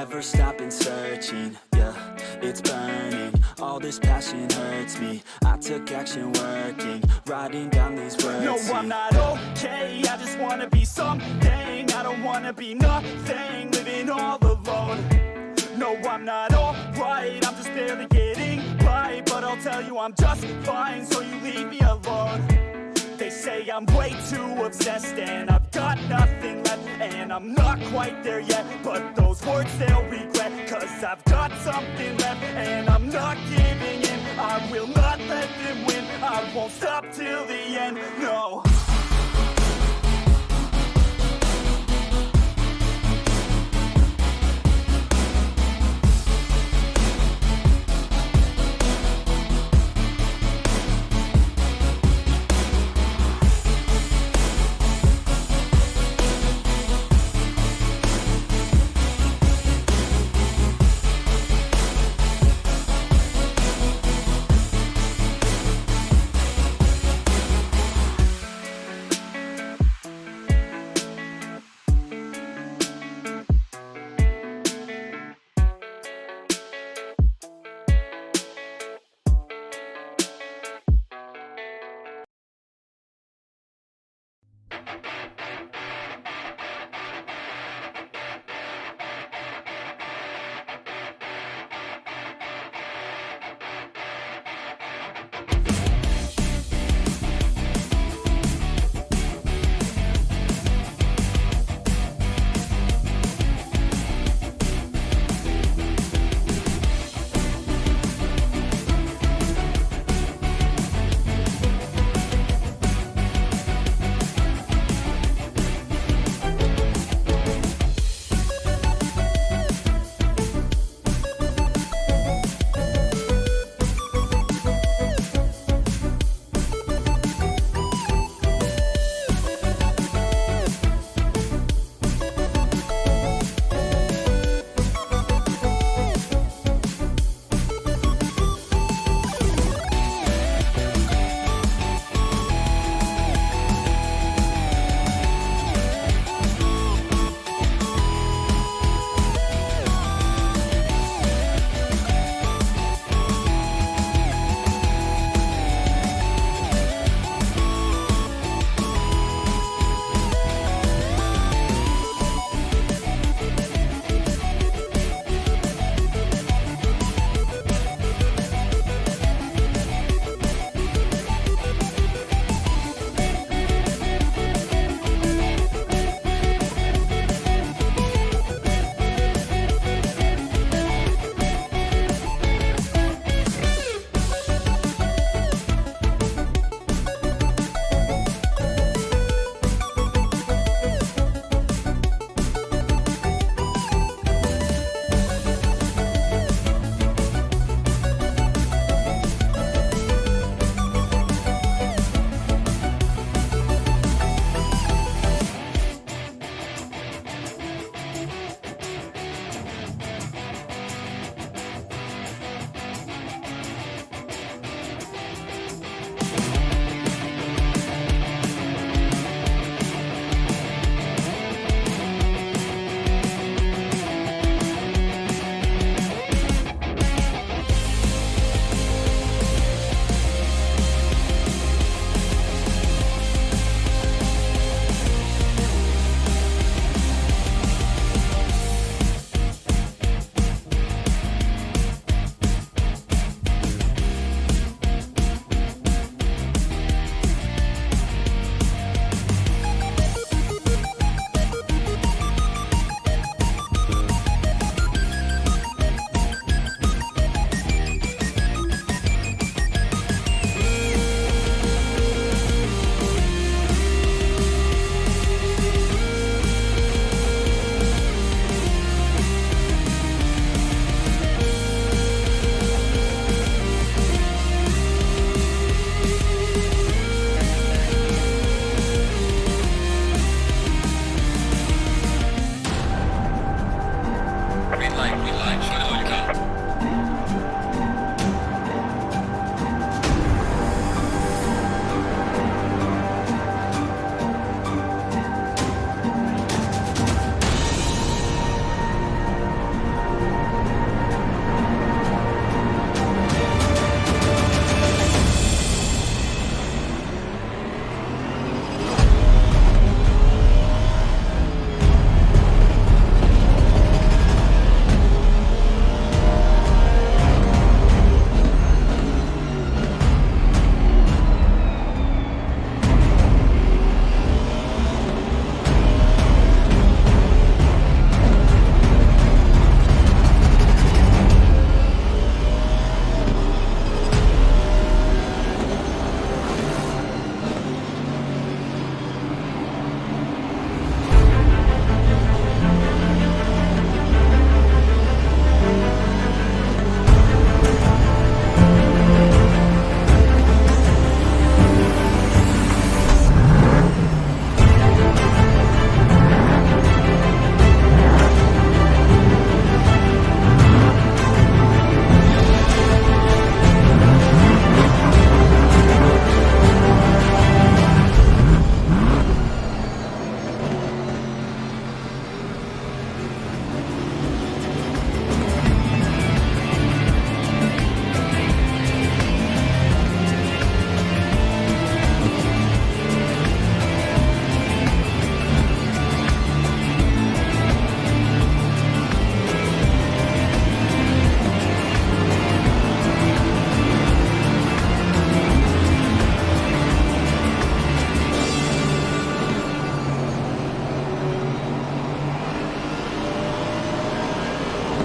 never stopping searching, yeah, it's burning. All this passion hurts me. I took action working, writing down these words. No, I'm not okay, I just wanna be something. I don't wanna be nothing, living all alone. No, I'm not alright, I'm just barely getting by. But I'll tell you I'm just fine, so you leave me alone. They say I'm way too obsessed and I've got nothing left. And I'm not quite there yet, but those words they'll regret. Cause I've got something left and I'm not giving in. I will not let them win, I won't stop till the end, no.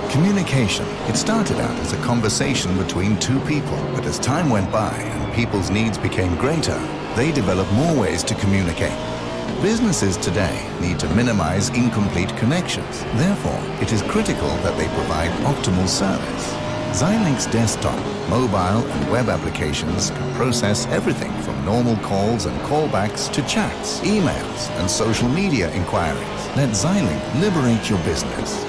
Communication. It started out as a conversation between two people, but as time went by and people's needs became greater, they developed more ways to communicate. Businesses today need to minimize incomplete connections. Therefore, it is critical that they provide optimal service. Xilinx desktop, mobile and web applications can process everything from normal calls and callbacks to chats, emails and social media inquiries. Let Xilinx liberate your business.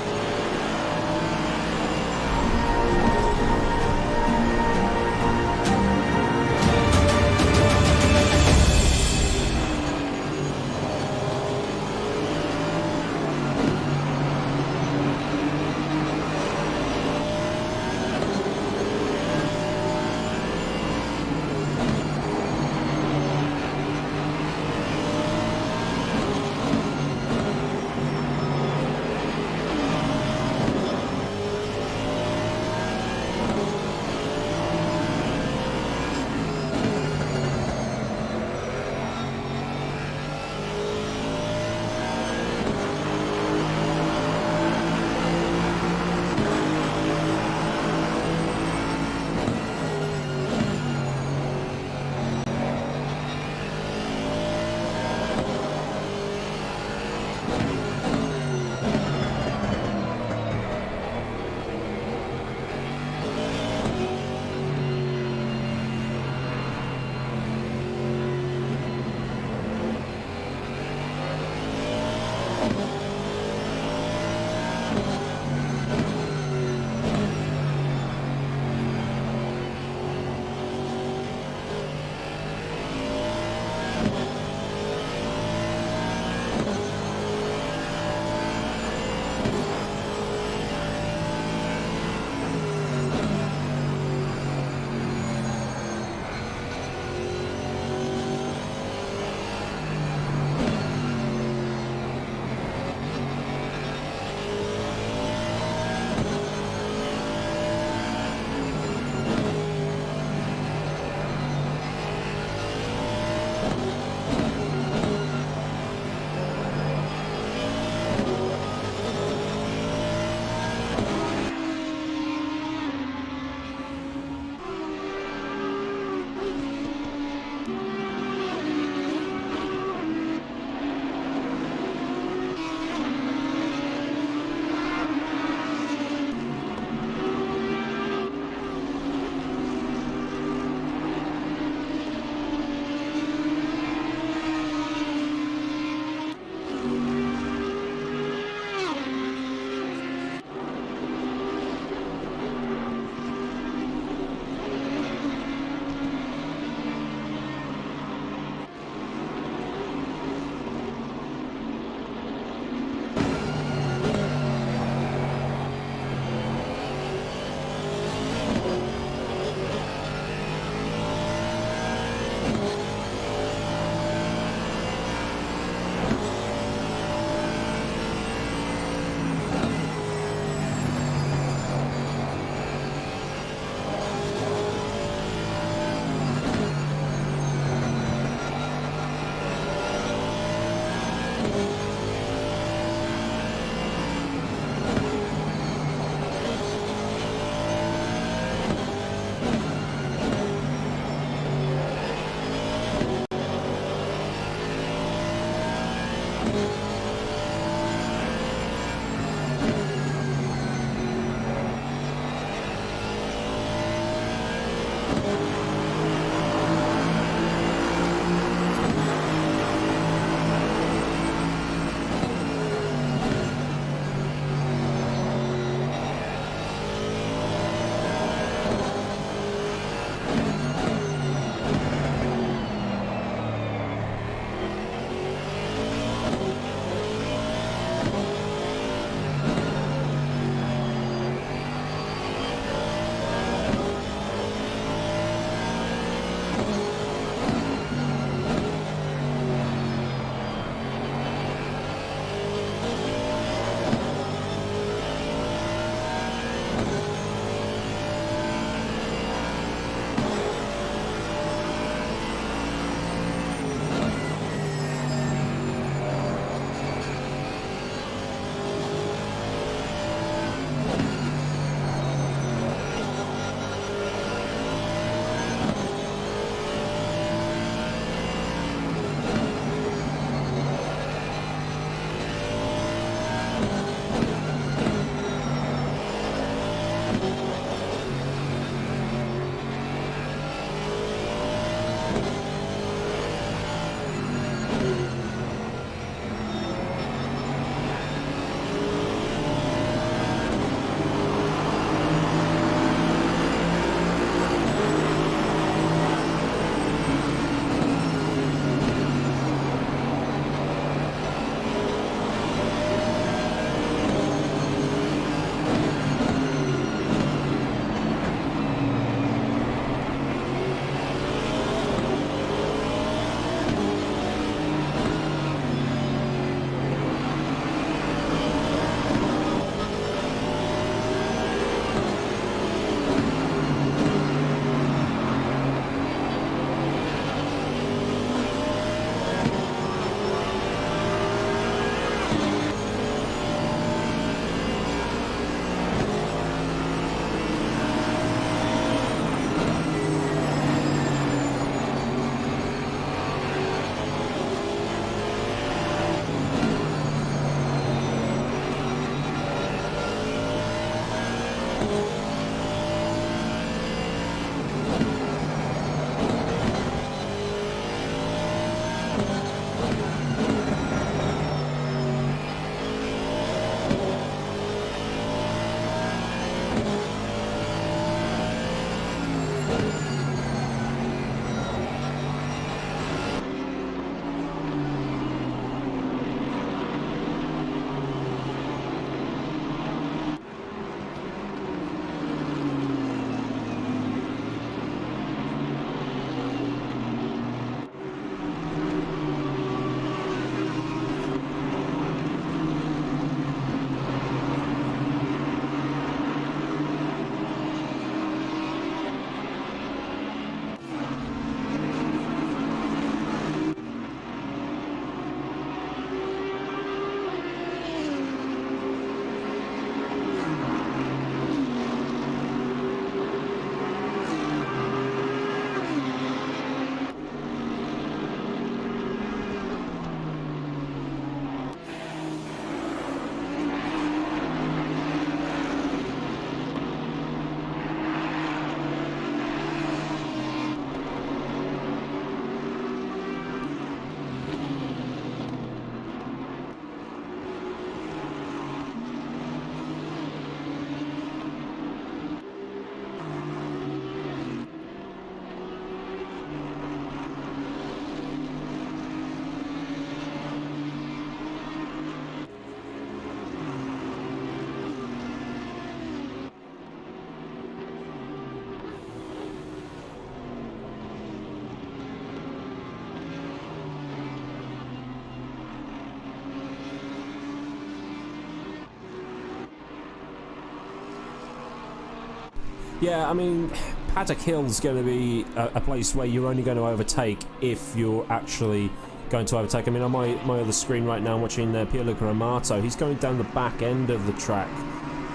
Yeah, I mean, Paddock Hill's going to be a place where you're only going to overtake if you're actually going to overtake. I mean, on my other screen right now, I'm watching Pierluca Amato. He's going down the back end of the track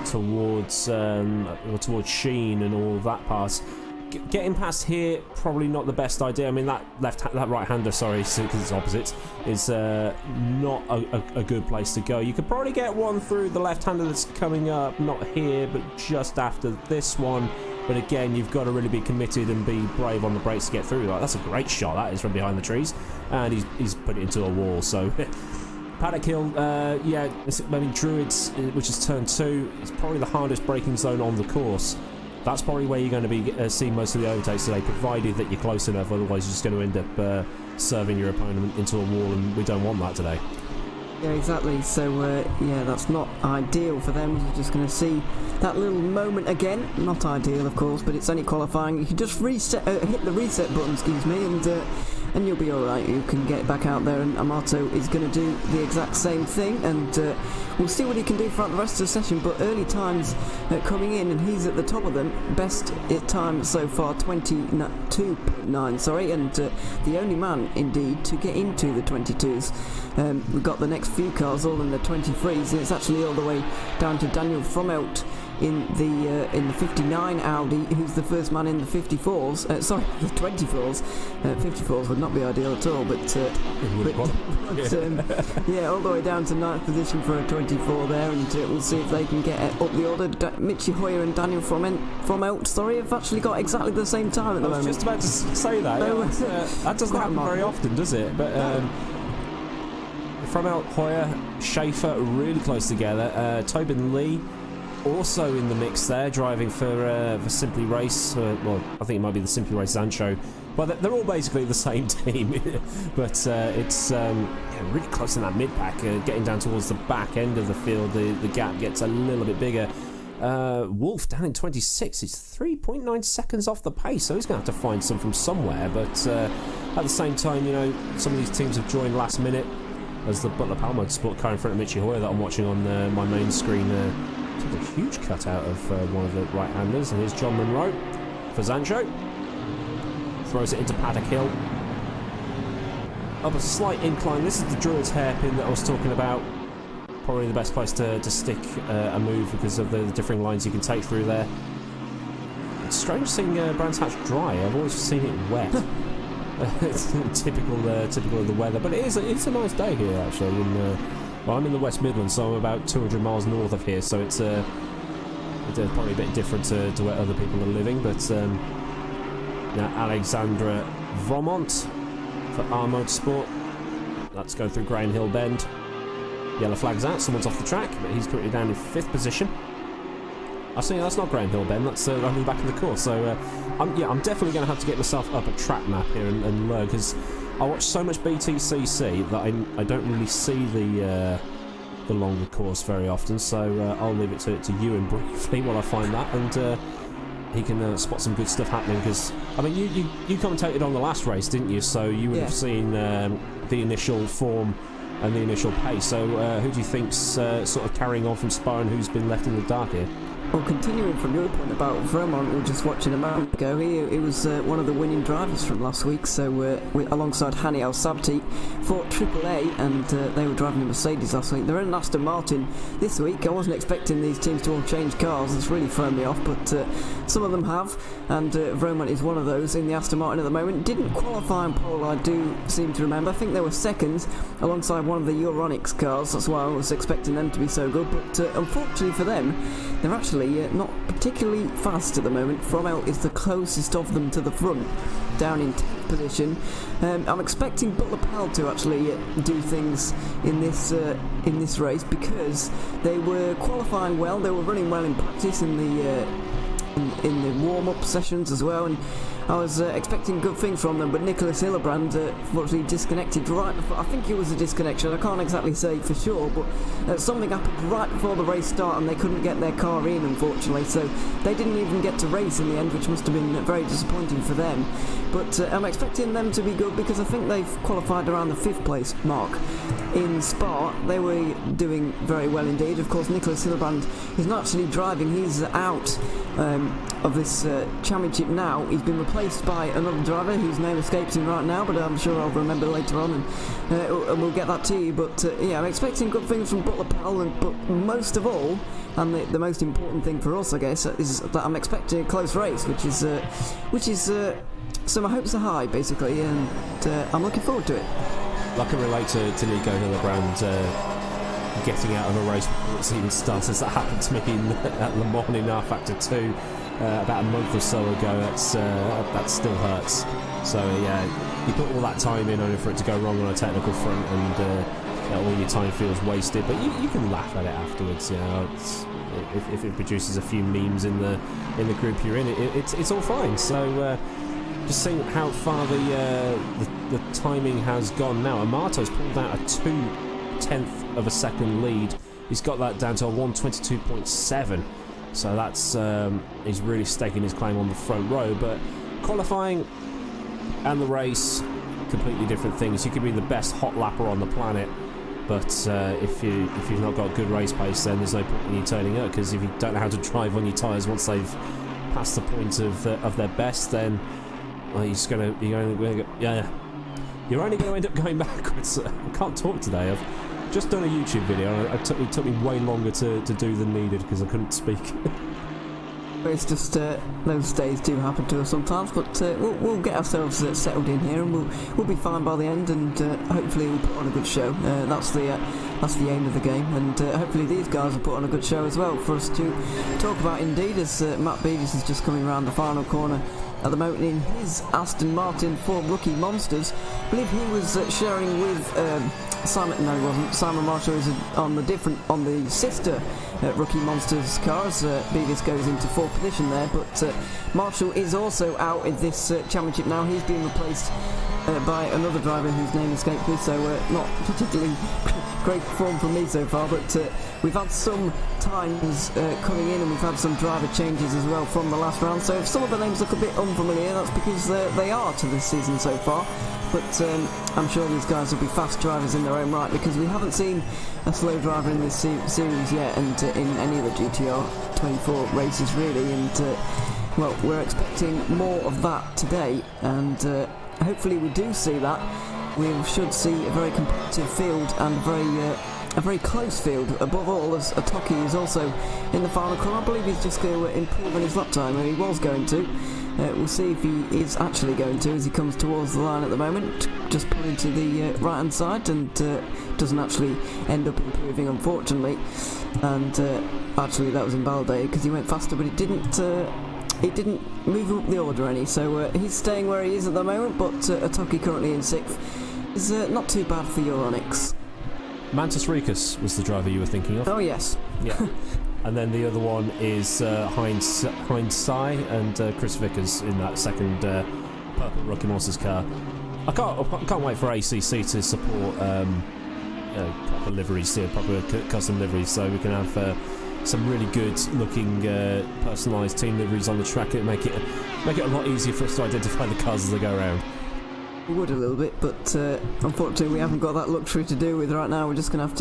towards Sheen and all that pass. Getting past here, probably not the best idea. I mean, that right-hander, sorry, because it's opposite, is not a good place to go. You could probably get one through the left-hander that's coming up, not here, but just after this one. But again, you've got to really be committed and be brave on the brakes to get through. Like, that's a great shot, that is, from behind the trees. And he's put it into a wall, so... Paddock Hill, yeah, I mean, Druids, which is turn 2, it's probably the hardest braking zone on the course. That's probably where you're going to be seeing most of the overtakes today, provided that you're close enough. Otherwise, you're just going to end up serving your opponent into a wall, and we don't want that today. Yeah, exactly. So, yeah, that's not ideal for them. You're just going to see that little moment again. Not ideal, of course, but it's only qualifying. You can just hit the reset button, excuse me, and you'll be alright. You can get back out there, and Amato is going to do the exact same thing, and we'll see what he can do throughout the rest of the session. But early times coming in, and he's at the top of them. Best time so far, 22.9, sorry, and the only man, indeed, to get into the 22s. We've got the next few cars all in the 23s, and it's actually all the way down to Daniel Fromelt in the 59 Audi, who's the first man in the 54s. Sorry, the 24s. 54s would not be ideal at all, but yeah, all the way down to 9th position for a 24 there, and we'll see if they can get up the order. Mitchie Hoyer and Daniel Fromelt, sorry, have actually got exactly the same time at the moment. I was just about to say that. Yeah, that doesn't happen very often, does it? But Fromelt, Hoyer, Schaefer really close together. Tobin Lee also in the mix there, driving for Simply Race. Well, I think it might be the Simply Race Zancho. Well, they're all basically the same team, but it's yeah, really close in that mid-pack. Getting down towards the back end of the field, the gap gets a little bit bigger. Wolf down in 26. It's 3.9 seconds off the pace, so he's going to have to find some from somewhere. But at the same time, you know, some of these teams have joined last minute, as the Butler Palmer Motorsport car in front of Mitchie Hoyer that I'm watching on my main screen. Took a huge cut out of one of the right-handers, and here's John Monroe for Zancho. Throws it into Paddock Hill. Up a slight incline. This is the Druids hairpin that I was talking about. Probably the best place to stick a move because of the differing lines you can take through there. It's strange seeing Brands Hatch dry. I've always seen it wet. It's typical of the weather, but it's a nice day here actually. Well, I'm in the West Midlands, so I'm about 200 miles north of here, so it's It's probably a bit different to where other people are living, but now Alexandra Vromont for R Motorsport. That's going through Grain Hill Bend. Yellow flag's out, someone's off the track, but he's currently down in 5th position. I see, that's not Grain Hill Bend, that's only the back of the course. So I'm definitely going to have to get myself up a track map here and learn, because I watch so much BTCC that I don't really see the longer course very often. So I'll leave it to Ewan briefly while I find that, and he can spot some good stuff happening. Because I mean, you commentated on the last race, didn't you? So you would have seen the initial form and the initial pace. So who do you think's sort of carrying on from Spa, and who's been left in the dark here? Well, continuing from your point about Vermont, we were just watching a moment ago. He was one of the winning drivers from last week, so alongside Hani Al Sabti for AAA, and they were driving a Mercedes last week. They're in Aston Martin this week. I wasn't expecting these teams to all change cars. It's really thrown me off, but some of them have, and Vermont is one of those in the Aston Martin at the moment. Didn't qualify in pole, I do seem to remember. I think they were seconds alongside one of the Euronics cars. That's why I was expecting them to be so good, but unfortunately for them, they're actually not particularly fast at the moment. Frommel is the closest of them to the front, down in 10th position. I'm expecting Butler Pal to actually do things in this race, because they were qualifying well. They were running well in practice in the warm-up sessions as well, and I was expecting good things from them, but Nicholas Hillebrand unfortunately disconnected right before. I think it was a disconnection, I can't exactly say for sure, but something happened right before the race start and they couldn't get their car in, unfortunately, so they didn't even get to race in the end, which must have been very disappointing for them. But I'm expecting them to be good, because I think they've qualified around the 5th place mark. In Spa, they were doing very well indeed. Of course, Nicholas Hillebrand is not actually driving, he's out of this championship now. He's been replaced by another driver whose name escapes me right now, but I'm sure I'll remember later on, and we'll get that to you. But yeah, I'm expecting good things from Butler Powell, but most of all, and the most important thing for us, I guess, is that I'm expecting a close race, which is so my hopes are high, basically, and I'm looking forward to it. I can relate to Nico Hillebrand getting out of a race before it's even started. That happened to me at Le Mans in R Factor 2 about a month or so ago. That still hurts. So yeah, you put all that time in only for it to go wrong on a technical front, and all your time feels wasted. But you can laugh at it afterwards. You know, if it produces a few memes in the group you're in, it's all fine. So. Just seeing how far the timing has gone now. Amato's pulled out a 0.2 of a second lead. He's got that down to a 1:22.7. So that's he's really staking his claim on the front row. But qualifying and the race, completely different things. You could be the best hot lapper on the planet, but if you've not got good race pace, then there's no point in you turning up, because if you don't know how to drive on your tyres once they've passed the point of their best, then you're only going to end up going backwards. I can't talk today. I've just done a YouTube video. It took me way longer to do than needed because I couldn't speak. It's just those days do happen to us sometimes, but we'll get ourselves settled in here, and we'll be fine by the end, and hopefully we'll put on a good show. That's the aim of the game, and hopefully these guys will put on a good show as well for us to talk about. Indeed, as Matt Beavis is just coming around the final corner at the moment in his Aston Martin for Rookie Monsters. I believe he was sharing with Simon. No, he wasn't. Simon Marshall is on the sister Rookie Monsters cars. Beavis goes into 4th position there, but Marshall is also out in this championship now. He's been replaced by another driver whose name escaped me, so not particularly great form from me so far, but we've had some times coming in, and we've had some driver changes as well from the last round, so if some of the names look a bit unfamiliar, that's because they are to this season so far. But I'm sure these guys will be fast drivers in their own right, because we haven't seen a slow driver in this series yet, and in any of the GTR24 races really, and well, we're expecting more of that today, and hopefully we do see that. We should see a very competitive field, and a very close field. Above all, as Atoki is also in the final corner. I believe he's just going to improve on his lap time, and he was going to. We'll see if he is actually going to, as he comes towards the line at the moment, just pulling to the right hand side, and doesn't actually end up improving, unfortunately. and actually that was invalidated because he went faster, but it didn't move up the order any, so he's staying where he is at the moment, but Atoki currently in 6th is not too bad for Euronics. Mantis Rikus was the driver you were thinking of? Oh yes. Yeah. And then the other one is Heinz Sai and Chris Vickers in that second purple Rocky Monsters car. I can't wait for ACC to support proper liveries here, proper custom liveries, so we can have some really good looking personalised team liveries on the track. It make it a lot easier for us to identify the cars as they go around. We would a little bit, but unfortunately we haven't got that luxury to do with right now. We're just gonna have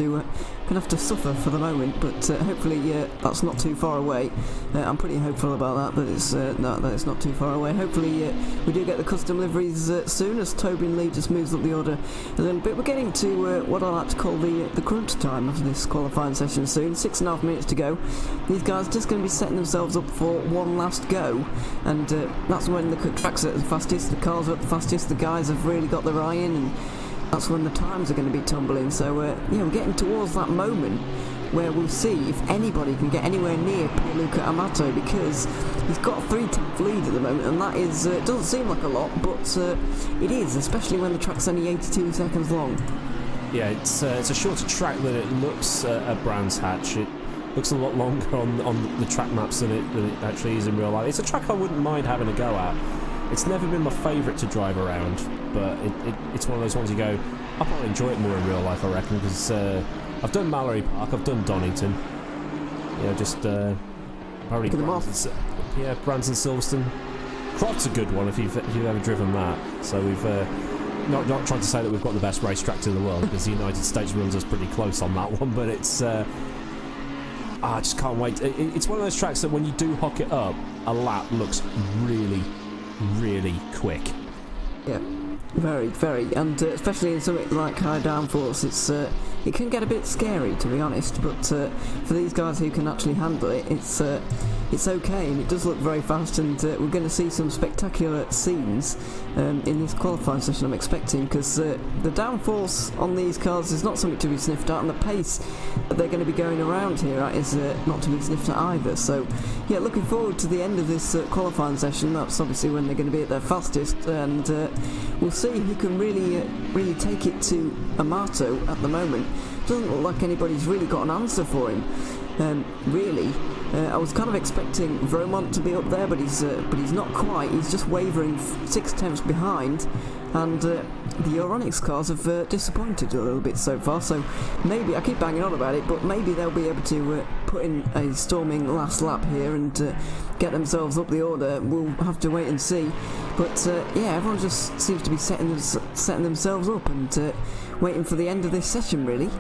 to suffer for the moment, but hopefully that's not too far away. I'm pretty hopeful about that it's not too far away. Hopefully we do get the custom liveries soon, as Tobin Lee just moves up the order a little bit. We're getting to what I like to call the crunch time of this qualifying session soon. 6.5 minutes to go. These guys are just going to be setting themselves up for one last go, and that's when the tracks are at the fastest, the cars are at the fastest, the guys have really got their eye in, and that's when the times are going to be tumbling. So we're getting towards that moment where we'll see if anybody can get anywhere near Pierluca Amato, because he's got a 3/10 lead at the moment, and that is doesn't seem like a lot, but it is, especially when the track's only 82 seconds long. Yeah, it's a shorter track than it looks at Brands Hatch. It looks a lot longer on the track maps than it actually is in real life. It's a track I wouldn't mind having a go at. It's never been my favourite to drive around, but it's one of those ones you go, I'll probably enjoy it more in real life, I reckon, because I've done Mallory Park, I've done Donington. Just probably Branson Silverstone. Croft's a good one if you've ever driven that. So we've not trying to say that we've got the best racetrack in the world, because the United States runs us pretty close on that one, but it's I just can't wait. It's one of those tracks that when you do hock it up, a lap looks really, really quick. Yeah, very, very, and especially in something like high downforce, it can get a bit scary, to be honest. But for these guys who can actually handle it, it's okay, and it does look very fast. And we're going to see some spectacular scenes in this qualifying session, I'm expecting, because the downforce on these cars is not something to be sniffed at, and the pace that they're going to be going around here at is not to be sniffed at either. So, yeah, looking forward to the end of this qualifying session. That's obviously when they're going to be at their fastest, and we'll see who can really take it to Amato at the moment. Doesn't look like anybody's really got an answer for him. Really, I was kind of expecting Vermont to be up there, but he's not quite. He's just wavering 6/10 behind, and the Euronics cars have disappointed a little bit so far. So maybe, I keep banging on about it, but maybe they'll be able to put in a storming last lap here and get themselves up the order. We'll have to wait and see. But yeah, everyone just seems to be setting themselves up and waiting for the end of this session, really.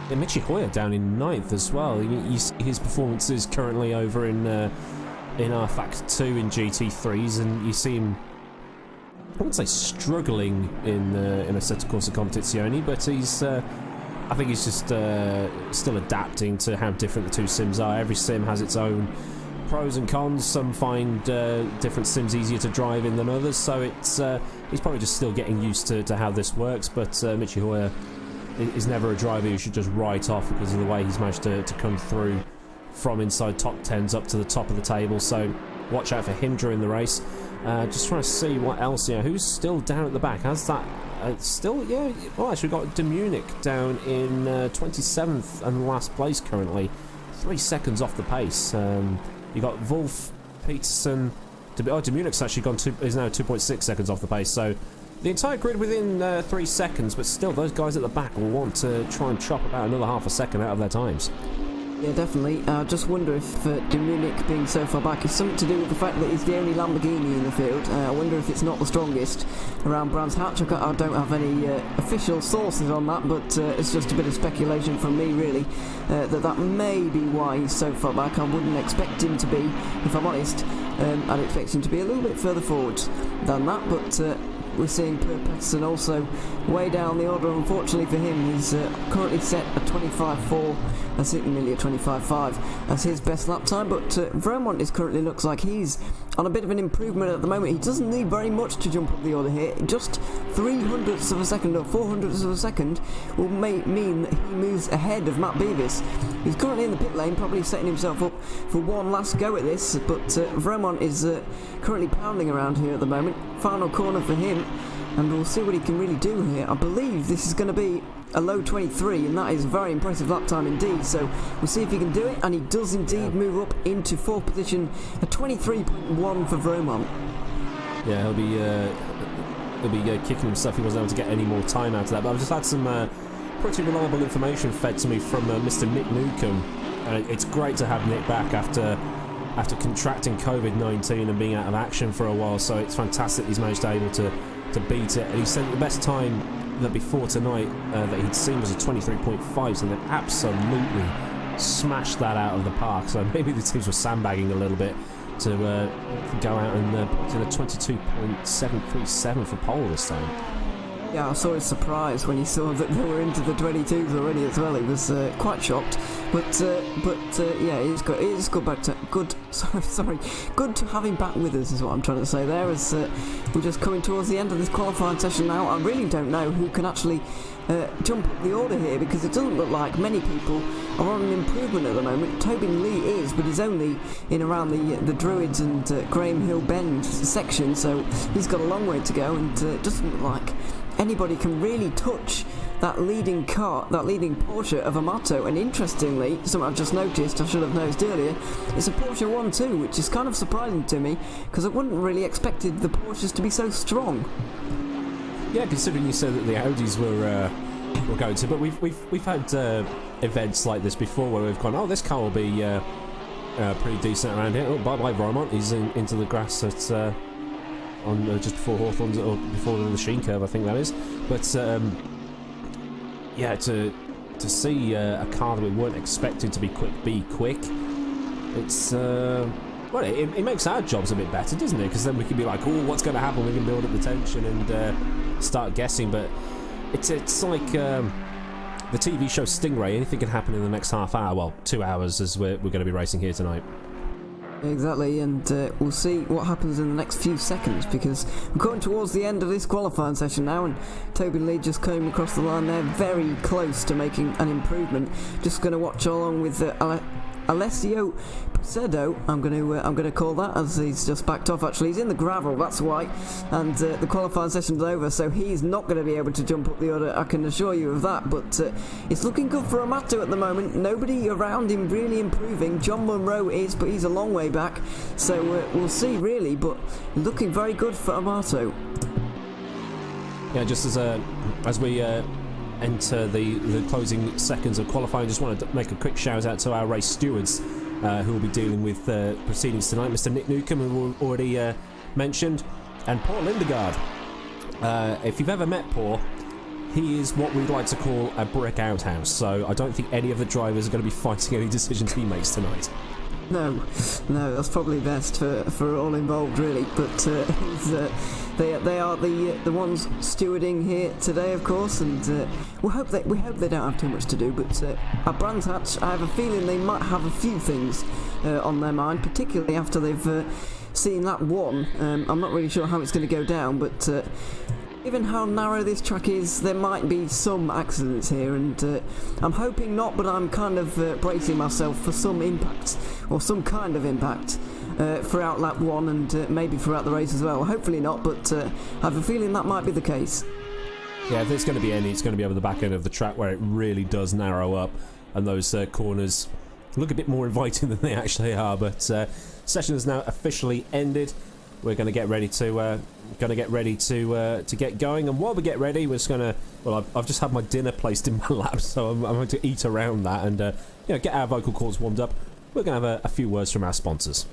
Yeah, Michi Hoyer down in 9th as well. You see his performance is currently over in RFAC 2 in GT3s, and you see him, I wouldn't say struggling in Assetto Corsa Competizione, but he's I think he's just still adapting to how different the two sims are. Every sim has its own pros and cons. Some find different sims easier to drive in than others, so he's probably just still getting used to how this works. But Michi Hoyer is never a driver who should just write off because of the way he's managed to come through from inside top 10s up to the top of the table. So watch out for him during the race. Just trying to see what else. Who's still down at the back? Has that still? Yeah. Well, actually, we've got De Munich down in 27th and last place currently, 3 seconds off the pace. You got Wolf, Peterson. De Munich's actually is now 2.6 seconds off the pace. So the entire grid within 3 seconds, but still, those guys at the back will want to try and chop about another half a second out of their times. Yeah, definitely. I just wonder if De Munich being so far back is something to do with the fact that he's the only Lamborghini in the field. I wonder if it's not the strongest around Brands Hatch. I don't have any official sources on that, but it's just a bit of speculation from me, really, that may be why he's so far back. I wouldn't expect him to be, if I'm honest. I'd expect him to be a little bit further forward than that, but we're seeing Per Pettersson also way down the order. Unfortunately for him, he's currently set a 25.4, I think nearly a 25.5 as his best lap time, but Vermont is currently looks like he's on a bit of an improvement at the moment. He doesn't need very much to jump up the order here. Just 0.03 of a second or 0.04 of a second will mean that he moves ahead of Matt Beavis. He's currently in the pit lane, probably setting himself up for one last go at this, but Vromont is currently pounding around here at the moment. Final corner for him, and we'll see what he can really do here. I believe this is going to be a low 23, and that is a very impressive lap time indeed, so we'll see if he can do it, and he does indeed move up into 4th position, a 23.1 for Vromont. Yeah, he'll be kicking himself. He wasn't able to get any more time out of that, but I've just had some pretty reliable information fed to me from Mr. Nick Newcomb. It's great to have Nick back after contracting COVID-19 and being out of action for a while, so it's fantastic he's managed to able to beat it, and he said the best time that before tonight that he'd seen was a 23.5, so they've absolutely smashed that out of the park. So maybe the teams were sandbagging a little bit to go out and put in a 22.737 for pole this time. Yeah, I saw his surprise when he saw that they were into the 22s already as well. He was quite shocked, but yeah, it's good back to good. Sorry, good to have him back with us is what I'm trying to say there. As we're just coming towards the end of this qualifying session now, I really don't know who can actually jump up the order here, because it doesn't look like many people are on an improvement at the moment. Tobin Lee is, but he's only in around the Druids and Graham Hill Bend section, so he's got a long way to go, and it doesn't look like anybody can really touch that leading car, that leading Porsche of Amato. And interestingly, something I've just noticed, I should have noticed earlier, it's a Porsche 1.2, which is kind of surprising to me, because I wouldn't really expected the Porsches to be so strong. Yeah, considering you said that the Audis were going to, but we've had events like this before where we've gone, oh, this car will be pretty decent around here. Oh, bye Vromont, he's into the grass at on just before Hawthorne's, or before the machine curve, I think that is. But yeah, to see a car that we weren't expecting to be quick, it's well, it makes our jobs a bit better, doesn't it? Because then we can be like, oh, what's going to happen? We can build up the tension and start guessing. But it's like the TV show Stingray. Anything can happen in the next half hour. Well, 2 hours, as we're going to be racing here tonight. Exactly, and we'll see what happens in the next few seconds, because we're coming towards the end of this qualifying session now, and Tobin Lee just came across the line there, very close to making an improvement. Just going to watch along with Alessio Pucedo, I'm going to call that, as he's just backed off. Actually, he's in the gravel, that's why, and the qualifying session's over, so he's not going to be able to jump up the order, I can assure you of that. But it's looking good for Amato at the moment. Nobody around him really improving. John Munro is, but he's a long way back, so we'll see really, but looking very good for Amato. Yeah, just as we enter the closing seconds of qualifying, just wanted to make a quick shout out to our race stewards who will be dealing with proceedings tonight. Mr. Nick Newcomb, who we already mentioned, and Paul Lindegaard. If you've ever met Paul, he is what we'd like to call a brick outhouse, so I don't think any of the drivers are going to be fighting any decisions he makes tonight. No, that's probably best for all involved, really. But they are the ones stewarding here today, of course, and we hope they don't have too much to do. But at Brands Hatch, I have a feeling they might have a few things on their mind, particularly after they've seen that one. I'm not really sure how it's going to go down, but given how narrow this track is, there might be some accidents here, and I'm hoping not, but I'm kind of bracing myself for some impact, or some kind of impact, throughout lap 1 and maybe throughout the race as well. Hopefully not, but I have a feeling that might be the case. Yeah, if there's going to be any, it's going to be over the back end of the track where it really does narrow up, and those corners look a bit more inviting than they actually are. But session is now officially ended. We're going to get ready to get going, and while we get ready, we're just going to, well, I've just had my dinner placed in my lap, so I'm going to eat around that and get our vocal cords warmed up. We're going to have a few words from our sponsors.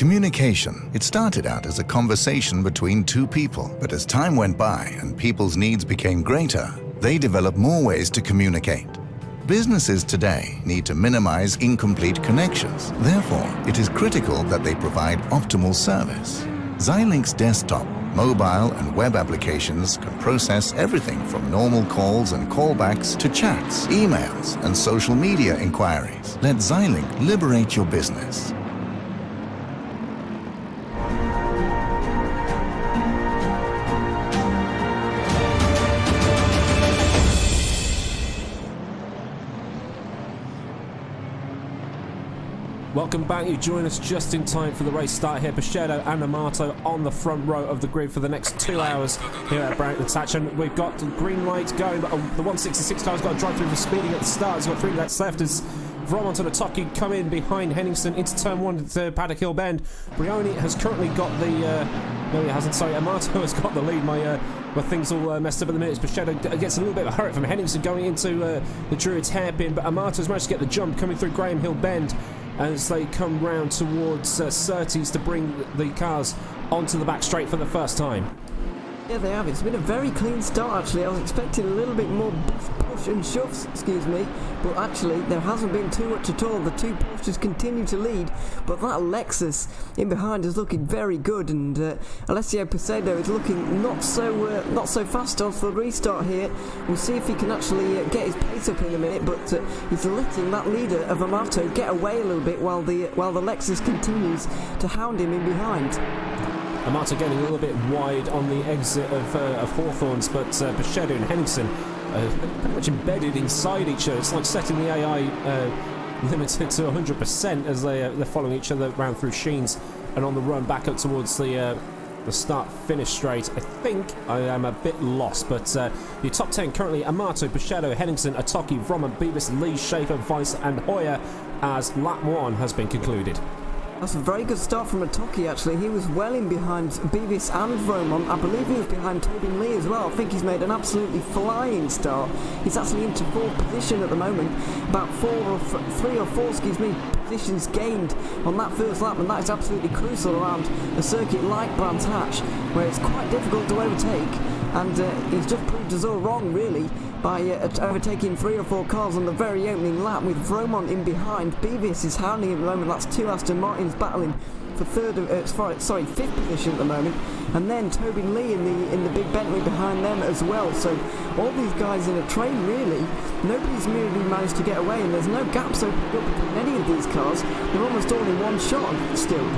Communication. It started out as a conversation between two people, but as time went by and people's needs became greater, they developed more ways to communicate. Businesses today need to minimize incomplete connections. Therefore, it is critical that they provide optimal service. Xilinx desktop, mobile and web applications can process everything from normal calls and callbacks to chats, emails, and social media inquiries. Let Xilinx liberate your business. Welcome back. You join us just in time for the race start here. Pichetto and Amato on the front row of the grid for the next 2 hours here at Barrington Thatch. And we've got the green light going, but the 166 car's got to drive through for speeding at the start. He's got 3 laps left as Vromont and Atoki come in behind Henningsen into turn 1 to Paddock Hill Bend. Brioni has currently got the... no, he hasn't. Sorry, Amato has got the lead. My things all messed up at the minute. Pichetto gets a little bit of a hurry from Henningsen going into the Druids hairpin, but Amato's managed to get the jump coming through Graham Hill Bend as they come round towards Surtees to bring the cars onto the back straight for the first time. Yeah, they have. It's been a very clean start, actually. I was expecting a little bit more push and shoves, but actually there hasn't been too much at all. The two Porsches continue to lead, but that Lexus in behind is looking very good, and Alessio Pichetto is looking not so fast off the restart here. We'll see if he can actually get his pace up in a minute, but he's letting that leader of Amato get away a little bit while the Lexus continues to hound him in behind. Amato getting a little bit wide on the exit of Hawthorns, but Pichetto and Henningsen pretty much embedded inside each other. It's like setting the AI limited to 100% as they're following each other round through Sheens and on the run back up towards the start-finish straight. I think I am a bit lost, but your top 10 currently: Amato, Pichetto, Henningsen, Atoki, Vromont, Beavis, Lee, Schaefer, Weiss and Hoyer, as lap 1 has been concluded. That's a very good start from Atoki, actually. He was well in behind Beavis and Vromont. I believe he was behind Tobin Lee as well. I think he's made an absolutely flying start. He's actually into 4th position at the moment. About 3 or 4 positions gained on that first lap, and that is absolutely crucial around a circuit like Brands Hatch, where it's quite difficult to overtake. And he's just proved us all wrong, really, by overtaking 3 or 4 cars on the very opening lap with Vromont in behind. Beavis is hounding him at the moment. That's 2 Aston Martins battling for 5th position at the moment, and then Tobin Lee in the big Bentley behind them as well. So all these guys in a train, really. Nobody's really managed to get away, and there's no gaps opened up between any of these cars. They're almost all in one shot still.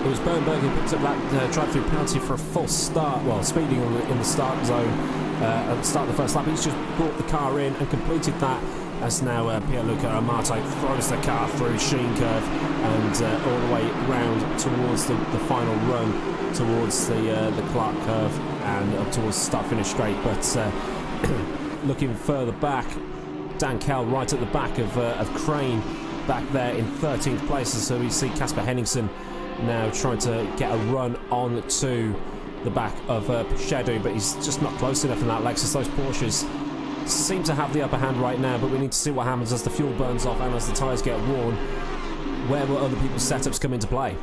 It was Bernberg who picked up that drive-through penalty for a false start, well, speeding in the start zone at the start of the first lap. He's just brought the car in and completed that, as now Pierluca Amato throws the car through Sheen Curve and all the way round towards the final run, towards the Clark Curve and up towards start-finish straight. But looking further back, Dan Kell right at the back of Crane back there in 13th place. So we see Casper Henningsen now trying to get a run on to the back of Pichetto, but he's just not close enough in that Lexus. Those Porsches seem to have the upper hand right now, but we need to see what happens as the fuel burns off and as the tyres get worn. Where will other people's setups come into play?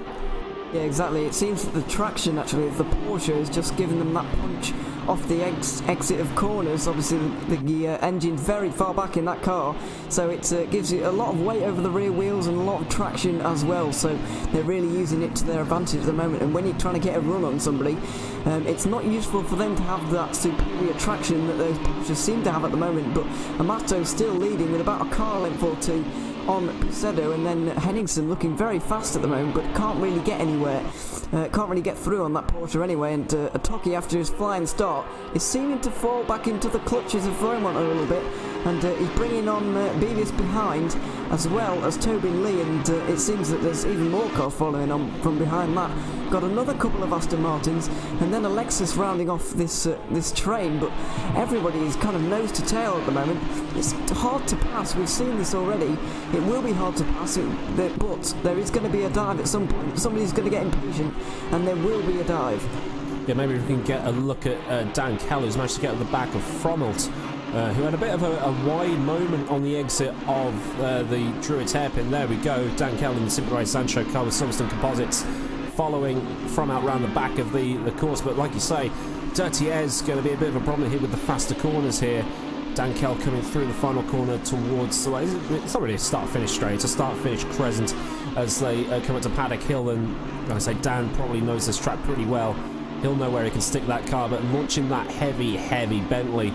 Yeah, exactly. It seems that the traction actually of the Porsche is just giving them that punch off the exit of corners. Obviously the engine's very far back in that car, so it gives you a lot of weight over the rear wheels and a lot of traction as well, so they're really using it to their advantage at the moment. And when you're trying to get a run on somebody, it's not useful for them to have that superior traction that those Porsches seem to have at the moment. But Amato's still leading with about a car length or 2 on Pichetto, and then Henningsen looking very fast at the moment, but can't really get anywhere, can't really get through on that Porsche anyway. And Atoki, after his flying start, is seeming to fall back into the clutches of Vromont a little bit, and he's bringing on Beavis behind as well as Tobin Lee, and it seems that there's even more cars following on from behind that. Got another couple of Aston Martins, and then a Lexus rounding off this train, but everybody is kind of nose to tail at the moment. It's hard to pass. We've seen this already. It will be hard to pass, but there is going to be a dive at some point. Somebody's going to get impatient, and there will be a dive. Yeah, maybe we can get a look at Dan Kell, who's managed to get at the back of Frommelt who had a bit of a wide moment on the exit of the Druids hairpin. There we go, Dan Kell in the Simply Race Sancho car with Silverstone Composites following from out round the back of the course. But like you say, Dirty Air's going to be a bit of a problem here with the faster corners here. Dan Kell coming through the final corner towards, well, it's not really a start-finish straight, it's a start-finish crescent as they come up to Paddock Hill. And like I say, Dan probably knows this track pretty well. He'll know where he can stick that car, but launching that heavy Bentley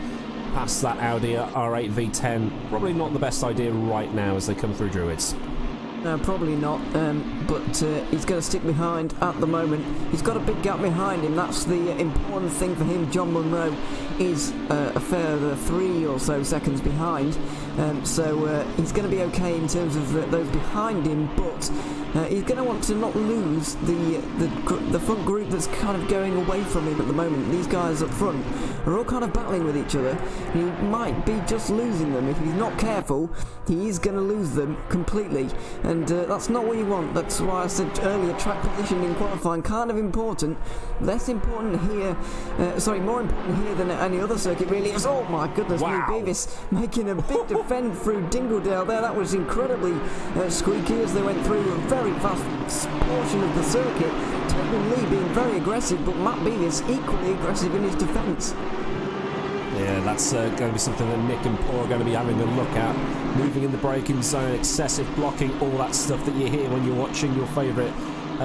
past that Audi R8 V10, probably not the best idea right now as they come through Druids. No, probably not, but he's going to stick behind at the moment. He's got a big gap behind him. That's the important thing for him. John Munro is a further 3 or so seconds behind, so he's going to be okay in terms of those behind him, but he's going to want to not lose the front group that's kind of going away from him at the moment. These guys up front are all kind of battling with each other. He might be just losing them. If he's not careful, he is going to lose them completely, and that's not what you want. That's why I said earlier, track position in qualifying kind of important. Less important here, more important here than any other circuit really is. Oh my goodness me, Beavis making a big defend through Dingledale there. That was incredibly squeaky as they went through a very fast portion of the circuit. Tobin Lee being very aggressive, but Matt Beavis equally aggressive in his defence. Yeah, that's going to be something that Nick and Paul are going to be having a look at. Moving in the braking zone, excessive blocking, all that stuff that you hear when you're watching your favourite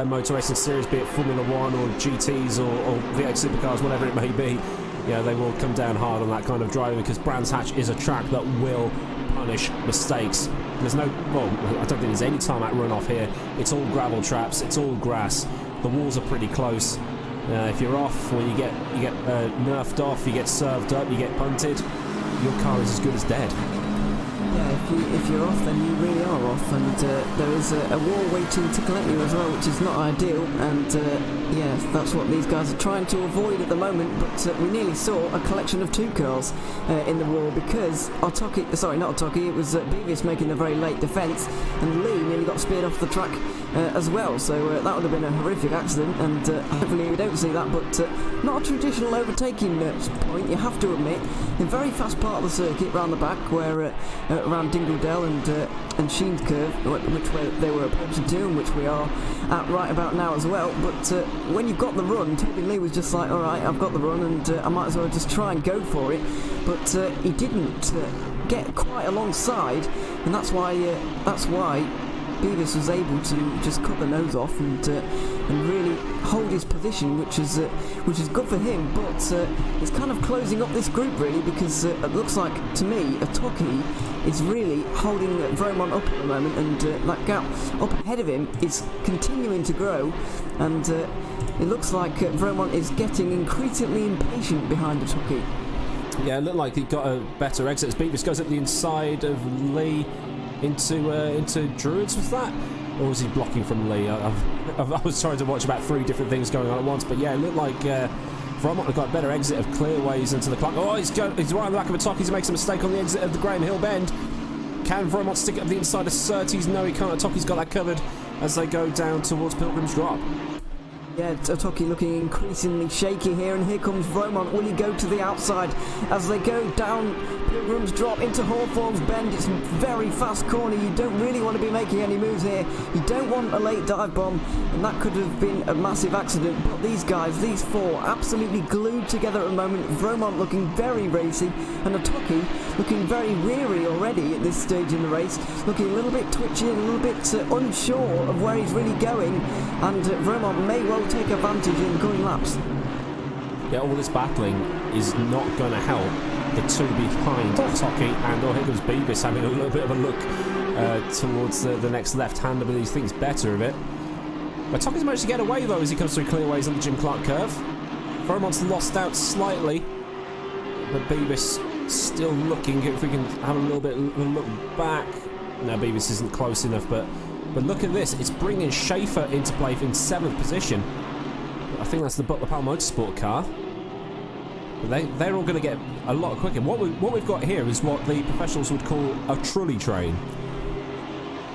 motor racing series, be it Formula 1 or GTs or V8 supercars, whatever it may be. Yeah, they will come down hard on that kind of driving, because Brands Hatch is a track that will punish mistakes. There's no, well, I don't think there's any tarmac runoff here. It's all gravel traps, it's all grass. The walls are pretty close. If you're off, when you get nerfed off, you get served up, you get punted, your car is as good as dead. Yeah, if you're off, then you really are off, and there is a wall waiting to collect you as well, which is not ideal, and yeah, that's what these guys are trying to avoid at the moment. But we nearly saw a collection of 2 cars in the wall, because it was Beavis making a very late defence, and Lee nearly got speared off the track as well, so that would have been a horrific accident, and hopefully we don't see that. But not a traditional overtaking point, you have to admit. A very fast part of the circuit round the back, where around Dingledale and Sheen's Curve, which they were approaching to, and which we are at right about now as well. But when you've got the run, Tobin Lee was just like, alright, I've got the run, and I might as well just try and go for it. But he didn't get quite alongside, and that's why Beavis was able to just cut the nose off and really hold his position, which is good for him. But it's kind of closing up this group really, because it looks like to me Atoki is really holding Vromont up at the moment, and that gap up ahead of him is continuing to grow, and it looks like Vromont is getting increasingly impatient behind Atoki. Yeah, it looked like he got a better exit as Beavis goes up the inside of Lee into Druids. Was that, or was he blocking from Lee? I was trying to watch about 3 different things going on at once, but yeah, it looked like Vromont had got a better exit of Clearways into the clock. Oh, he's right on the back of Atoki. He makes a mistake on the exit of the Graham Hill bend. Can Vromont stick it up the inside of Surtees? No, he can't. Atoki's got that covered as they go down towards Pilgrim's Drop. Yeah, Atoki looking increasingly shaky here, and here comes Vromont. Will he go to the outside as they go down Pilgrim's Drop into Hawthorne's Bend? It's a very fast corner. You don't really want to be making any moves here. You don't want a late dive bomb, and that could have been a massive accident. But these guys, these 4, absolutely glued together at the moment. Vromont looking very racy, and Atoki looking very weary already at this stage in the race, looking a little bit twitchy and a little bit unsure of where he's really going, and Vromont may well take advantage in going laps. Yeah, all this battling is not going to help the 2 behind Atoki, and here comes Beavis having a little bit of a look towards the next left-hander, but he thinks better of it. Atoki's managed to get away though as he comes through Clearways on the Jim Clark curve. Vromont's lost out slightly, but Beavis still looking. If we can have a little bit of a look back. No, Beavis isn't close enough, but look at this. It's bringing Schaefer into play in 7th position. I think that's the Butler Powell Motorsport car. But they're all going to get a lot quicker. What we've got here is what the professionals would call a trolley train.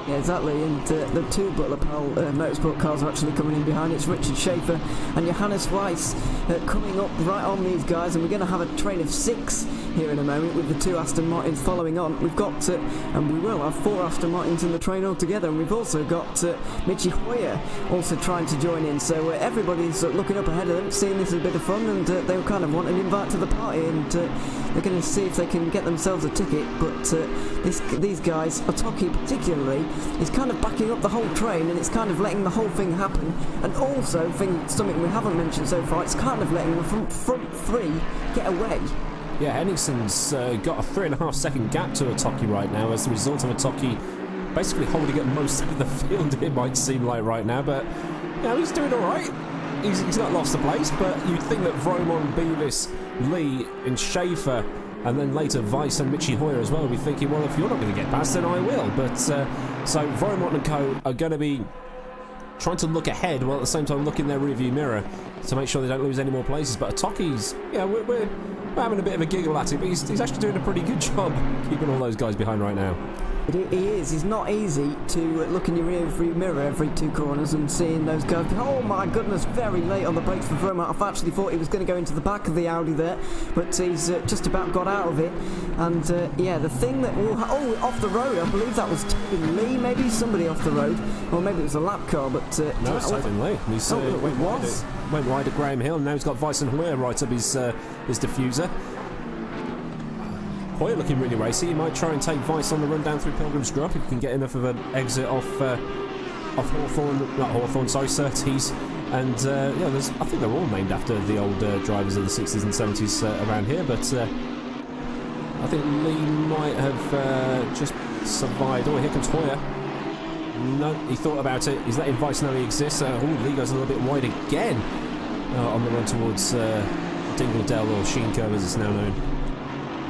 Yeah, exactly, and the two Butler Powell motorsport cars are actually coming in behind. It's Richard Schaefer and Johannes Weiss coming up right on these guys, and we're going to have a train of 6 here in a moment with the 2 Aston Martins following on. We've got, and we will have 4 Aston Martins in the train altogether, and we've also got Michi Hoyer also trying to join in, so everybody's looking up ahead of them, seeing this as a bit of fun, and they kind of want an invite to the party, and they're going to see if they can get themselves a ticket, but these guys, Otoki particularly, is kind of backing up the whole train, and it's kind of letting the whole thing happen, and also, something we haven't mentioned so far, it's kind of letting the front 3 get away. Yeah, Henningsen's got a 3.5 second gap to Otoki right now as a result of Otoki basically holding up most of the field, it might seem like right now, but you know, he's doing alright. He's not lost the place, but you'd think that Vromon, Beavis, Lee and Schaefer, and then later Weiss and Michi Hoyer as well, will be thinking, well, if you're not going to get past, then I will. But so Vromon and co are going to be trying to look ahead while at the same time look in their rearview mirror to make sure they don't lose any more places. But Otoki's, yeah, we're having a bit of a giggle at it, but he's actually doing a pretty good job keeping all those guys behind right now. He is. It's not easy to look in your rearview mirror every 2 corners and seeing those guys. Oh my goodness, very late on the brakes for Vromon. I actually thought he was going to go into the back of the Audi there, but he's just about got out of it. And yeah, the thing that... off the road, I believe that was Tobin Lee, maybe somebody off the road. Or maybe it was a lap car, but... no, it's Tobin Lee. He's, went wide at Graham Hill, and now he's got Weiss and Hoyer right up his diffuser. Hoyer looking really racy. He might try and take Weiss on the run down through Pilgrim's Grove if he can get enough of an exit off Surtees. And yeah, I think they're all named after the old drivers of the 60s and 70s around here, but I think Lee might have just survived. Oh, here comes Hoyer. No, he thought about it. He's letting Weiss know he exists. Lee goes a little bit wide again on the run towards Dingledale, or Shinko as it's now known.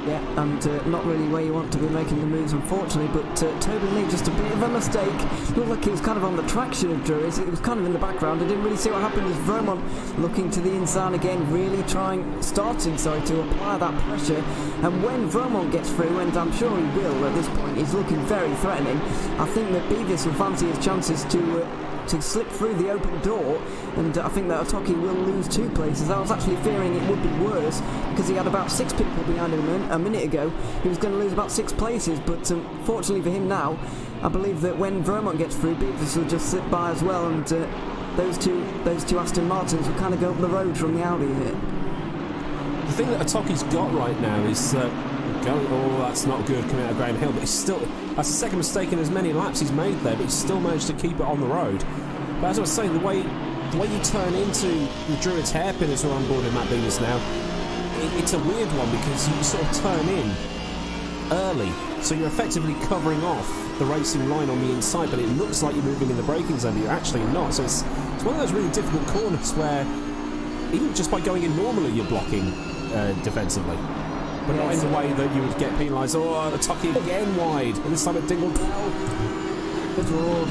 Yeah, and not really where you want to be making the moves, unfortunately, but Tobin Lee, just a bit of a mistake. Looked like he was kind of on the traction of Drury's. It was kind of in the background. I didn't really see what happened as Vromon looking to the inside again, really starting to apply that pressure. And when Vromon gets through, and I'm sure he will at this point, he's looking very threatening. I think that Beavis will fancy his chances to slip through the open door, and I think that Otoki will lose 2 places. I was actually fearing it would be worse because he had about 6 people behind him a minute ago. He was going to lose about 6 places, but fortunately for him now, I believe that when Vromon gets through, Beavis will just slip by as well, and those two Aston Martins will kind of go up the road from the Audi here. The thing that Otoki's got right now is that's not good coming out of Graham Hill, but he's still, that's the second mistake in as many laps he's made there, but he's still managed to keep it on the road. But as I was saying, the way you turn into the Druids hairpin as we're on board with Matt Beavis now, it's a weird one because you sort of turn in early, so you're effectively covering off the racing line on the inside, but it looks like you're moving in the braking zone, but you're actually not. So it's one of those really difficult corners where even just by going in normally you're blocking defensively, but not in the way that you would get penalised. Oh, Otoki again wide, and this time at Dingledale. Good lord.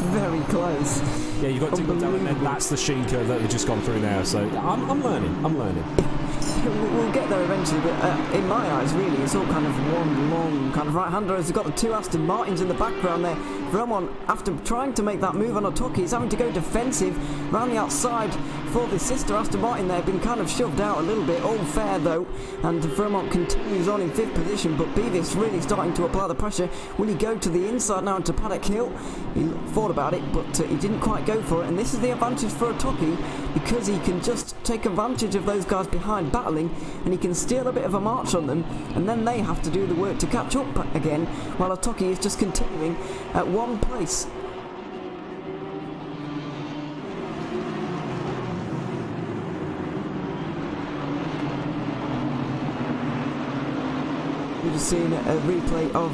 Very close. Yeah, you've got Dingledale, and then that's the Shinko that we've just gone through now, so I'm learning. We'll get there eventually, but in my eyes, really, it's all kind of one long kind of right-hander. As we've got the 2 Aston Martins in the background there. Vromon, after trying to make that move on Otoki, is having to go defensive around the outside for the sister Aston Martin there. Been kind of shoved out a little bit, all fair though, and Vromon continues on in 5th position, but Beavis really starting to apply the pressure. Will he go to the inside now into Paddock Hill? He thought about it, but he didn't quite go for it, and this is the advantage for Otoki, because he can just take advantage of those guys behind battling, and he can steal a bit of a march on them, and then they have to do the work to catch up again, while Otoki is just continuing at 1 place. We're just seeing a replay of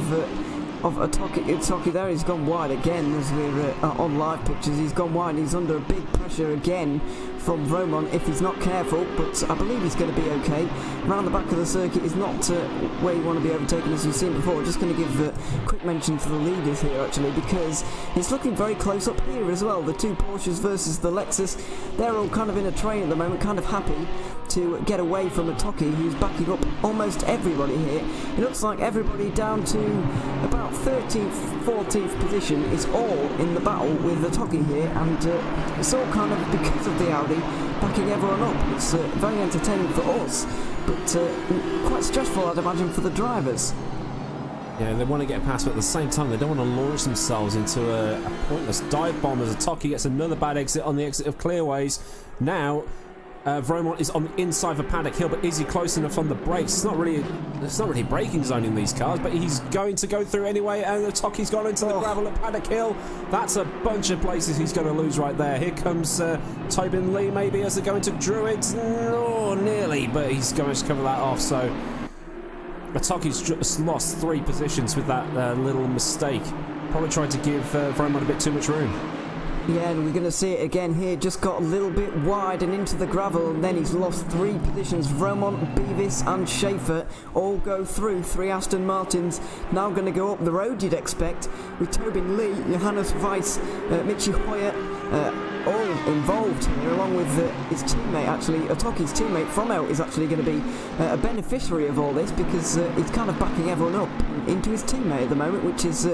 Otoki there. He's gone wide again as we're on live pictures. He's gone wide. He's under big pressure again from Vromon if he's not careful, but I believe he's going to be okay. Round the back of the circuit is not where you want to be overtaken, as you've seen before. Just going to give a quick mention to the leaders here, actually, because it's looking very close up here as well. The two Porsches versus the Lexus, they're all kind of in a train at the moment, kind of happy to get away from Atoki, who's backing up almost everybody here. It looks like everybody down to about 13th, 14th position is all in the battle with Atoki here, and it's all kind of because of the Audi backing everyone up. It's very entertaining for us, but quite stressful, I'd imagine, for the drivers. Yeah, they want to get past, but at the same time, they don't want to launch themselves into a pointless dive bomb as Atoki gets another bad exit on the exit of Clearways. Now, Vromont is on the inside for Paddock Hill, but is he close enough on the brakes? It's not really braking zone in these cars, but he's going to go through anyway, and Atoki's gone into the gravel at Paddock Hill. That's a bunch of places he's going to lose right there. Here comes Tobin Lee, maybe, as they go into Druids. No, nearly, but he's going to cover that off, so Atoki's just lost 3 positions with that little mistake. Probably tried to give Vromont a bit too much room. Yeah, and we're going to see it again here. Just got a little bit wide and into the gravel, and then he's lost 3 positions. Vromont, Beavis and Schaefer all go through. 3 Aston Martins now going to go up the road, you'd expect, with Tobin Lee, Johannes Weiss, Michi Hoyer, all involved here, along with his teammate, actually. Atoki's teammate from out is actually going to be a beneficiary of all this, because he's kind of backing everyone up into his teammate at the moment, which is,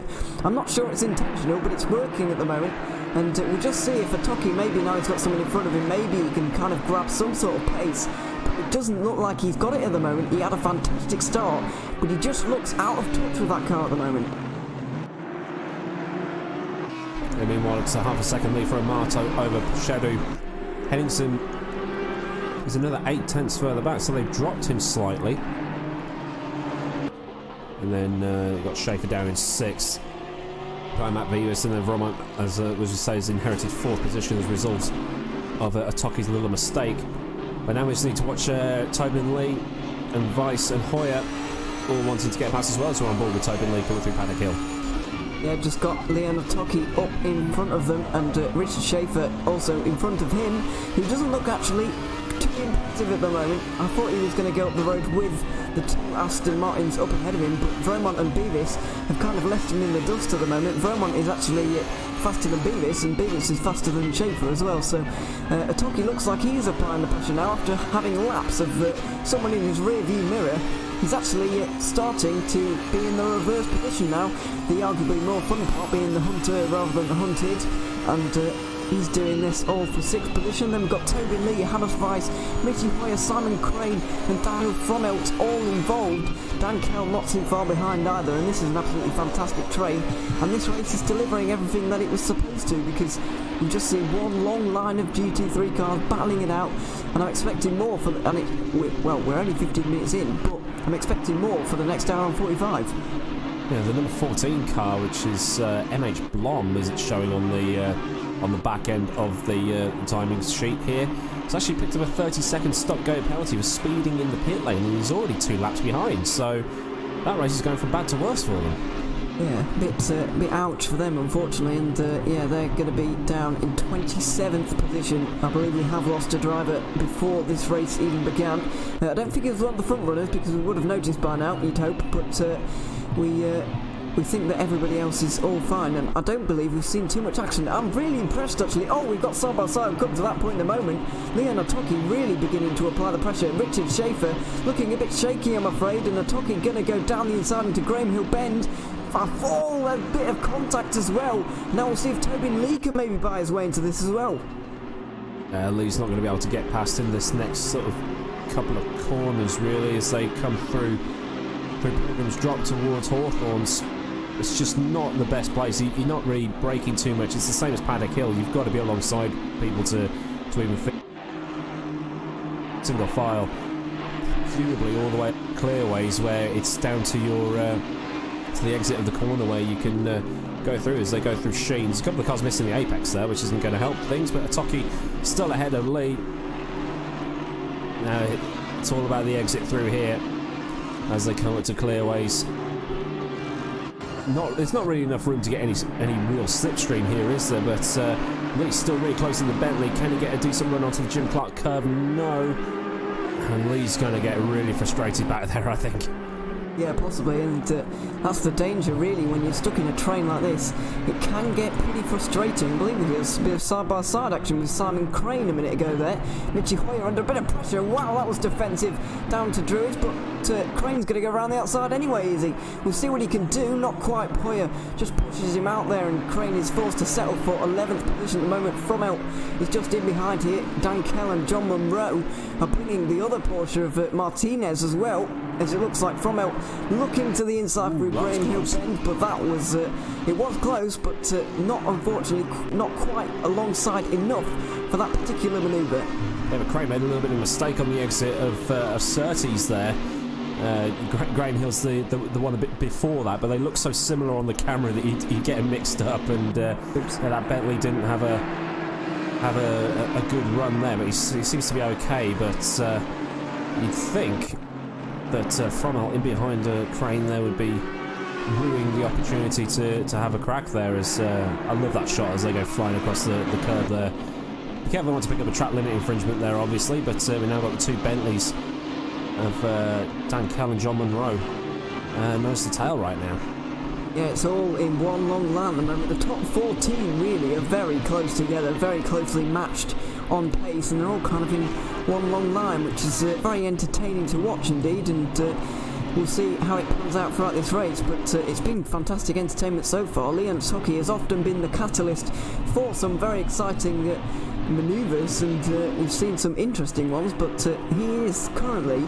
I'm not sure it's intentional, but it's working at the moment. And we'll just see if Atoki, maybe now he's got someone in front of him, maybe he can kind of grab some sort of pace. But it doesn't look like he's got it at the moment. He had a fantastic start, but he just looks out of touch with that car at the moment. And meanwhile, it's a half a second lead for Amato over Shadow. Henningsen is another 8 tenths further back, so they've dropped him slightly. And then you've got Schaefer down in 6th. Matt Beavis, and then Vromont, as we say, has inherited 4th position as a result of Atoki's little mistake. But now we just need to watch Tobin Lee and Weiss and Hoyer all wanting to get past as well, so we're on board with Tobin Lee coming through Paddock Hill. Yeah, just got Leon Atoki up in front of them, and Richard Schaefer also in front of him, who doesn't look actually too impressive at the moment. I thought he was going to go up the road with the 2 Aston Martins up ahead of him, but Vromont and Beavis have kind of left him in the dust at the moment. Vromont is actually faster than Beavis, and Beavis is faster than Schaefer as well, so Atoki looks like he is applying the pressure now after having laps of someone in his rear view mirror. He's actually starting to be in the reverse position now, the arguably more fun part being the hunter rather than the hunted, and he's doing this all for 6th position. Then we've got Tobin Lee, Hannes Weiss, Mitty Hoyer, Simon Crane and Daniel Fromelt all involved. Dan Kell not too far behind either, and this is an absolutely fantastic train, and this race is delivering everything that it was supposed to, because we've just seen one long line of GT3 cars battling it out, and I'm expecting more for the, we're only 15 minutes in, but I'm expecting more for the next hour and 45. Yeah, the number 14 car, which is MH Blom, as it's showing on the back end of the timing sheet here. It's actually picked up a 30-second stop-go penalty for speeding in the pit lane, and he's already 2 laps behind, so that race is going from bad to worse for them. Yeah, bit ouch for them, unfortunately, and yeah, they're going to be down in 27th position. I believe we have lost a driver before this race even began. I don't think it was one of the front runners, because we would have noticed by now, you'd hope, but we think that everybody else is all fine, and I don't believe we've seen too much action. I'm really impressed, actually. Oh, we've got side by side, come to that point in the moment. Leon Atoki really beginning to apply the pressure. Richard Schaefer looking a bit shaky, I'm afraid, and Atoki going to go down the inside into Graham Hill Bend. A bit of contact as well. Now we'll see if Tobin Lee can maybe buy his way into this as well. Lee's not going to be able to get past in this next sort of couple of corners, really, as they come through Pilgrim's Drop towards Hawthorns. It's just not the best place. You're not really braking too much. It's the same as Paddock Hill. You've got to be alongside people to even fit single file, presumably all the way clearways, where it's down to your to the exit of the corner where you can go through as they go through Sheen. There's a couple of cars missing the apex there, which isn't going to help things, but Atoki still ahead of Lee. Now it's all about the exit through here as they come up to clearways. There's not really enough room to get any real slipstream here, is there? But Lee's still really close in the Bentley. Can he get a decent run onto the Jim Clark curve? No. And Lee's going to get really frustrated back there, I think. Yeah, possibly, and that's the danger really when you're stuck in a train like this. It can get pretty frustrating. I believe there was a bit of side-by-side action with Simon Crane a minute ago there. Michi Hoyer under a bit of pressure. Wow, that was defensive down to Druids, but Crane's going to go around the outside anyway, is he? We'll see what he can do. Not quite. Hoyer just pushes him out there, and Crane is forced to settle for 11th position at the moment. Frommelt is just in behind here. Dan Kell and John Munro are bringing the other Porsche of Martinez as well, as it looks like Frommelt looking to the inside through Graham Hill Bend, but that was it was close, but not unfortunately not quite alongside enough for that particular manoeuvre. Yeah, but Crane made a little bit of a mistake on the exit of Surtees there. Graham Hill's the one a bit before that, but they look so similar on the camera that you get them mixed up, and that Bentley didn't have a good run there, but he seems to be okay. But you'd think that Frommelt in behind Crane there would be ruining the opportunity to have a crack there. As I love that shot as they go flying across the curb there. Be careful not to pick up a track limit infringement there, obviously, but we've now got the two Bentleys of Dan Kell and John Munro nose to tail right now. Yeah, it's all in one long line at the moment. The top 14 really are very close together, very closely matched on pace, and they're all kind of in one long line, which is very entertaining to watch indeed, and we'll see how it pans out throughout this race, but it's been fantastic entertainment so far. Liam Hockey has often been the catalyst for some very exciting manoeuvres, and we've seen some interesting ones, but he is currently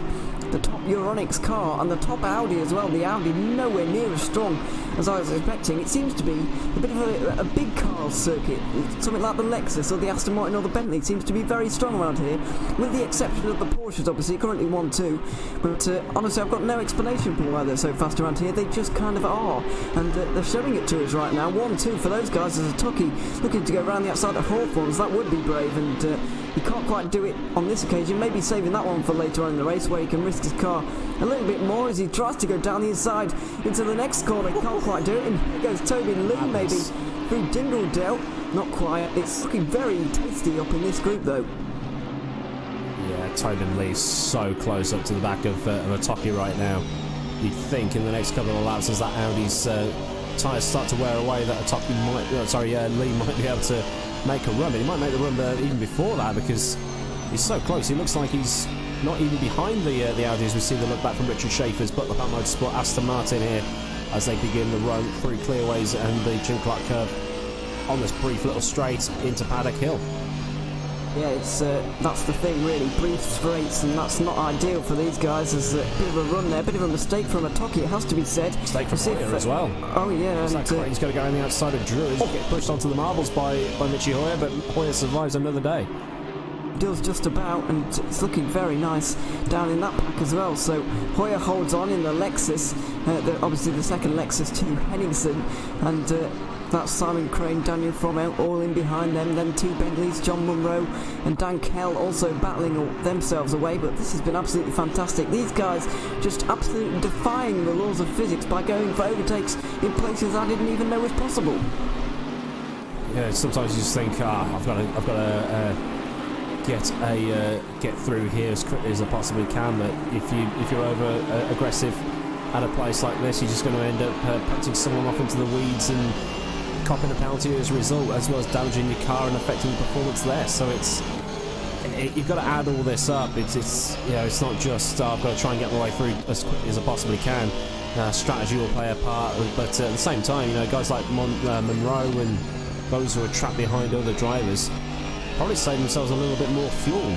the top Euronics car and the top Audi as well. The Audi nowhere near as strong as I was expecting. It seems to be a bit of a big car circuit, something like the Lexus or the Aston Martin or the Bentley. It seems to be very strong around here, with the exception of the Porsches, obviously currently 1-2, but honestly I've got no explanation for why they're so fast around here. They just kind of are, and they're showing it to us right now. 1-2 for those guys as a Tucky looking to go around the outside of Hawthorns. That would be brave, and he can't quite do it on this occasion. Maybe saving that one for later on in the race, where he can risk his car a little bit more as he tries to go down the inside into the next corner. He can't quite do it, and here goes Tobin Lee maybe through Dingledale. Not quite. It's looking very tasty up in this group though. Yeah, Tobin Lee's so close up to the back of a Tocky right now. You'd think in the next couple of laps, as that Audi's tyres start to wear away, that a Tocky Lee might be able to make a run. But he might make the run even before that, because he's so close. He looks like he's not even behind the Audi as we see the look back from Richard Schaefer's Butler Park Motorsport Aston Martin here as they begin the run through Clearways and the Jim Clark curve on this brief little straight into Paddock Hill. Yeah, it's that's the thing really, brief straights, and that's not ideal for these guys. There's a bit of a run there, a bit of a mistake from a Tocky, it has to be said. Mistake from Hoyer as well. Oh yeah. It's like Crane's going to go on the outside of Drew. He'll get pushed onto the marbles by Michi Hoyer, but Hoyer survives another day. Does just about, and it's looking very nice down in that pack as well. So Hoyer holds on in the Lexus, obviously the second Lexus to Henningsen, and that's Simon Crane, Daniel Frommelt all in behind them. Then two Bentleys, John Munro and Dan Kell also battling themselves away. But this has been absolutely fantastic. These guys just absolutely defying the laws of physics by going for overtakes in places I didn't even know was possible. Yeah, sometimes you just think, I've got to get through here as quickly as I possibly can. But if you're over aggressive at a place like this, you're just going to end up putting someone off into the weeds and copping a penalty as a result, as well as damaging your car and affecting the performance there. So you've got to add all this up. It's not just I've got to try and get my way through as quickly as I possibly can. Strategy will play a part, but at the same time, guys like Munro and those who are trapped behind other drivers probably save themselves a little bit more fuel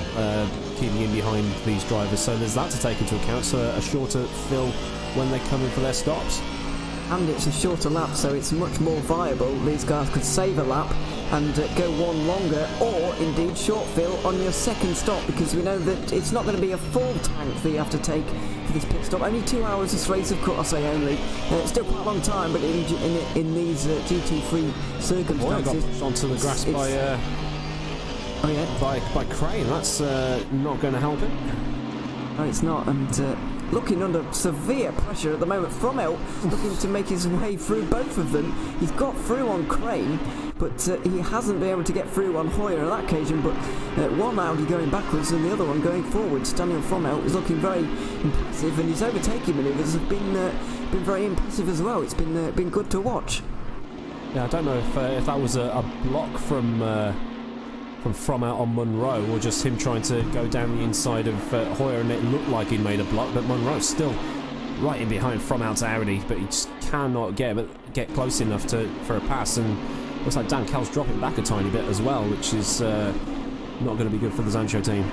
keeping in behind these drivers. So there's that to take into account. So a shorter fill when they come in for their stops. And it's a shorter lap, so it's much more viable. These guys could save a lap and go one longer, or indeed short fill on your second stop, because we know that it's not going to be a full tank that you have to take for this pit stop. Only 2 hours this race, of course. I say only. It's still quite a long time, but in these GT3 circumstances, Boy, I got pushed onto the grass by Crane. That's not going to help it. No, it's not, and looking under severe pressure at the moment. Frommelt looking to make his way through both of them. He's got through on Crane, but he hasn't been able to get through on Hoyer on that occasion. But one Audi going backwards and the other one going forwards. Daniel Frommel is looking very impressive, and his overtaking manoeuvres have been very impressive as well. It's been good to watch. Yeah, I don't know if that was a block from Frommel on Munro, or just him trying to go down the inside of Hoyer, and it looked like he made a block, but Munro's still right in behind Frommel's Audi, but he just cannot get close enough for a pass, and looks like Dan Kel's dropping back a tiny bit as well, which is not going to be good for the Zancho team.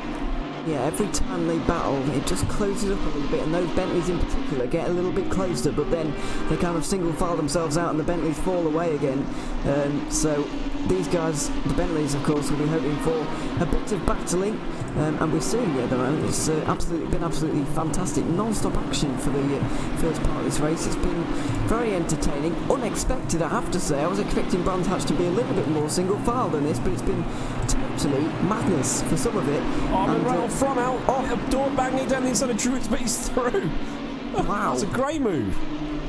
Yeah, every time they battle, it just closes up a little bit, and those Bentleys in particular get a little bit closer, but then they kind of single file themselves out and the Bentleys fall away again. So these guys, the Bentleys of course, will be hoping for a bit of battling, and we're seeing it at the moment. It's been absolutely fantastic, non-stop action for the first part of this race. It's been very entertaining, unexpected I have to say. I was expecting Brands Hatch to be a little bit more single file than this, but it's been totally madness for some of it. Frommel, door banging down the inside of Druids, but he's through. Wow. That's a great move.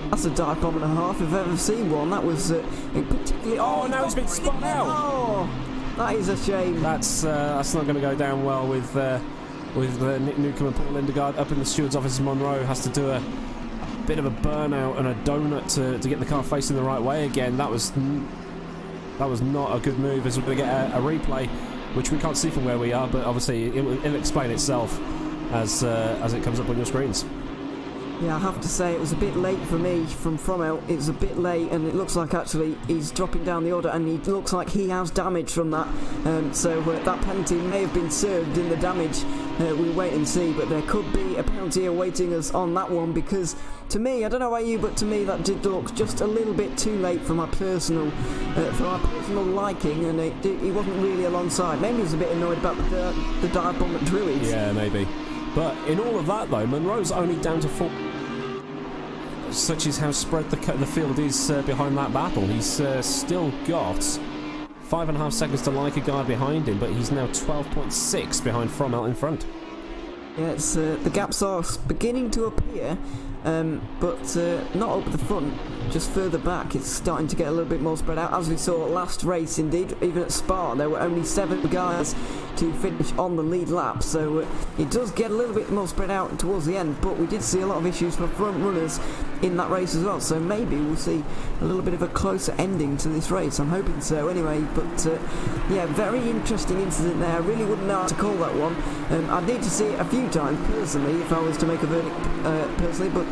That's a dive bomb and a half if I've ever seen one. That was particularly... Oh, now he's been spun out. Oh, that is a shame. That's not going to go down well with Nick Newcomb and Paul Lindegaard up in the steward's office. Monroe has to do a bit of a burnout and a donut to get the car facing the right way again. That was not a good move, as we're going to get a replay, which we can't see from where we are, but obviously it'll explain itself as it comes up on your screens. Yeah, I have to say it was a bit late for me from Frommel. It was a bit late, and it looks like actually he's dropping down the order, and he looks like he has damage from that. So that penalty may have been served in the damage. We'll wait and see, but there could be a penalty awaiting us on that one, because to me, I don't know about you, but to me that did look just a little bit too late for my personal liking, and he wasn't really alongside. Maybe he was a bit annoyed about the dive bomb at Druids. Yeah, maybe. But in all of that, though, Monroe's only down to 4. Such is how spread the field is behind that battle. He's still got 5.5 seconds to Lykegaard behind him, but he's now 12.6 behind Frommel in front. Yeah, it's, the gaps are beginning to appear, but not up the front, just further back. It's starting to get a little bit more spread out, as we saw last race. Indeed, even at Spa there were only 7 guys to finish on the lead lap, so it does get a little bit more spread out towards the end, but we did see a lot of issues for front runners in that race as well, so maybe we'll see a little bit of a closer ending to this race. I'm hoping so anyway, but yeah, very interesting incident there. I really wouldn't know how to call that one. I'd need to see it a few times personally if I was to make a verdict personally, but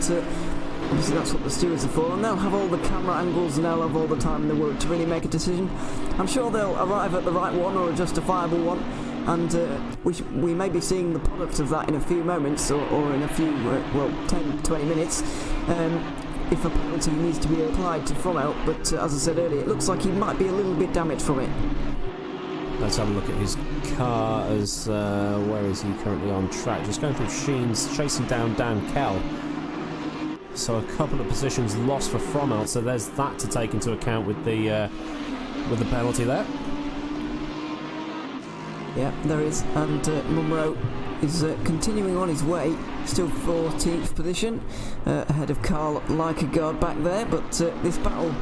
obviously that's what the stewards are for, and they'll have all the camera angles and they'll have all the time in the world to really make a decision. I'm sure they'll arrive at the right one, or a justifiable one, and we may be seeing the product of that in a few moments, or in a few 10-20 minutes, if a penalty needs to be applied to Frommel. But as I said earlier, it looks like he might be a little bit damaged from it. Let's have a look at his car. As where is he currently on track? Just going through Sheens, chasing down Dan Kell. So a couple of positions lost for Frommel, so there's that to take into account with the penalty there. Yeah, there is, and Munro is continuing on his way, still 14th position, ahead of Carl Lykegaard back there, but this battle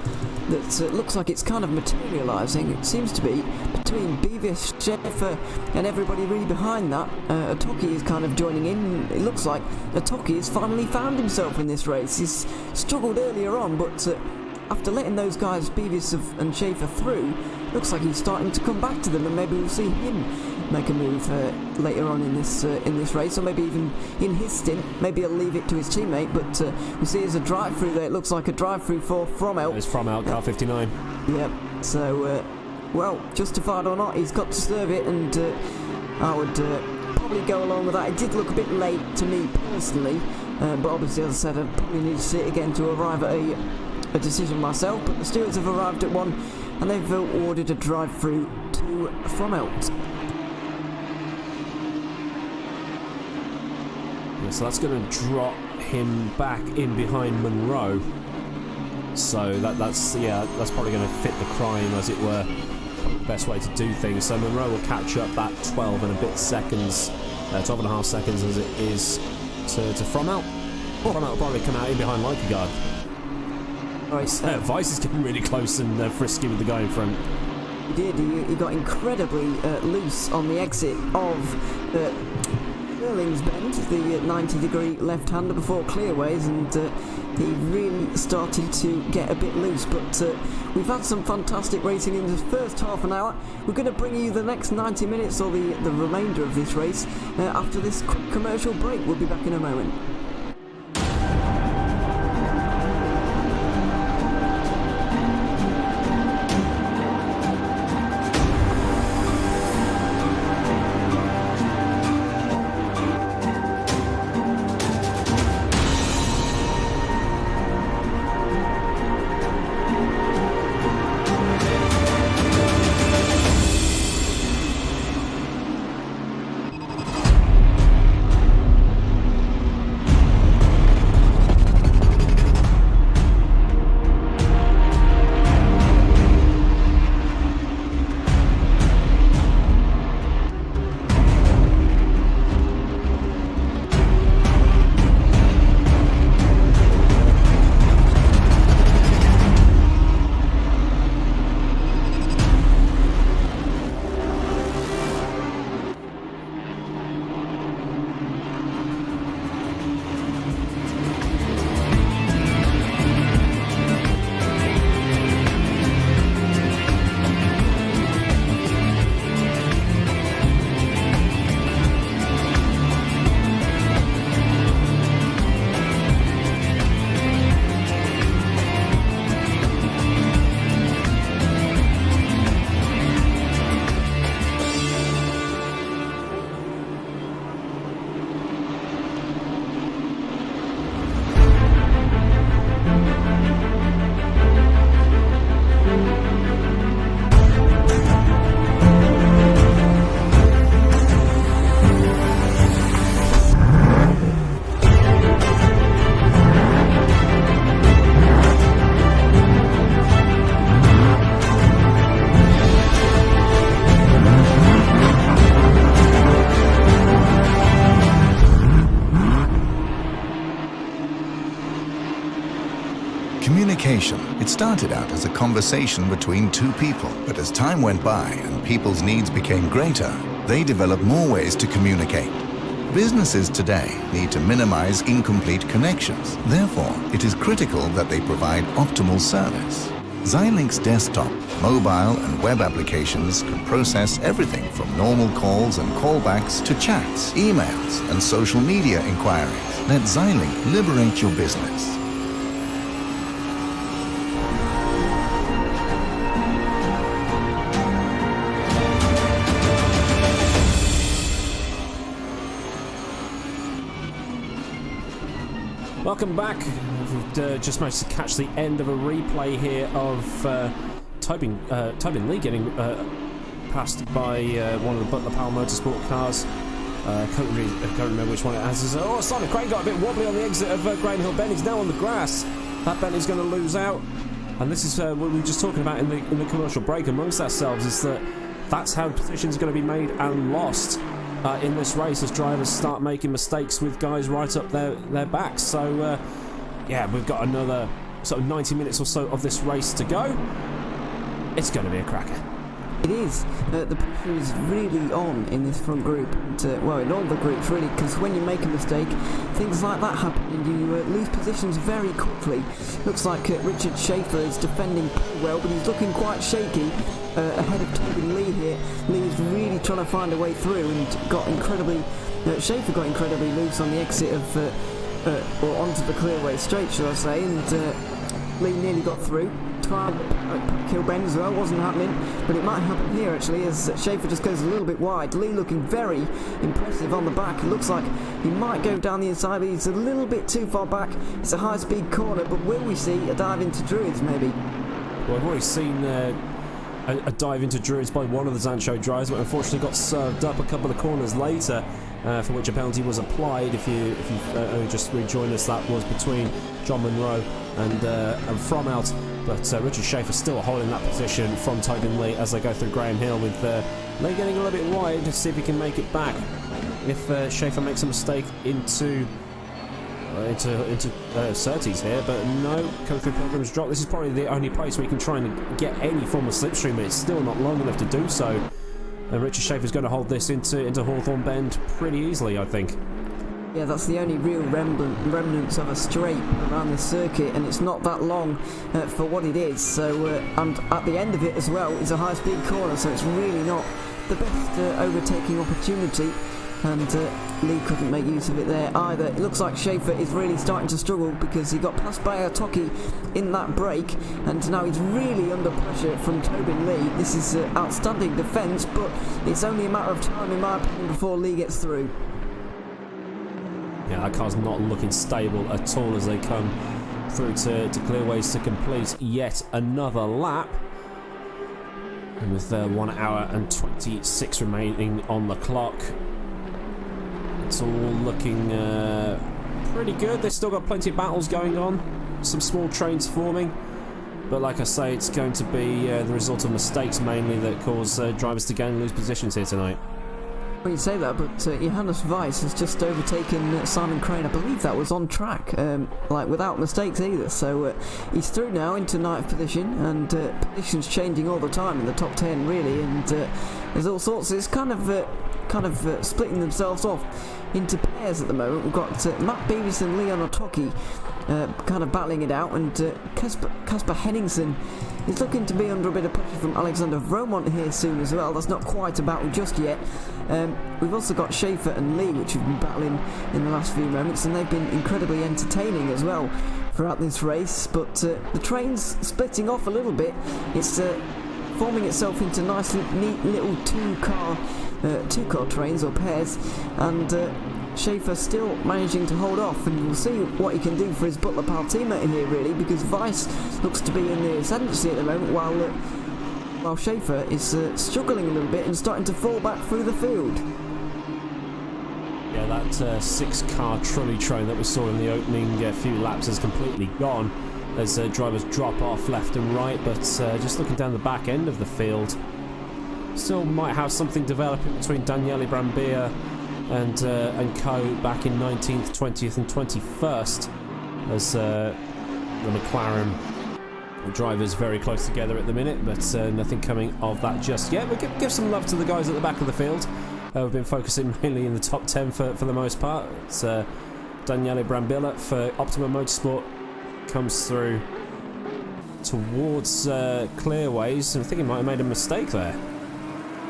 that looks like it's kind of materialising, it seems to be between Beavis, Schaefer and everybody really behind that. Atoki is kind of joining in. It looks like Atoki has finally found himself in this race. He's struggled earlier on, but after letting those guys, Beavis and Schaefer, through, looks like he's starting to come back to them, and maybe we'll see him make a move later on in this race, or maybe even in his stint. Maybe he'll leave it to his teammate, but we see there's a drive-through there. It looks like a drive-through for Frommel. It's Frommel, car 59. Yep, so, well, justified or not, he's got to serve it, and I would probably go along with that. It did look a bit late to me personally, but obviously, as I said, I probably need to see it again to arrive at a decision myself, but the stewards have arrived at one, and they've awarded a drive-through to Frommel. Yeah, so that's going to drop him back in behind Munro. So that's probably going to fit the crime, as it were. The best way to do things. So Munro will catch up that 12 and a bit seconds, 12 and a half seconds as it is to Frommel. Frommel will probably come out in behind Lykegaard. Right, Vice is getting really close and frisky with the guy in front. he did. He got incredibly loose on the exit of Erling's Bend, the 90-degree left-hander before clearways, and he really started to get a bit loose. But we've had some fantastic racing in the first half an hour. We're going to bring you the next 90 minutes, or the remainder of this race, after this quick commercial break. We'll be back in a moment. Communication. It started out as a conversation between two people, but as time went by and people's needs became greater, they developed more ways to communicate. Businesses today need to minimize incomplete connections. Therefore, it is critical that they provide optimal service. Xilinx desktop, mobile and web applications can process everything from normal calls and callbacks to chats, emails and social media inquiries. Let Xilinx liberate your business. Welcome back. We've just managed to catch the end of a replay here of Tobin Lee getting passed by one of the Butler Powell Motorsport cars. Can't remember which one it has. Oh, Simon Crane got a bit wobbly on the exit of Graham Hill Bend. He's now on the grass. That Bentley's going to lose out. And this is what we were just talking about in the commercial break amongst ourselves, is that's how positions are going to be made and lost in this race as drivers start making mistakes with guys right up their backs. So yeah, we've got another sort of 90 minutes or so of this race to go. It's going to be a cracker. It is. The pressure is really on in this front group, and, well, in all the groups really, because when you make a mistake, things like that happen and you lose positions very quickly. Looks like Richard Schaefer is defending pretty well, but he's looking quite shaky ahead of Tobin Lee here. Lee is really trying to find a way through and Schaefer got incredibly loose on the exit of, or onto the clearway straight, shall I say, and Lee nearly got through. Kill bend as well, wasn't happening, but it might happen here actually, as Schaefer just goes a little bit wide. Lee looking very impressive on the back. It looks like he might go down the inside, but he's a little bit too far back. It's a high speed corner, but will we see a dive into Druids maybe? Well, I've already seen a dive into Druids by one of the Zancho drivers, but unfortunately got served up a couple of corners later, for which a penalty was applied. If you only just rejoined us, that was between John Monroe and Fromout. But Richard Schaefer still holding that position from Tobin Lee as they go through Graham Hill, with Lee getting a little bit wide to see if he can make it back. If Schaefer makes a mistake into Surtees here, but no, coming through Pilgrim's Drop. This is probably the only place we can try and get any form of slipstream. It's still not long enough to do so. And Richard Schaefer's going to hold this into Hawthorne Bend pretty easily, I think. Yeah, that's the only real remnants of a straight around this circuit, and it's not that long for what it is. So, and at the end of it as well is a high-speed corner, so it's really not the best overtaking opportunity. And Lee couldn't make use of it there either. It looks like Schaefer is really starting to struggle because he got passed by Otoki in that break, and now he's really under pressure from Tobin Lee. This is outstanding defence, but it's only a matter of time, in my opinion, before Lee gets through. Yeah, that car's not looking stable at all as they come through to Clearways to complete yet another lap. And with 1 hour and 26 remaining on the clock, it's all looking pretty good. They've still got plenty of battles going on, some small trains forming, but like I say, it's going to be the result of mistakes mainly that cause drivers to gain and lose positions here tonight. Well, you say that, but Johannes Weiss has just overtaken Simon Crane. I believe that was on track, like without mistakes either. So he's through now into 9th position, and positions changing all the time in the top 10, really. And there's all sorts. It's kind of splitting themselves off into pairs at the moment. We've got Matt Beavis and Leon Otoki kind of battling it out, and Casper Henningsen is looking to be under a bit of pressure from Alexander Vromont here soon as well. That's not quite a battle just yet. We've also got Schaefer and Lee, which have been battling in the last few moments, and they've been incredibly entertaining as well throughout this race. But the train's splitting off a little bit. It's forming itself into nice, neat little two-car trains or pairs, and Schaefer still managing to hold off, and we'll see what he can do for his Butler pal teammate in here, really, because Weiss looks to be in the ascendancy at the moment, while Schaefer is struggling a little bit and starting to fall back through the field. Yeah, that 6-car trolley train that we saw in the opening few laps is completely gone as drivers drop off left and right, but just looking down the back end of the field, still might have something developing between Daniele Brambilla and co back in 19th, 20th and 21st, as the McLaren drivers very close together at the minute, but nothing coming of that just yet. We'll give some love to the guys at the back of the field. We've been focusing mainly in the top 10 for the most part. It's Daniele Brambilla for Optimum Motorsport comes through towards Clearways, and I think he might have made a mistake there.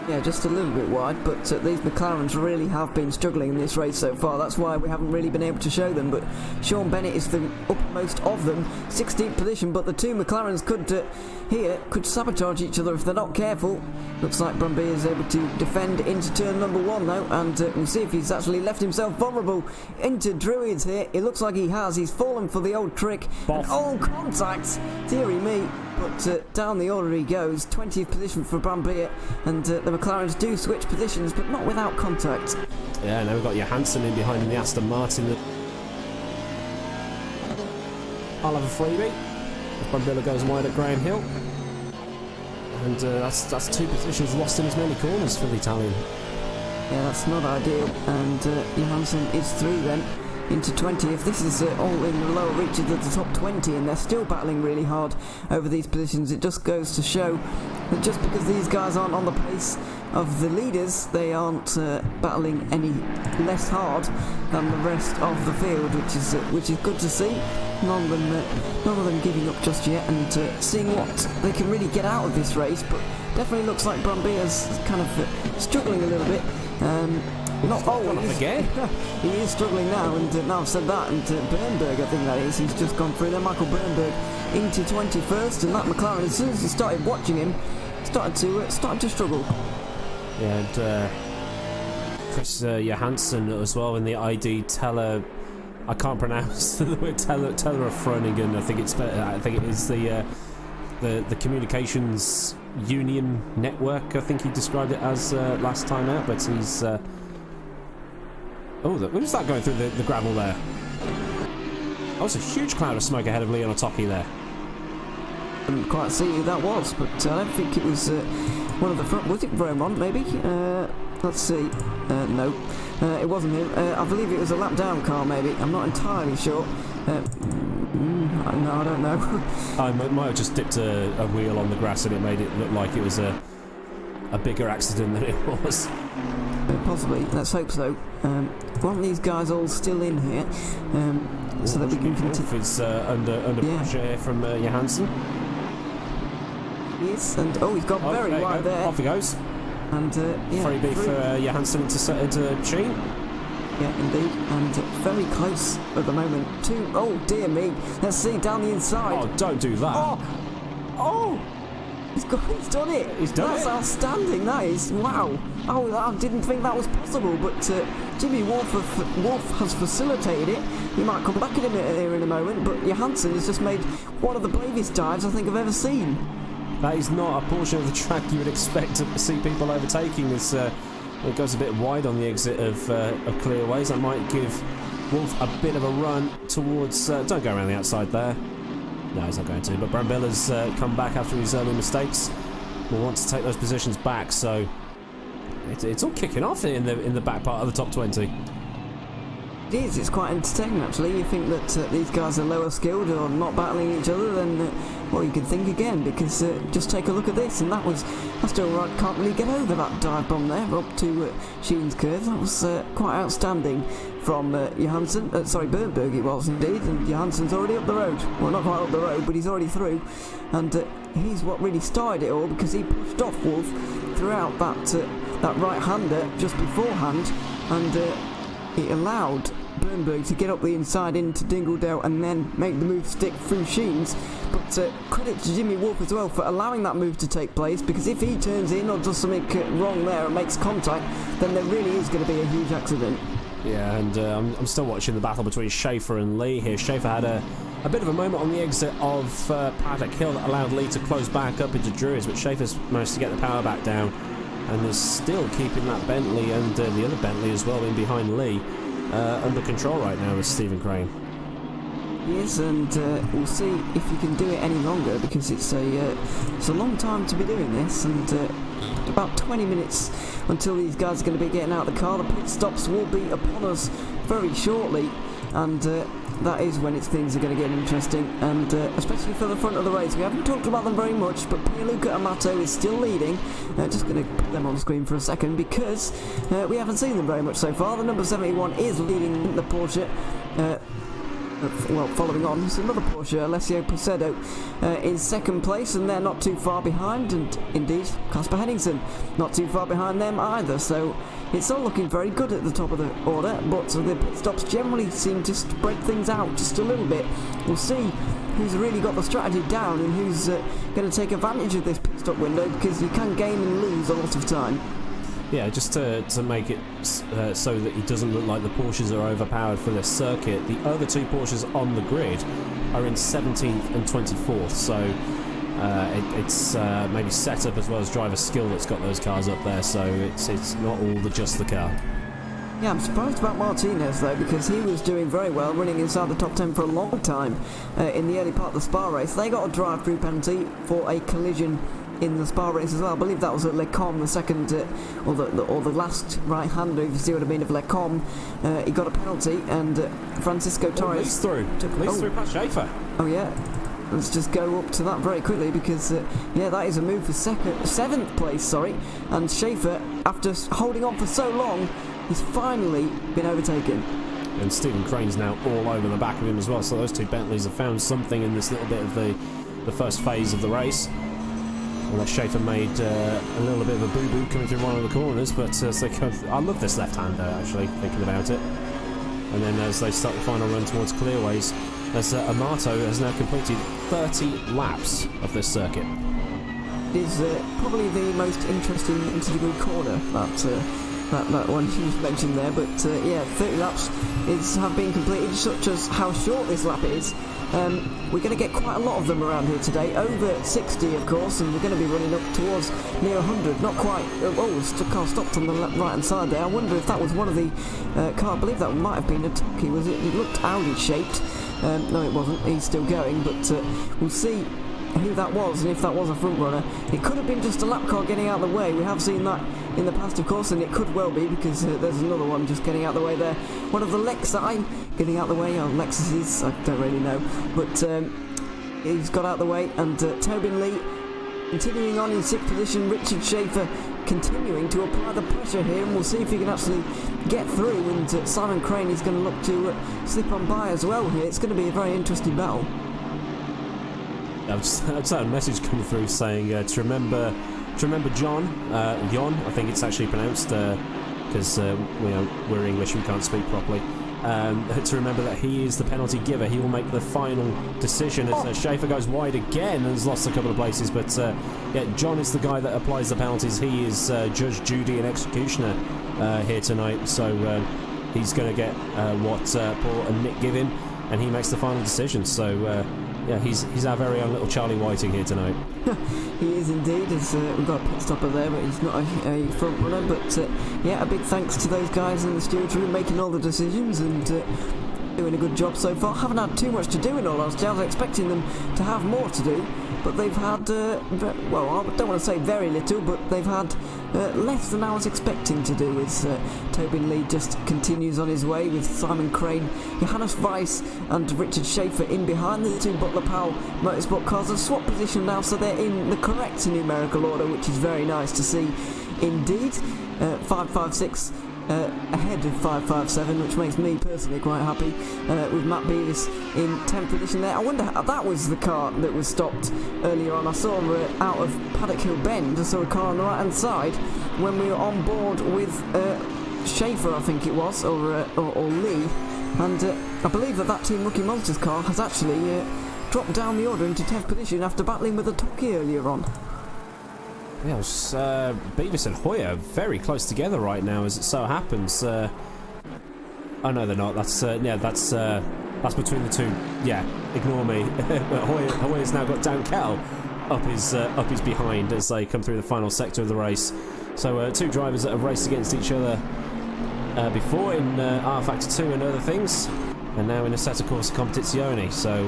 Yeah, just a little bit wide, but these McLarens really have been struggling in this race so far. That's why we haven't really been able to show them, but Sean Bennett is the uppermost of them, 16th position, but the two McLarens could sabotage each other if they're not careful. Looks like Brambilla is able to defend into turn number 1 though, and we'll see if he's actually left himself vulnerable into Druids here. It looks like he has. He's fallen for the old trick, and old contact, dearie me. But down the order he goes, 20th position for Brambilla, and the McLarens do switch positions, but not without contact. Yeah, now we've got Johansson in behind in the Aston Martin. I'll have a freebie. Brambilla goes wide at Graham Hill, and that's 2 positions lost in as many corners for the Italian. Yeah, that's not ideal, and Johansson is through then into 20th. This is all in the lower reaches of the top 20, and they're still battling really hard over these positions. It just goes to show that just because these guys aren't on the pace of the leaders, they aren't battling any less hard than the rest of the field, which is good to see. None of them giving up just yet, and seeing what they can really get out of this race. But definitely looks like Brambilla's kind of struggling a little bit. Not always. Again. He is struggling now, and now I've said that, and Bernberg, I think that is, he's just gone through there. Michael Bernberg into 21st, and that McLaren, as soon as he started watching him, started to struggle. Yeah, and Chris Johansson as well in the ID Teller. I can't pronounce the word Teller of Froningen. I think it is the communications union network. I think he described it as last time out, but he's. Who's that going through the gravel there? Oh, it's a huge cloud of smoke ahead of Leon Otoki there. I didn't quite see who that was, but I don't think it was one of the front. Was it Romont, maybe? Let's see. No, it wasn't him. I believe it was a lap down car, maybe. I'm not entirely sure. No, I don't know. I might have just dipped a wheel on the grass and it made it look like it was a bigger accident than it was. Possibly. Let's hope so. Want these guys all still in here, so that we can continue. It's under pressure here from Johansson. Yes, and he's got very wide there. Off he goes. And freebie for Johansson into Sheen. Yeah, indeed, and very close at the moment to. Oh dear me! Let's see down the inside. Oh, don't do that! Oh! He's done it! He's done That's it! outstanding, that is. Wow! Oh, I didn't think that was possible, but Jimmy Wolf has facilitated it. He might come back in here in a moment, but Johansson has just made one of the bravest dives I think I've ever seen. That is not a portion of the track you would expect to see people overtaking. It goes a bit wide on the exit of clearways. That might give Wolf a bit of a run towards... don't go around the outside there. No, he's not going to. But Brambilla's come back after his early mistakes. Will want to take those positions back. So it's all kicking off in the back part of the top 20. It is. It's quite entertaining, actually. You think that these guys are lower skilled or not battling each other, then well, you can think again, because just take a look at this, and that's still right. Can't really get over that dive bomb there up to Sheen's curve. That was quite outstanding from Johansson. Bernberg it was indeed, and Johansson's already up the road. Well, not quite up the road, but he's already through, and he's what really started it all, because he pushed off Wolf throughout that right-hander just beforehand, and it allowed Bernberg to get up the inside into Dingledale and then make the move stick through Sheens. But credit to Jimmy Wolf as well for allowing that move to take place, because if he turns in or does something wrong there and makes contact, then there really is going to be a huge accident. Yeah, and I'm still watching the battle between Schaefer and Lee here. Schaefer had a bit of a moment on the exit of Paddock Hill that allowed Lee to close back up into Drury's, but Schaefer's managed to get the power back down and is still keeping that Bentley and the other Bentley as well in behind Lee under control right now with Stephen Crane. Yes, and we'll see if he can do it any longer, because it's a long time to be doing this, and about 20 minutes until these guys are going to be getting out of the car. The pit stops will be upon us very shortly, and that is when things are going to get interesting, and especially for the front of the race. We haven't talked about them very much, but Pierluca Amato is still leading. Just going to put them on the screen for a second, because we haven't seen them very much so far. The number 71 is leading the Porsche. Following on, it's another Porsche, Alessio Posedo, in second place, and they're not too far behind, and indeed, Casper Henningsen not too far behind them either, so it's all looking very good at the top of the order, but the pit stops generally seem to spread things out just a little bit. We'll see who's really got the strategy down and who's going to take advantage of this pit stop window, because you can gain and lose a lot of time. Yeah, just to make it so that it doesn't look like the Porsches are overpowered for this circuit, the other two Porsches on the grid are in 17th and 24th, so it's maybe setup as well as driver skill that's got those cars up there, so it's not all just the car. Yeah, I'm surprised about Martinez though, because he was doing very well, running inside the top 10 for a long time in the early part of the Spa race. They got a drive-through penalty for a collision in the Spa race as well. I believe that was at Lecombe, the second or the last right-hander, if you see what I mean, of Lecombe. He got a penalty, and Francisco Torres leads through past Schaefer. Oh yeah, let's just go up to that very quickly, because that is a move for seventh place, and Schaefer, after holding on for so long, he's finally been overtaken. And Stephen Crane's now all over the back of him as well, so those two Bentleys have found something in this little bit of the first phase of the race. Well, Schaefer made a little bit of a boo-boo coming through one of the corners, but as they come, I love this left-hander, actually, thinking about it. And then as they start the final run towards clearways, as Amato has now completed 30 laps of this circuit. It is probably the most interesting interdegree corner, that one you mentioned there, but 30 laps have been completed, such as how short this lap is. We're going to get quite a lot of them around here today, over 60 of course, and we're going to be running up towards near 100, not quite. The car stopped on the right hand side there. I wonder if that was one of the car. I believe that might have been a Tucky, was it? It looked Audi shaped. No, it wasn't, he's still going, but we'll see who that was and if that was a front runner. It could have been just a lap car getting out of the way. We have seen that in the past, of course, and it could well be because there's another one just getting out the way there. One of the Lexi getting out the way, or Lexuses, I don't really know, but he's got out the way, and Tobin Lee continuing on in 6th position. Richard Schaefer continuing to apply the pressure here, and we'll see if he can actually get through, and Simon Crane is going to look to slip on by as well here. It's going to be a very interesting battle. I've just had a message come through saying to remember John, I think it's actually pronounced, because we're English, we can't speak properly. To remember that he is the penalty giver. He will make the final decision as Schaefer goes wide again and has lost a couple of places, but John is the guy that applies the penalties. He is Judge, Judy and Executioner here tonight, so he's going to get what Paul and Nick give him, and he makes the final decision. So he's our very own little Charlie Whiting here tonight. He is indeed, as we've got a pit stopper there, but he's not a front runner. But a big thanks to those guys in the stewards room making all the decisions and doing a good job so far. Haven't had too much to do in all honesty. I was expecting them to have more to do, but they've had, I don't want to say very little, but they've had less than I was expecting to do, as Tobin Lee just continues on his way with Simon Crane, Johannes Weiss and Richard Schaefer in behind. The two Butler Powell Motorsport cars have swapped position now, so they're in the correct numerical order, which is very nice to see indeed. 556 ahead of 557, which makes me personally quite happy, with Matt Beavis in 10th position there. I wonder how that was the car that was stopped earlier on. I saw out of Paddock Hill Bend, I saw a car on the right hand side when we were on board with Schaefer, I think it was, or Lee, and I believe that Team Rookie Monsters car has actually dropped down the order into 10th position after battling with a Toki earlier on. Yeah, it was Beavis and Hoyer very close together right now, as it so happens. Oh no, they're not. That's between the two. Yeah, ignore me. But Hoyer's now got Dan Kell up his behind as they come through the final sector of the race. So two drivers that have raced against each other before in R Factor 2 and other things, and now in Assetto Corsa Competizione. So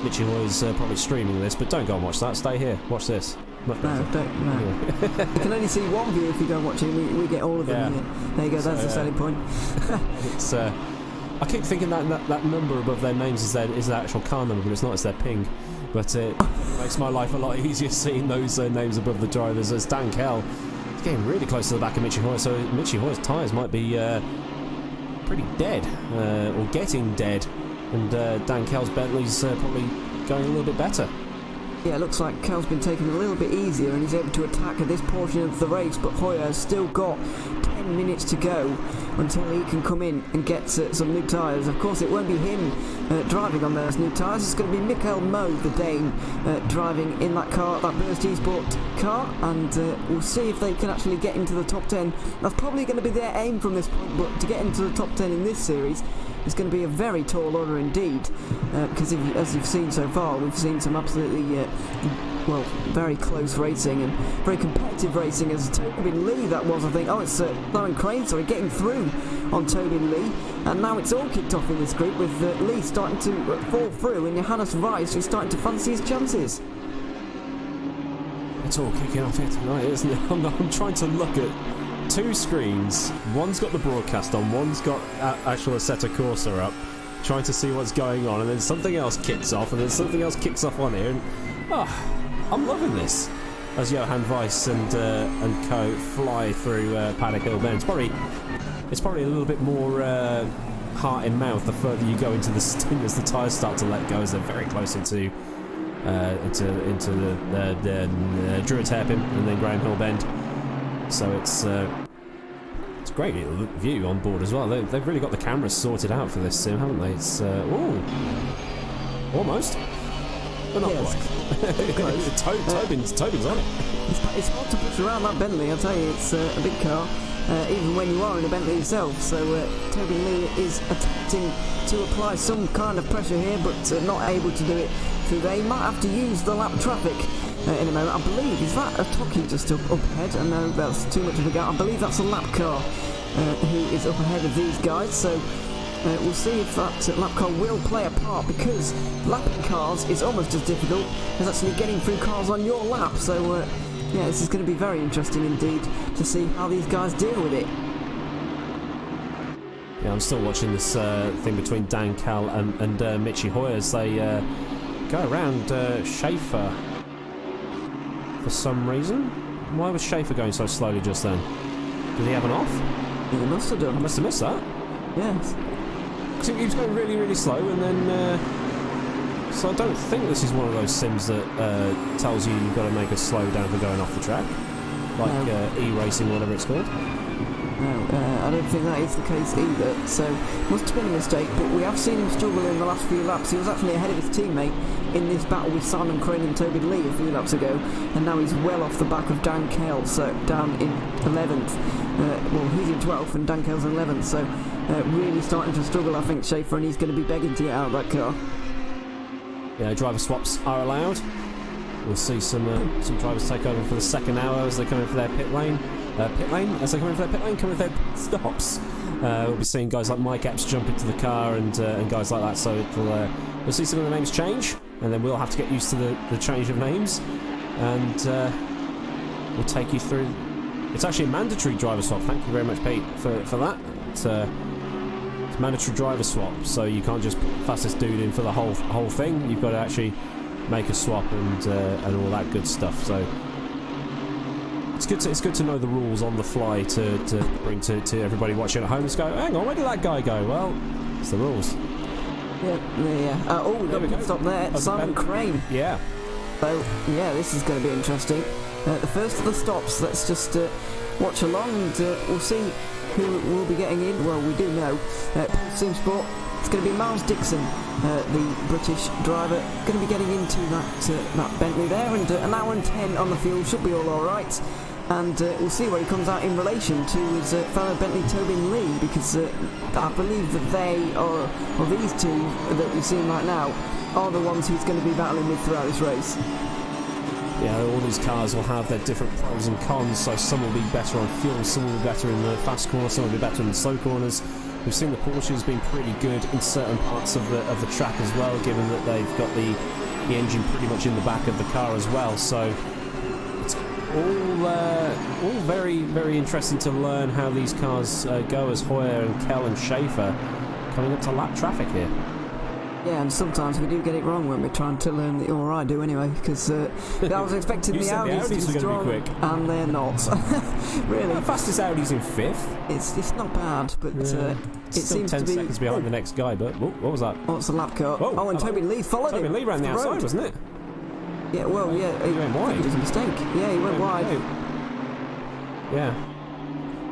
Mitchie Hoy's probably streaming this, but don't go and watch that. Stay here. Watch this. Much better. No, don't. No. Anyway. You can only see one view if you go and watch it. We get all of them. Yeah. There you go. That's the selling point. It's. I keep thinking that number above their names is their actual car number, but it's not. It's their ping. But it makes my life a lot easier seeing those names above the drivers. As Dan Kell is getting really close to the back of Mitchie Hoy, so Mitchie Hoy's tyres might be pretty dead, or getting dead. And Dan Kell's Bentley's probably going a little bit better. Yeah, it looks like Kell's been taken a little bit easier and he's able to attack at this portion of the race, but Hoyer has still got 10 minutes to go until he can come in and get some new tyres. Of course, it won't be him driving on those new tyres. It's going to be Mikael Moe, the Dane, driving in that car, that Burst eSport car, and we'll see if they can actually get into the top 10. That's probably going to be their aim from this point, but to get into the top 10 in this series is going to be a very tall order indeed, because as you've seen so far, we've seen some absolutely very close racing and very competitive racing, as Tobin Lee that was, I think. Oh, it's Simon Crane, sorry, getting through on Tobin Lee, and now it's all kicked off in this group with Lee starting to fall through and Johannes Weiss who's starting to fancy his chances. It's all kicking off here tonight, isn't it? I'm trying to look at two screens. One's got the broadcast on, one's got actual Assetto Corsa up, trying to see what's going on, and then something else kicks off, and then something else kicks off on here, and I'm loving this as Johan Weiss and co fly through Paddock Hill Bend. It's probably a little bit more heart in mouth the further you go into the stint, as the tyres start to let go, as they're very close into the Druids Hairpin and then Graham Hill Bend. So it's a great little view on board as well. They've really got the cameras sorted out for this sim, haven't they? It's almost, but not quite. Tobin's on it. It's hard to push around that Bentley, I'll tell you. It's a big car, even when you are in a Bentley yourself. So Tobin Lee is attempting to apply some kind of pressure here, but not able to do it through there. He might have to use the lap traffic in a moment. I believe, is that a Toki just up ahead? I know that's too much of a gap. I believe that's a lap car who is up ahead of these guys, so we'll see if that lap car will play a part, because lapping cars is almost as difficult as actually getting through cars on your lap. So yeah, this is going to be very interesting indeed to see how these guys deal with it. Yeah, I'm still watching this thing between Dan Cal and Mitchie Hoyer as they go around Schaefer for some reason. Why was Schaefer going so slowly just then? Did he have an off? He must have done. I must have missed that. Yes. Because he was going really, really slow, and then... so I don't think this is one of those sims that tells you you've got to make a slow down for going off the track. Like e-racing, whatever it's called. No, I don't think that is the case either, so must have been a mistake, but we have seen him struggle in the last few laps. He was actually ahead of his teammate in this battle with Simon Crane and Tobin Lee a few laps ago, and now he's well off the back of Dan Kell, so down in 11th. Well, he's in 12th and Dan Kell's 11th, so really starting to struggle, I think, Schaefer, and he's going to be begging to get out of that car. Yeah, driver swaps are allowed. We'll see some drivers take over for the second hour as they come in for their pit lane. As they come in for their pit lane, come in for their pit stops. We'll be seeing guys like Mike Epps jump into the car and guys like that. So we'll see some of the names change, and then we'll have to get used to the change of names, and we'll take you through. It's actually a mandatory driver swap. Thank you very much, Pete, for that. It's mandatory driver swap, so you can't just put the fastest dude in for the whole thing. You've got to actually make a swap and all that good stuff. So it's good to know the rules on the fly to bring to everybody watching at home. Just go, hang on, where did that guy go? Well, it's the rules. Yeah. Oh, we've got a stop there. Simon Crane. Yeah. So yeah, this is going to be interesting. The first of the stops. Let's just watch along, and we'll see who will be getting in. Well, we do know. Paul Simsport. It's going to be Miles Dixon, the British driver, going to be getting into that Bentley there, and an hour and 10 on the fuel should be all right. And we'll see where he comes out in relation to his fellow Bentley Tobin Lee, because I believe that they or these two that we've seen right now are the ones he's going to be battling with throughout this race. Yeah, all these cars will have their different pros and cons, so some will be better on fuel, some will be better in the fast corners, some will be better in the slow corners. We've seen the Porsches being pretty good in certain parts of the track as well, given that they've got the engine pretty much in the back of the car as well. So it's all very, very interesting to learn how these cars go as Hoyer and Kell and Schaefer coming up to lap traffic here. Yeah, and sometimes we do get it wrong when we're trying to learn the, or I do anyway, because I was expecting the Audis to be strong, quick, and they're not. Really, the fastest Audi's in 5th. It's not bad, but it seems 10 to be seconds behind the next guy. But what was that? Oh, it's a lap car. Oh, and Tobin Lee followed him. Tobin Lee ran the outside, wasn't it? Yeah, well, yeah, he went wide. It was a mistake. Yeah, he went wide. Yeah.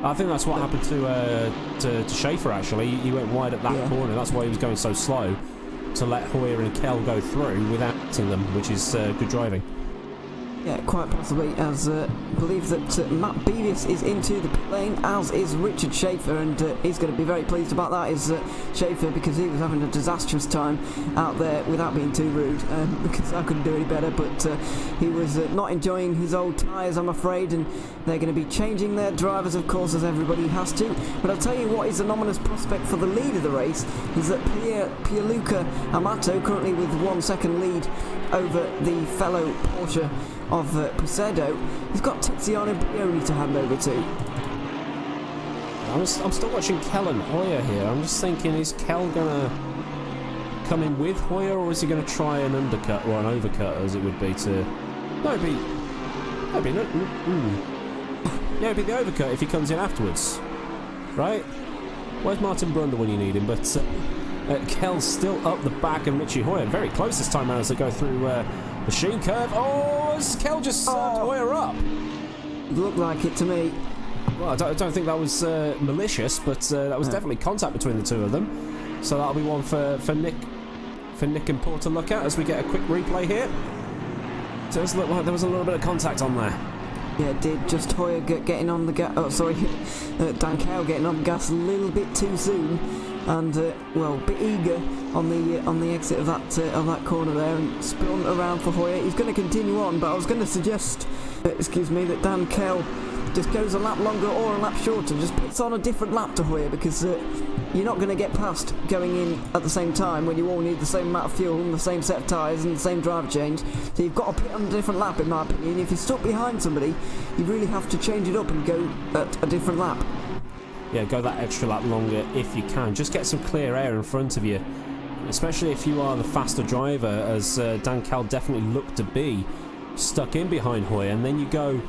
I think that's what happened to Schaefer, actually. He went wide at that corner. That's why he was going so slow, to let Hoyer and Kell go through without hitting them, which is good driving. Yeah, quite possibly, as I believe that Matt Beavis is into the pit lane, as is Richard Schaefer, and he's going to be very pleased about that, is Schaefer, because he was having a disastrous time out there, without being too rude, because I couldn't do any better, but he was not enjoying his old tyres, I'm afraid, and they're going to be changing their drivers, of course, as everybody has to. But I'll tell you what is an ominous prospect for the lead of the race, is that Pierluca Amato, currently with 1 second lead over the fellow Porsche of Presedo, he's got Tiziano Brioni to hand over to. I'm still watching Kell and Hoyer here. I'm just thinking, is Kell going to come in with Hoyer, or is he going to try an undercut, or an overcut, as it would be to... No, it'd be the overcut if he comes in afterwards. Right? Where's Martin Brunder when you need him? But Kell's still up the back of Mitchie Hoyer. Very close this time around as they go through the Sheen curve. Oh, has Kell just served Hoyer up? It looked like it to me. Well, I don't think that was malicious, but that was definitely contact between the two of them. So that'll be one for Nick and Paul to look at as we get a quick replay here. So it does look like there was a little bit of contact on there. Yeah, it did. Just Hoyer getting on the gas. Oh, sorry, Dan Kell getting on the gas a little bit too soon, and well, a bit eager on the exit of that corner there, and spun around for Hoyer. He's going to continue on, but I was going to suggest, excuse me, that Dan Kell just goes a lap longer or a lap shorter, just puts on a different lap to Hoyer, because you're not going to get past going in at the same time when you all need the same amount of fuel and the same set of tyres and the same driver change. So you've got to pit on a different lap, in my opinion. If you're stuck behind somebody, you really have to change it up and go at a different lap. Yeah, go that extra lap longer if you can. Just get some clear air in front of you, especially if you are the faster driver, as Dan Cal definitely looked to be stuck in behind Hoyer, and then you go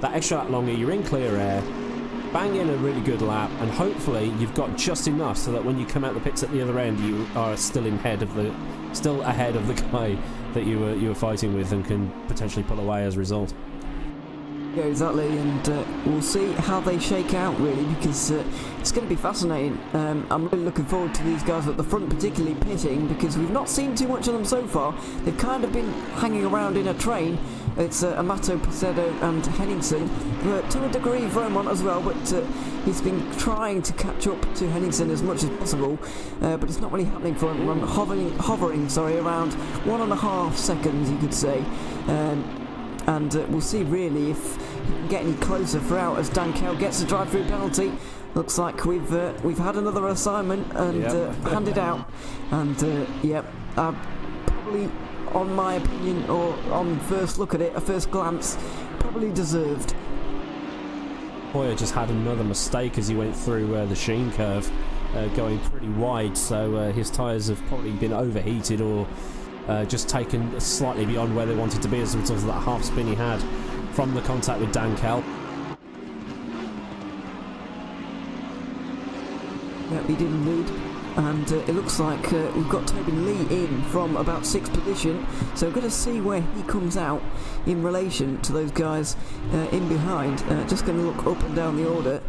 that extra lap longer, you're in clear air, bang in a really good lap, and hopefully you've got just enough so that when you come out the pits at the other end, you are still ahead of the guy that you were fighting with, and can potentially pull away as a result. Yeah, exactly, and we'll see how they shake out, really, because it's going to be fascinating. I'm really looking forward to these guys at the front, particularly pitting, because we've not seen too much of them so far. They've kind of been hanging around in a train. It's Amato, Picedo and Henningsen, to a degree Vromont as well, but he's been trying to catch up to Henningsen as much as possible, but it's not really happening for him. I'm hovering around 1.5 seconds, you could say. And we'll see really if he can get any closer throughout, as Dan Kell gets a drive-through penalty. Looks like we've had another assignment and handed out, and probably, on my opinion, or on first look at it, a first glance, probably deserved. Hoyer just had another mistake as he went through the Sheen curve, going pretty wide, so his tyres have probably been overheated or just taken slightly beyond where they wanted to be as a result of that half spin he had from the contact with Dan Kell. Yeah, he didn't lead, and it looks like we've got Tobin Lee in from about 6th position, so we're going to see where he comes out in relation to those guys in behind. Just going to look up and down the order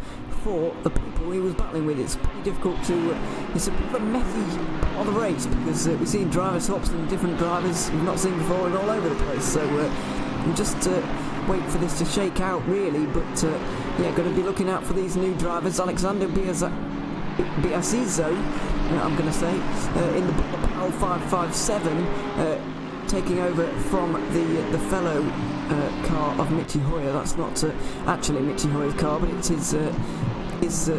for the people he was battling with. It's pretty difficult to it's a bit of a messy on the race, because we've seen driver swaps and different drivers we've not seen before and all over the place, so we'll just wait for this to shake out, really. But going to be looking out for these new drivers. Alexander Biasizo, I'm going to say, in the PAL 557, taking over from the fellow car of Mitchy Hoyer. That's not actually Mitchy Hoyer's car, but it's his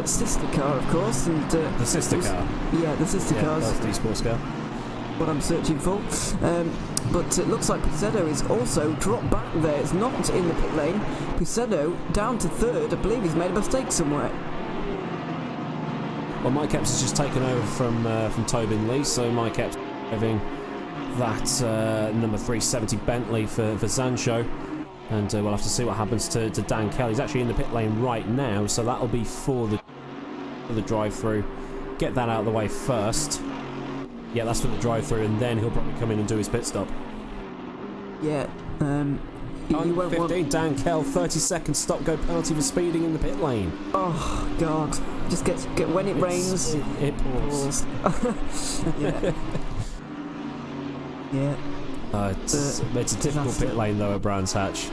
sister car, of course. And the sister car? Yeah, the sister cars. That's the sports car. What I'm searching for. But it looks like Picedo is also dropped back there. It's not in the pit lane. Picedo down to 3rd. I believe he's made a mistake somewhere. Well, Mike Epps has just taken over from Tobin Lee, so Mike Epps having that number 370 Bentley for Sancho, and we'll have to see what happens to Dan Kell. He's actually in the pit lane right now, so that'll be for the drive-through. Get that out of the way first. Yeah, that's for the drive-through, and then he'll probably come in and do his pit stop. Yeah, you won't 15, Dan Kell, 30-second stop-go penalty for speeding in the pit lane. Oh, God. Just get when it rains. It pours. Yeah. Yeah. It's a difficult pit lane, though, at Brands Hatch.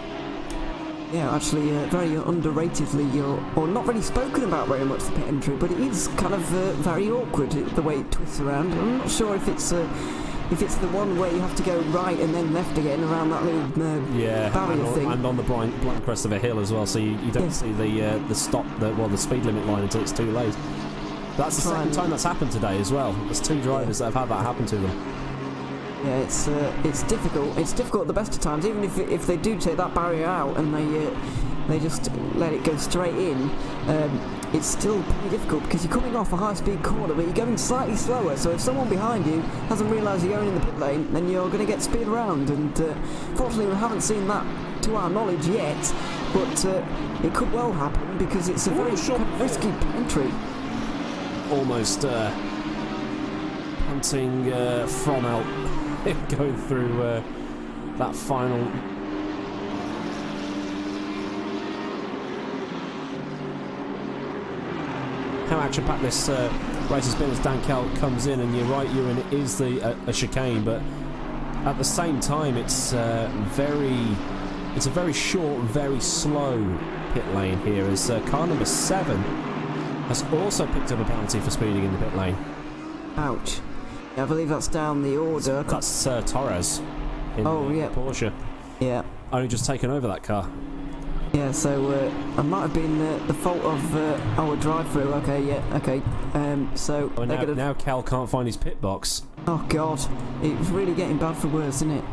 Yeah, actually, very underratedly, or not really spoken about very much, the pit entry, but it is kind of very awkward, the way it twists around. I'm not sure if it's the one where you have to go right and then left again around that little barrier thing. And on the blind crest of a hill as well, so you don't see the stop, the speed limit line until it's too late. That's the second time that's happened today as well. There's 2 drivers that have had that happen to them. Yeah, it's difficult. It's difficult at the best of times, even if they do take that barrier out and they just let it go straight in. It's still pretty difficult, because you're coming off a high-speed corner, but you're going slightly slower. So if someone behind you hasn't realised you're going in the pit lane, then you're going to get spin around. And fortunately, we haven't seen that to our knowledge yet. But it could well happen, because it's a very kind of risky entry. Almost punting from out. Going through that final. How action-packed this race has been as Dan Kell comes in, and you're right, Ewan, it is a chicane, but at the same time it's a very short, very slow pit lane here, as car number 7 has also picked up a penalty for speeding in the pit lane. Ouch. I believe that's down the order. That's Torres in the Porsche. Yeah. Only just taken over that car. Yeah, so I might have been the fault of our drive-through. Okay, yeah, okay. So Well, they're gonna. now Cal can't find his pit box. Oh God, it's really getting bad for worse, isn't it?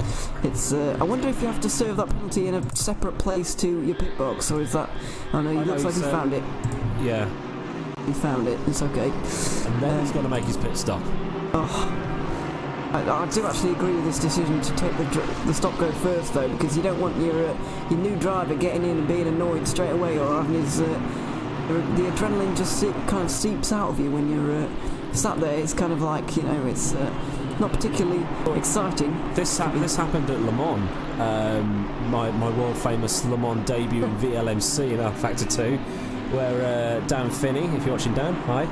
It's. I wonder if you have to serve that penalty in a separate place to your pit box, or is that? Oh no, he looks like he's found it. Yeah. He found it. It's okay. And then he's got to make his pit stop. Oh. I do actually agree with this decision to take the stop go first, though, because you don't want your new driver getting in and being annoyed straight away, or having his the adrenaline just kind of seeps out of you when you're sat there. It's kind of like, you know, it's not particularly exciting. This happened at Le Mans, my world famous Le Mans debut in VLMC in Factor 2, where Dan Finney, if you're watching, Dan, hi.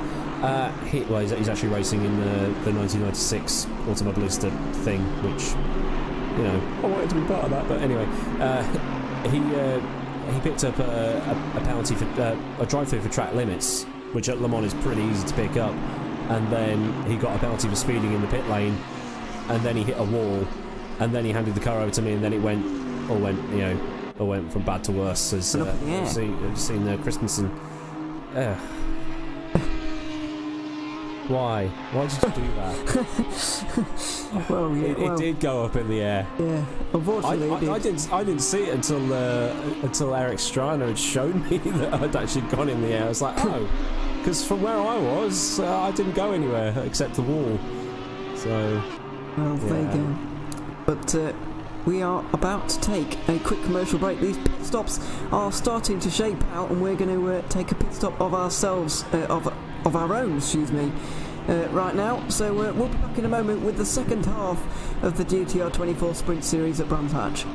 He's actually racing in the 1996 Automobilista thing, which, you know, I wanted to be part of that, but anyway, he picked up a penalty for a drive-through for track limits, which at Le Mans is pretty easy to pick up, and then he got a penalty for speeding in the pit lane, and then he hit a wall, and then he handed the car over to me, and then it went from bad to worse. As I've seen Christensen. Why? Why did you do that? Well, yeah, it did go up in the air. Yeah, unfortunately, I didn't see it until Eric Striner had shown me that I'd actually gone in the air. I was like, oh, because from where I was, I didn't go anywhere except the wall. So, well, there you go. But we are about to take a quick commercial break. These pit stops are starting to shape out, and we're going to take a pit stop of ourselves, of our own, excuse me, right now. So we'll be back in a moment with the second half of the GTR24 Sprint Series at Brands Hatch.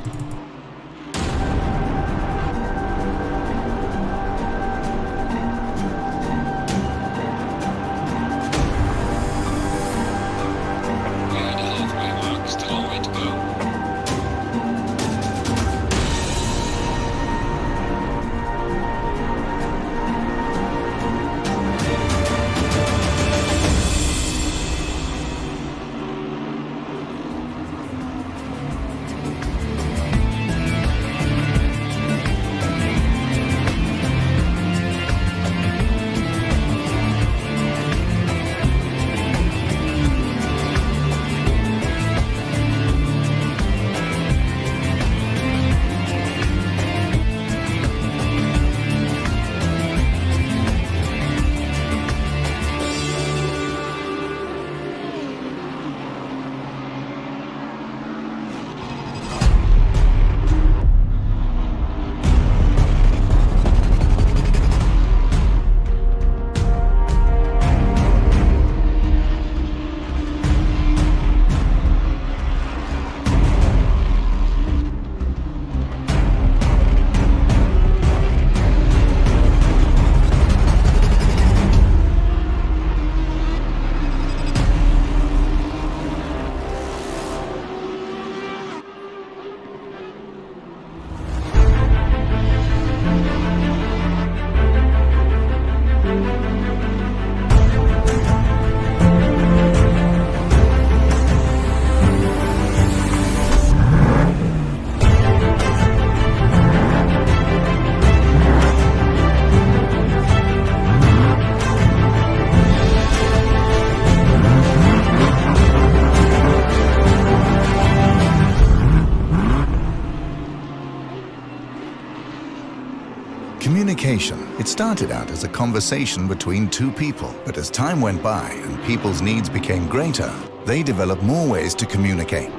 Communication. It started out as a conversation between two people, but as time went by and people's needs became greater, they developed more ways to communicate.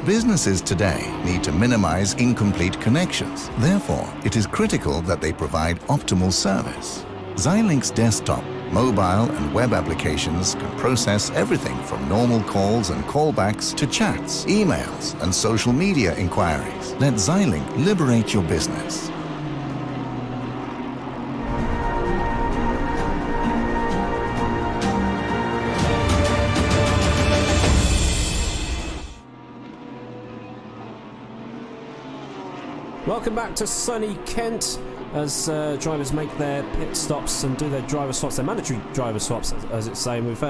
Businesses today need to minimize incomplete connections. Therefore, it is critical that they provide optimal service. Xilinx desktop, mobile and web applications can process everything from normal calls and callbacks to chats, emails, and social media inquiries. Let Xilinx liberate your business. Welcome back to sunny Kent as drivers make their pit stops and do their driver swaps, their mandatory driver swaps, as it's saying. We've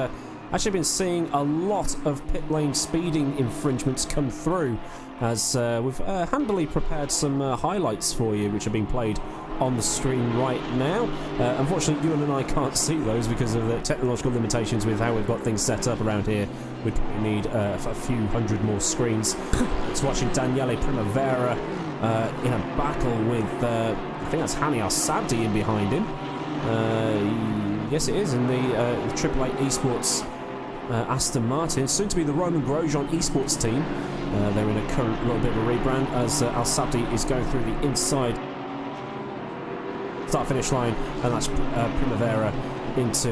actually been seeing a lot of pit lane speeding infringements come through, as we've handily prepared some highlights for you, which are being played on the stream right now. Unfortunately, Ewan and I can't see those because of the technological limitations with how we've got things set up around here. We'd probably need a few hundred more screens. It's watching Daniele Primavera in a battle with, I think that's Hani Al-Sabdi in behind him. Yes, it is, in the AAA Esports Aston Martin, soon to be the Roman Grosjean Esports team. They're in a current little bit of a rebrand, as Al-Sabdi is going through the inside start-finish line, and that's Primavera into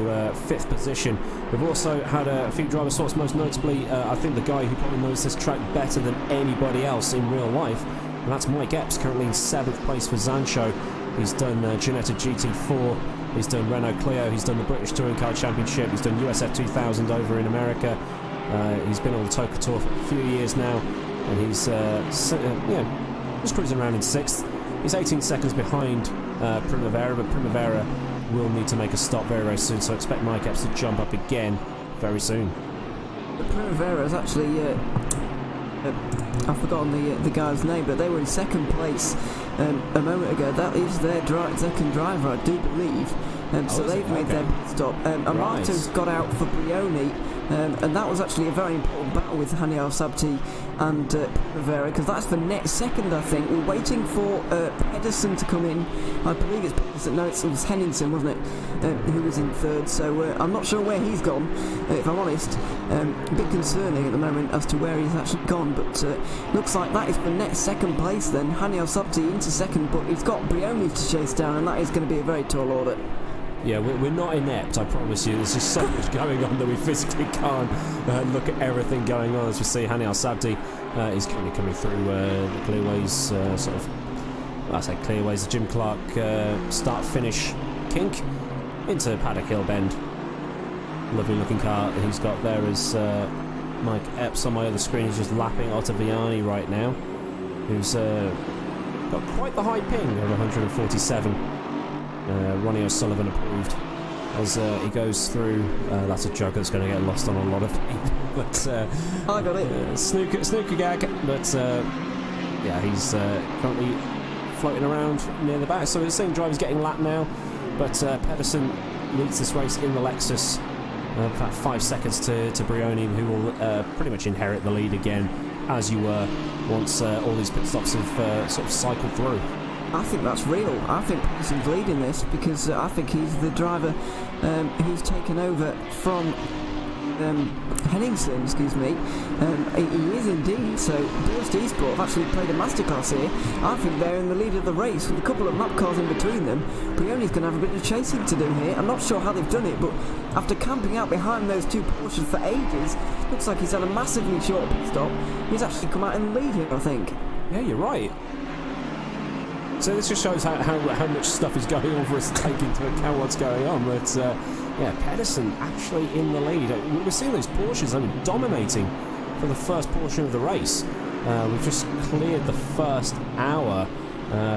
5th position. We've also had a few driver swaps, most notably I think the guy who probably knows this track better than anybody else in real life, and that's Mike Epps, currently in 7th place for Zancho. He's done Ginetta GT4, he's done Renault Clio, he's done the British Touring Car Championship, he's done USF 2000 over in America. He's been on the TOCA Tour for a few years now, and he's just cruising around in 6th. He's 18 seconds behind Primavera, but Primavera will need to make a stop very, very soon, so expect Mike Epps to jump up again very soon. Primavera is actually, I've forgotten the guy's name, but they were in 2nd place a moment ago. That is their second driver, I do believe. So they've made their pit stop. Amato's got out for Brioni, and that was actually a very important battle with Hani Al-Sabti and Primavera, because that's for next second, I think. We're waiting for Pedersen to come in. I believe it's Pedersen. No, it was Henningsen, wasn't it? Who was in 3rd. So I'm not sure where he's gone, if I'm honest. A bit concerning at the moment as to where he's actually gone, but looks like that is for next second place then. Hani Al-Sabti into 2nd, but he's got Brioni to chase down, and that is going to be a very tall order. Yeah, we're not inept, I promise you. There's just so much going on that we physically can't look at everything going on. As we see, Hani Al-Sabdi is currently coming through the clearways, clearways, the Jim Clark start-finish kink into Paddock Hill Bend. Lovely looking car that he's got there is Mike Epps on my other screen. He's just lapping Ottaviani right now, who's got quite the high ping of 147. Ronnie O'Sullivan approved as he goes through. That's a joke that's going to get lost on a lot of people, but I got it. Snooker gag, but yeah, he's currently floating around near the back. So the same driver's getting lapped now, but Pedersen leads this race in the Lexus, about 5 seconds to Brioni, who will pretty much inherit the lead again, as you were once all these pit stops have sort of cycled through. I think that's real. I think Pedersen's leading this, because I think he's the driver who's taken over from Henningsen, excuse me. He is indeed. So Burst Esport have actually played a masterclass here. I think they're in the lead of the race with a couple of lap cars in between them. Brioni's going to have a bit of chasing to do here. I'm not sure how they've done it, but after camping out behind those two Porsches for ages, looks like he's had a massively short pit stop. He's actually come out in the lead here, I think. Yeah, you're right. So this just shows how much stuff is going on for us to take into account what's going on. But yeah, Pedersen actually in the lead. We're seeing those Porsches dominating for the first portion of the race. We've just cleared the first hour,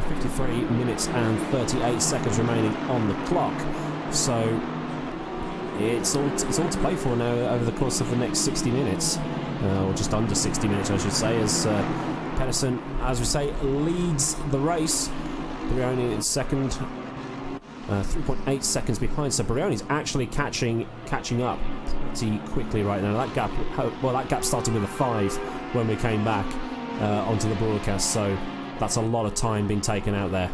53 minutes and 38 seconds remaining on the clock. So it's all to play for now over the course of the next 60 minutes, or just under 60 minutes, I should say, as Pedersen, as we say, leads the race. Brioni in 2nd, 3.8 seconds behind. So Brioni's actually catching up pretty quickly right now. That gap started with a 5 when we came back onto the broadcast. So that's a lot of time being taken out there.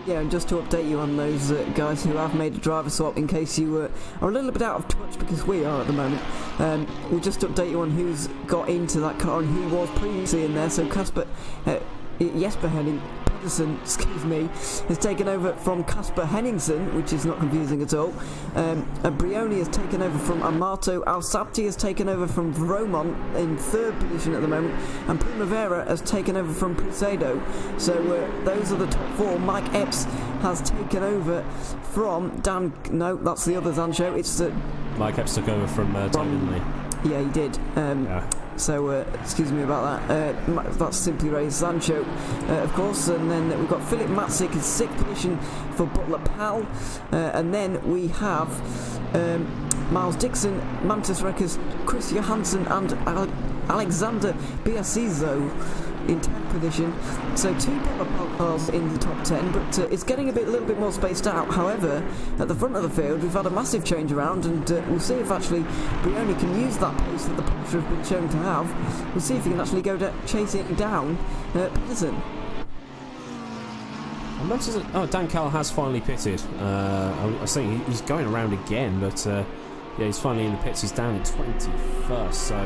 Yeah, and just to update you on those guys who have made a driver swap, in case you are a little bit out of touch, because we are at the moment, we'll just update you on who's got into that car and who was previously in there. So Jesper Pedersen, excuse me, has taken over from Casper Henningsen, which is not confusing at all. Brioni has taken over from Amato. Al-Sabti has taken over from Vromont in 3rd position at the moment, and Primavera has taken over from Pusedo. So those are the top 4. Mike Epps has taken over from No, that's the other Zancho. It's Mike Epps took over from Tobin Lee. Yeah, he did. Yeah. So, excuse me about that. That's Simply Race Sancho, of course. And then we've got Philip Matzik in 6th position for Butler Pal. And then we have Miles Dixon, Mantis Wreckers, Chris Johansson and Alexander Biasizo in 10th position. So 2 cars in the top 10, but it's getting a little bit more spaced out. However, at the front of the field, we've had a massive change around, and we'll see if actually Brioni can use that pace that the Porsche have been shown to have. We'll see if he can actually go chasing down Peterson. Dan Cal has finally pitted. I was saying he's going around again, but yeah, he's finally in the pits. He's down in 21st, so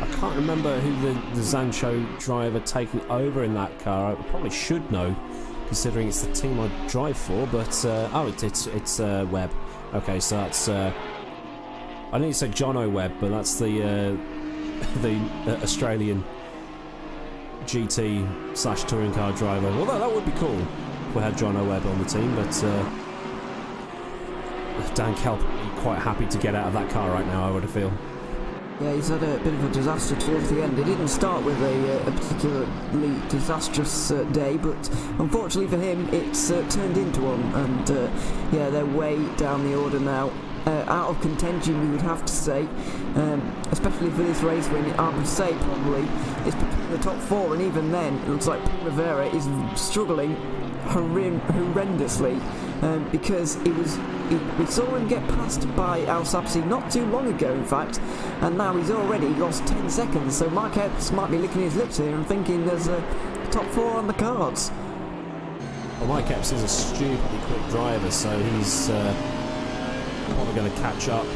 I can't remember who the Zancho driver taking over in that car. I probably should know, considering it's the team I drive for. But it's Webb. Okay, so that's I need to say Jono Webb, but that's the Australian GT/touring car driver. Although that would be cool if we had Jono Webb on the team, but Dan Kelp would be quite happy to get out of that car right now, I would feel. Yeah, he's had a bit of a disaster towards the end. It didn't start with a particularly disastrous day, but unfortunately for him, it's turned into one. And yeah, they're way down the order now. Out of contention, we would have to say, especially for this race win. I would say probably it's between the top 4, and even then, it looks like Primavera is struggling horrendously because we saw him get passed by Al Sapsi not too long ago, in fact, and now he's already lost 10 seconds. So Mike Epps might be licking his lips here and thinking there's a top 4 on the cards. Well, Mike Epps is a stupidly quick driver, so he's probably going to catch up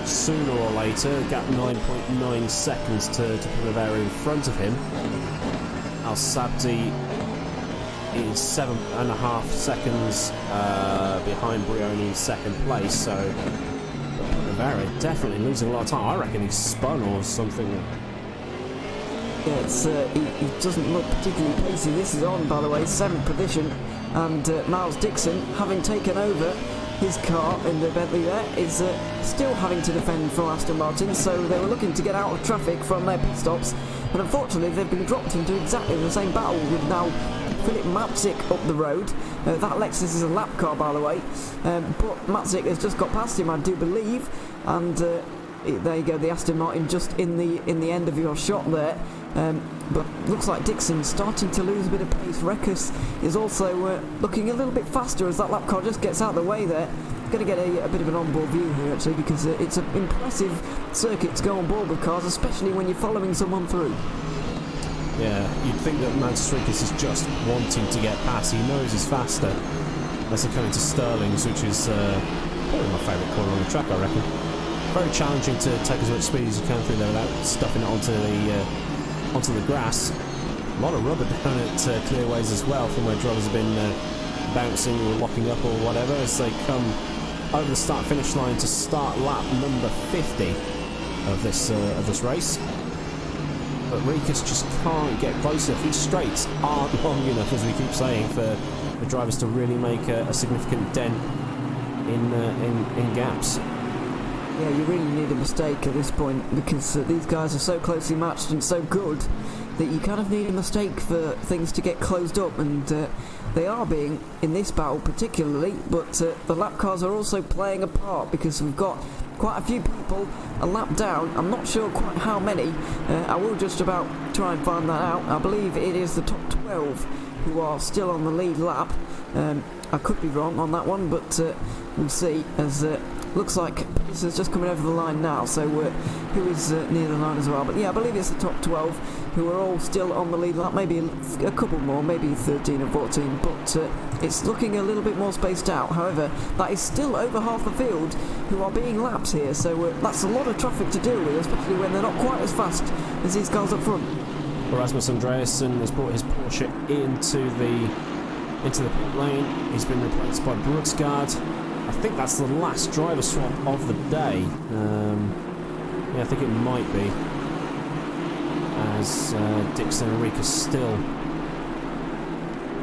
sooner or later. Gap 9.9 seconds to Primavera in front of him. Al Sabdi is 7.5 seconds behind Brioni in second place, so Primavera definitely losing a lot of time. I reckon he's spun or something. Yeah, he doesn't look particularly pacey. This is on, by the way, 7th position, and Miles Dixon, having taken over his car in the Bentley there, is still having to defend from Aston Martin. So they were looking to get out of traffic from their pit stops, and unfortunately they've been dropped into exactly the same battle with now Philip Matzik up the road. That Lexus is a lap car, by the way, but Matzik has just got past him, I do believe, and there you go, the Aston Martin just in the end of your shot there. But looks like Dixon's starting to lose a bit of pace. Rekus is also looking a little bit faster as that lap car just gets out of the way there. Going to get a bit of an onboard view here, actually, because it's an impressive circuit to go on board with cars, especially when you're following someone through. Yeah, you'd think that Mantis Wreckers is just wanting to get past. He knows he's faster. As they're coming to Sterling's, which is probably my favourite corner on the track, I reckon. Very challenging to take as much speed as you can through there without stuffing it onto the grass. A lot of rubber down at clearways as well, from where drivers have been bouncing or locking up or whatever, as they come over the start-finish line to start lap number 50 of this race. But Rikus just can't get close enough. These straights aren't long enough, as we keep saying, for the drivers to really make a significant dent in gaps. Yeah, you really need a mistake at this point, because these guys are so closely matched and so good that you kind of need a mistake for things to get closed up, and they are being in this battle particularly, but the lap cars are also playing a part, because we've got quite a few people a lap down. I'm not sure quite how many. I will just about try and find that out. I believe it is the top 12 who are still on the lead lap. I could be wrong on that one, but we'll see, as looks like this is just coming over the line now, so who is near the line as well. But yeah, I believe it's the top 12 who are all still on the lead lap, maybe a couple more, maybe 13 or 14, but it's looking a little bit more spaced out. However, that is still over half the field who are being lapped here, so that's a lot of traffic to deal with, especially when they're not quite as fast as these cars up front. Rasmus Andreasen has brought his Porsche into the pit lane. He's been replaced by Brudsgaard. I think that's the last driver swap of the day. Yeah, I think it might be, as Dixon and Rikus still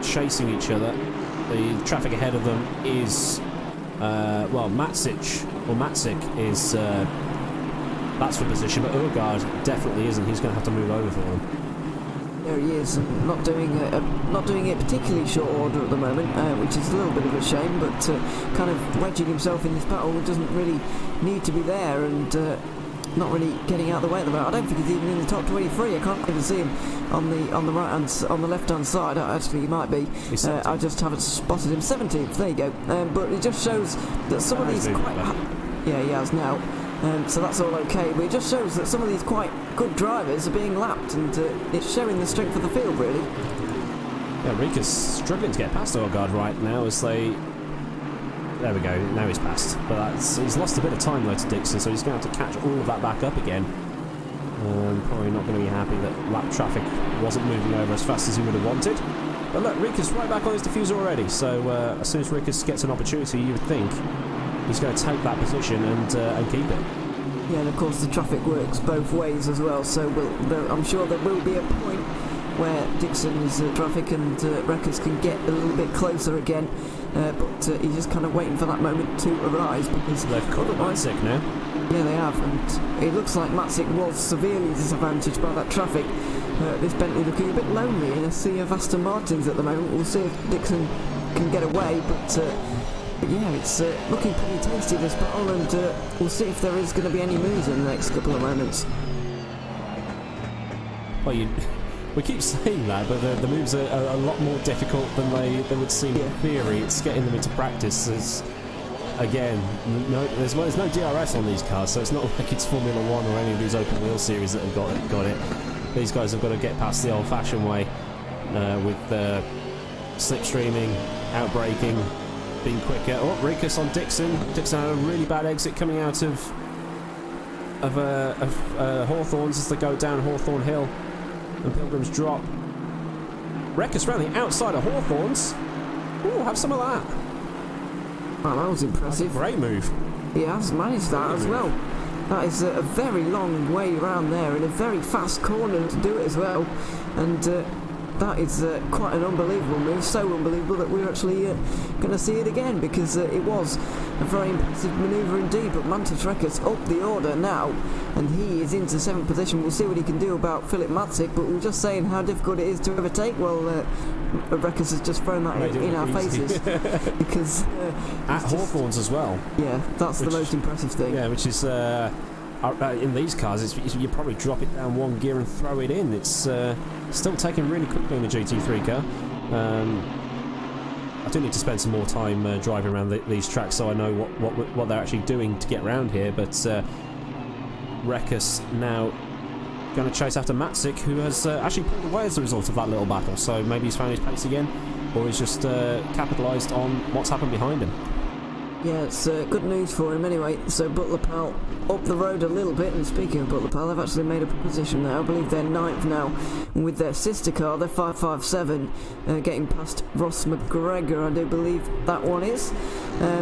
chasing each other. The traffic ahead of them is Matzik is that's for position, but Urgaard definitely isn't. He's going to have to move over for them. There he is, and not doing it particularly short order at the moment, which is a little bit of a shame. But kind of wedging himself in this battle doesn't really need to be there, and not really getting out of the way at the moment. I don't think he's even in the top 23. I can't even see him on the left hand side. Actually, he might be. I just haven't spotted him. 17th. There you go. But it just shows that some of these yeah, he has now. So that's all okay, but it just shows that some of these quite good drivers are being lapped, and it's showing the strength of the field, really. Yeah, Rika's struggling to get past Orgard right now as they... There we go, now he's passed. But he's lost a bit of time though to Dixon, so he's going to have to catch all of that back up again. Probably not going to be happy that lap traffic wasn't moving over as fast as he would have wanted. But look, Rika's right back on his diffuser already, so as soon as Rika gets an opportunity, you would think he's going to take that position and keep it. Yeah, and of course the traffic works both ways as well, so I'm sure there will be a point where Dixon's traffic and Wreckers can get a little bit closer again, but he's just kind of waiting for that moment to arise, because they've covered Matzik now. Yeah, they have, and it looks like Matzik was severely disadvantaged by that traffic. This Bentley looking a bit lonely in a sea of Aston Martins at the moment. We'll see if Dixon can get away, but yeah, it's looking pretty tasty, this battle, and we'll see if there is going to be any moves in the next couple of moments. Well, we keep saying that, but the moves are a lot more difficult than they would seem in theory. It's getting them into practice. Again, there's no DRS on these cars, so it's not like it's Formula 1 or any of these open wheel series that have got it. These guys have got to get past the old-fashioned way with slipstreaming, outbraking, being quicker. Oh, Rikus on Dixon. Dixon had a really bad exit coming out of Hawthorns as they go down Hawthorn Hill and Pilgrim's Drop. Rikus round the outside of Hawthorns. Ooh, have some of that. Wow, that was impressive. Great move. He has managed that as well. That is a very long way around there in a very fast corner to do it as well. And that is quite an unbelievable move, so unbelievable that we're actually going to see it again, because it was a very impressive manoeuvre indeed. But Mantis Records up the order now, and he is into 7th position. We'll see what he can do about Philip Matzik, but we were just saying how difficult it is to overtake. Well, Records has just thrown that in our faces. Because at Hawthorns as well. Yeah, that's the most impressive thing. Yeah, which is... in these cars, you probably drop it down one gear and throw it in. It's still taking really quickly in the GT3 car. I do need to spend some more time driving around these tracks so I know what they're actually doing to get around here. But Rekus now going to chase after Matzik, who has actually pulled away as a result of that little battle. So maybe he's found his pace again, or he's just capitalised on what's happened behind him. Yeah, it's good news for him anyway. So Butler Pal up the road a little bit, and speaking of Butler Pal, they've actually made a position now. I believe they're 9th now, and with their sister car, they're 557, getting past Ross McGregor, I do believe that one is. Yeah,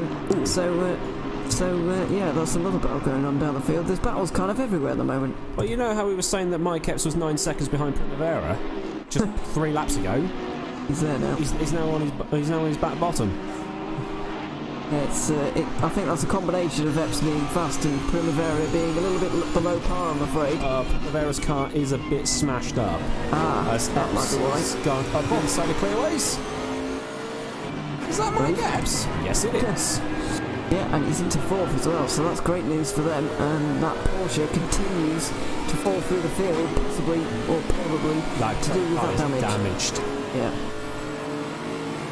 there's another battle going on down the field. There's battles kind of everywhere at the moment. Well, you know how we were saying that Mike Epps was 9 seconds behind Primavera just 3 laps ago? He's there now. He's now on his back bottom. I think that's a combination of Epps being fast and Primavera being a little bit below par, I'm afraid. Primavera's car is a bit smashed up. That might be why. It's gone up the side of clearways. Is that Mike Epps? Yes, it is. Yeah, and he's into 4th as well, so that's great news for them. And that Porsche continues to fall through the field, possibly or probably to do with that damage. Damaged. Yeah.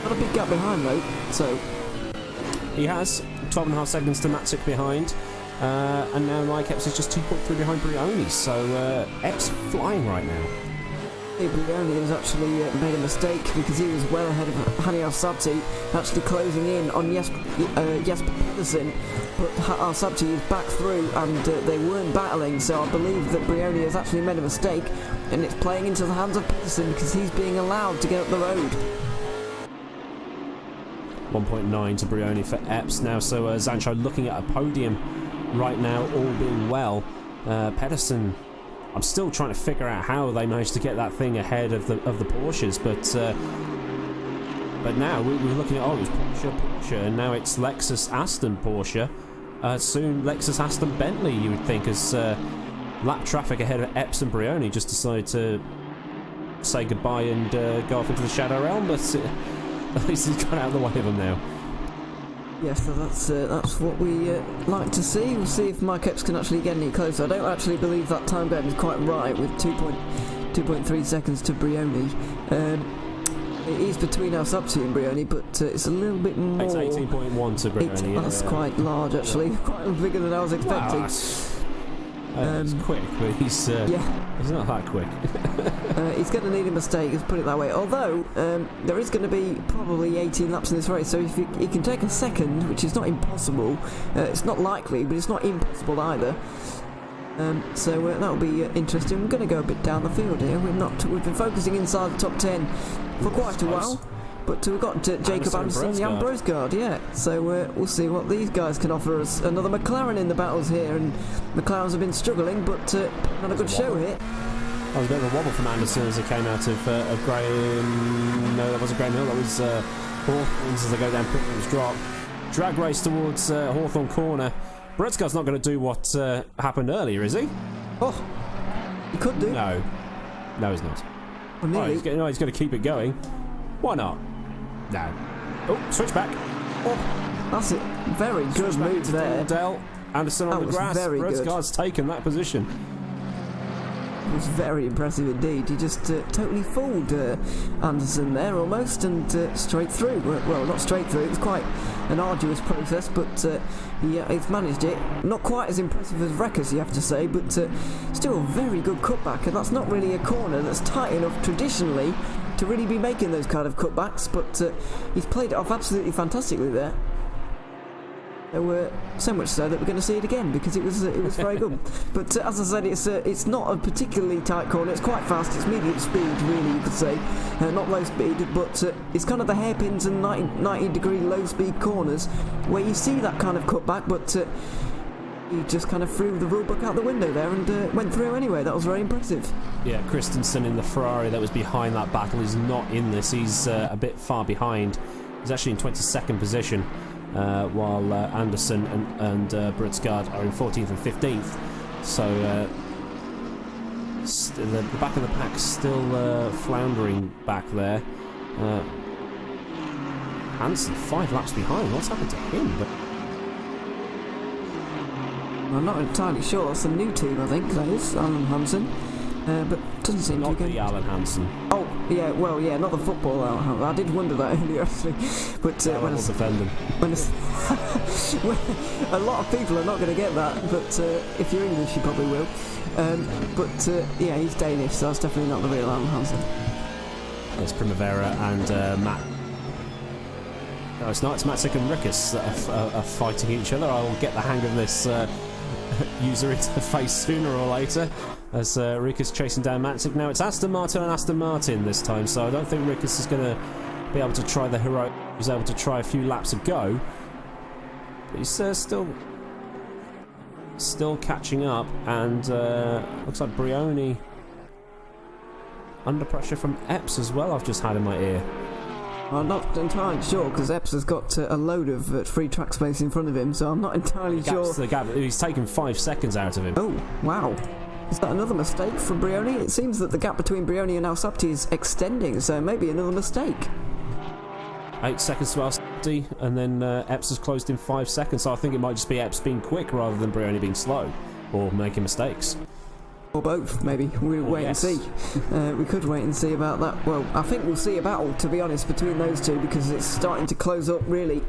Got a big gap behind though, so. He has 12.5 seconds to Matzik behind, and now Mike Epps is just 2.3 behind Brioni, so Epps flying right now. Brioni has actually made a mistake, because he was well ahead of Hani Al-Sabti, actually closing in on Jesper Pedersen, but Al-Sabti is back through and they weren't battling, so I believe that Brioni has actually made a mistake, and it's playing into the hands of Pedersen because he's being allowed to get up the road. 1.9 to Brioni for Epps now, so Zancho looking at a podium right now, all being well. Pedersen, I'm still trying to figure out how they managed to get that thing ahead of the Porsches, but now we're looking at, it was Porsche, and now it's Lexus Aston Porsche, soon Lexus Aston Bentley, you would think, as lap traffic ahead of Epps and Brioni just decided to say goodbye and go off into the Shadow Realm, but at least he's got out of the way of them now. Yes, so that's what we like to see. We'll see if Mike Epps can actually get any closer. I don't actually believe that time game is quite right with 2.3 seconds to Brioni. It is between Al-Sabti and Brioni, but it's a little bit more. It's 18.1 to Brioni. That's quite large, actually. Quite bigger than I was expecting. Wow, he's quick, but he's not that quick. He's going to need a mistake, let's put it that way. Although, there is going to be probably 18 laps in this race, so if he can take a second, which is not impossible, it's not likely, but it's not impossible either. So that'll be interesting. We're going to go a bit down the field here. We've been focusing inside the top 10 for quite a while. But we've got Jacob Anderson and Jan Brosgaard, yeah. So we'll see what these guys can offer us. Another McLaren in the battles here, and McLarens have been struggling, but not a good show here. That was a bit of a wobble from Anderson as he came out of Graham. No, that wasn't Graham Hill, that was Hawthorns as they go down Pitman's drop. Drag race towards Hawthorn corner. Brosgaard's not going to do what happened earlier, is he? Oh, he could do. No, he's not. Well, he's going to keep it going. Why not? No. Oh, switch back. Oh, that's it. Very good move there. Dell. Anderson on the grass. Brosgaard's taken that position. It was very impressive indeed. He just totally fooled Anderson there almost, and straight through. Well, not straight through. It was quite an arduous process, but he's managed it. Not quite as impressive as Reckers, you have to say, but still a very good cutback. And that's not really a corner that's tight enough traditionally to really be making those kind of cutbacks, but he's played it off absolutely fantastically there. So much so that we're going to see it again because it was very good. But as I said, it's not a particularly tight corner. It's quite fast. It's medium speed, really, you could say. Not low speed, but it's kind of the hairpins and 90-degree low-speed corners where you see that kind of cutback, but he just kind of threw the rulebook out the window there and went through anyway. That was very impressive. Yeah, Christensen in the Ferrari that was behind that battle is not in this. He's a bit far behind. He's actually in 22nd position. While Anderson and Brosgaard are in 14th and 15th. So the back of the pack's still floundering back there. Hansen 5 laps behind. What's happened to him? But I'm not entirely sure. That's a new team, I think, that is, Alan Hansen. But doesn't seem not to be the Alan Hansen. Oh, yeah, well, yeah, not the football Alan Hansen. I did wonder that earlier, actually. But when a lot of people are not going to get that, but if you're English, you probably will. Yeah, he's Danish, so that's definitely not the real Alan Hansen. It's Primavera and Matt. No, it's not. It's Matsick and Rickes that are fighting each other. I will get the hang of this user interface sooner or later, as Rickes chasing down Matsick. Now it's Aston Martin and Aston Martin this time, so I don't think Rickes is going to be able to try the heroic. He was able to try a few laps ago, but he's still catching up, and looks like Brioni under pressure from Epps as well. I've just had in my ear. I'm not entirely sure because Epps has got a load of free track space in front of him, so I'm not entirely sure. The gap. He's taken 5 seconds out of him. Oh, wow. Is that another mistake from Brioni? It seems that the gap between Brioni and Al-Sabti is extending, so maybe another mistake. 8 seconds to Al-Sabti, and then Epps has closed in 5 seconds, so I think it might just be Epps being quick rather than Brioni being slow or making mistakes. Or both, maybe. We'll wait and see. We could wait and see about that. Well, I think we'll see a battle, to be honest, between those two, because it's starting to close up, really.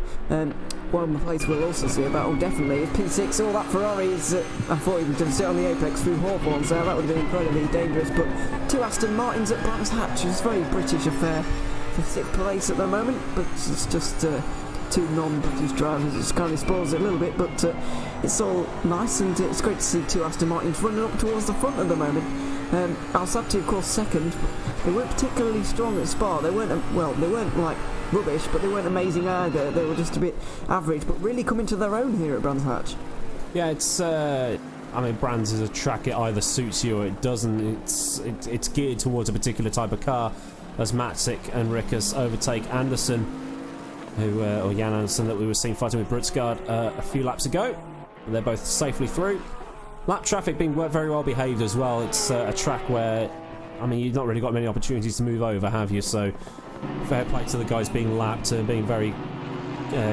One place we'll also see a battle, definitely, is P6. All that Ferrari is... I thought he was going to sit on the apex through Hawthorn, so that would have been incredibly dangerous. But 2 Aston Martins at Brands Hatch is a very British affair for 6th place at the moment, but it's just... 2 non-British drivers. It kind of spoils it a little bit, but it's all nice, and it's great to see 2 Aston Martins running up towards the front at the moment. Al-Sabti, of course, second. They weren't particularly strong at Spa. They weren't like rubbish, but they weren't amazing either. They were just a bit average, but really coming to their own here at Brands Hatch. Yeah, it's... I mean, Brands is a track, it either suits you or it doesn't. It's geared towards a particular type of car, as Matsick and Rickes overtake Anderson, or Jan Anderson, that we were seeing fighting with Brosgaard a few laps ago. They're both safely through. Lap traffic being very well behaved as well. It's a track where I mean, you've not really got many opportunities to move over, have you? So fair play to the guys being lapped and being very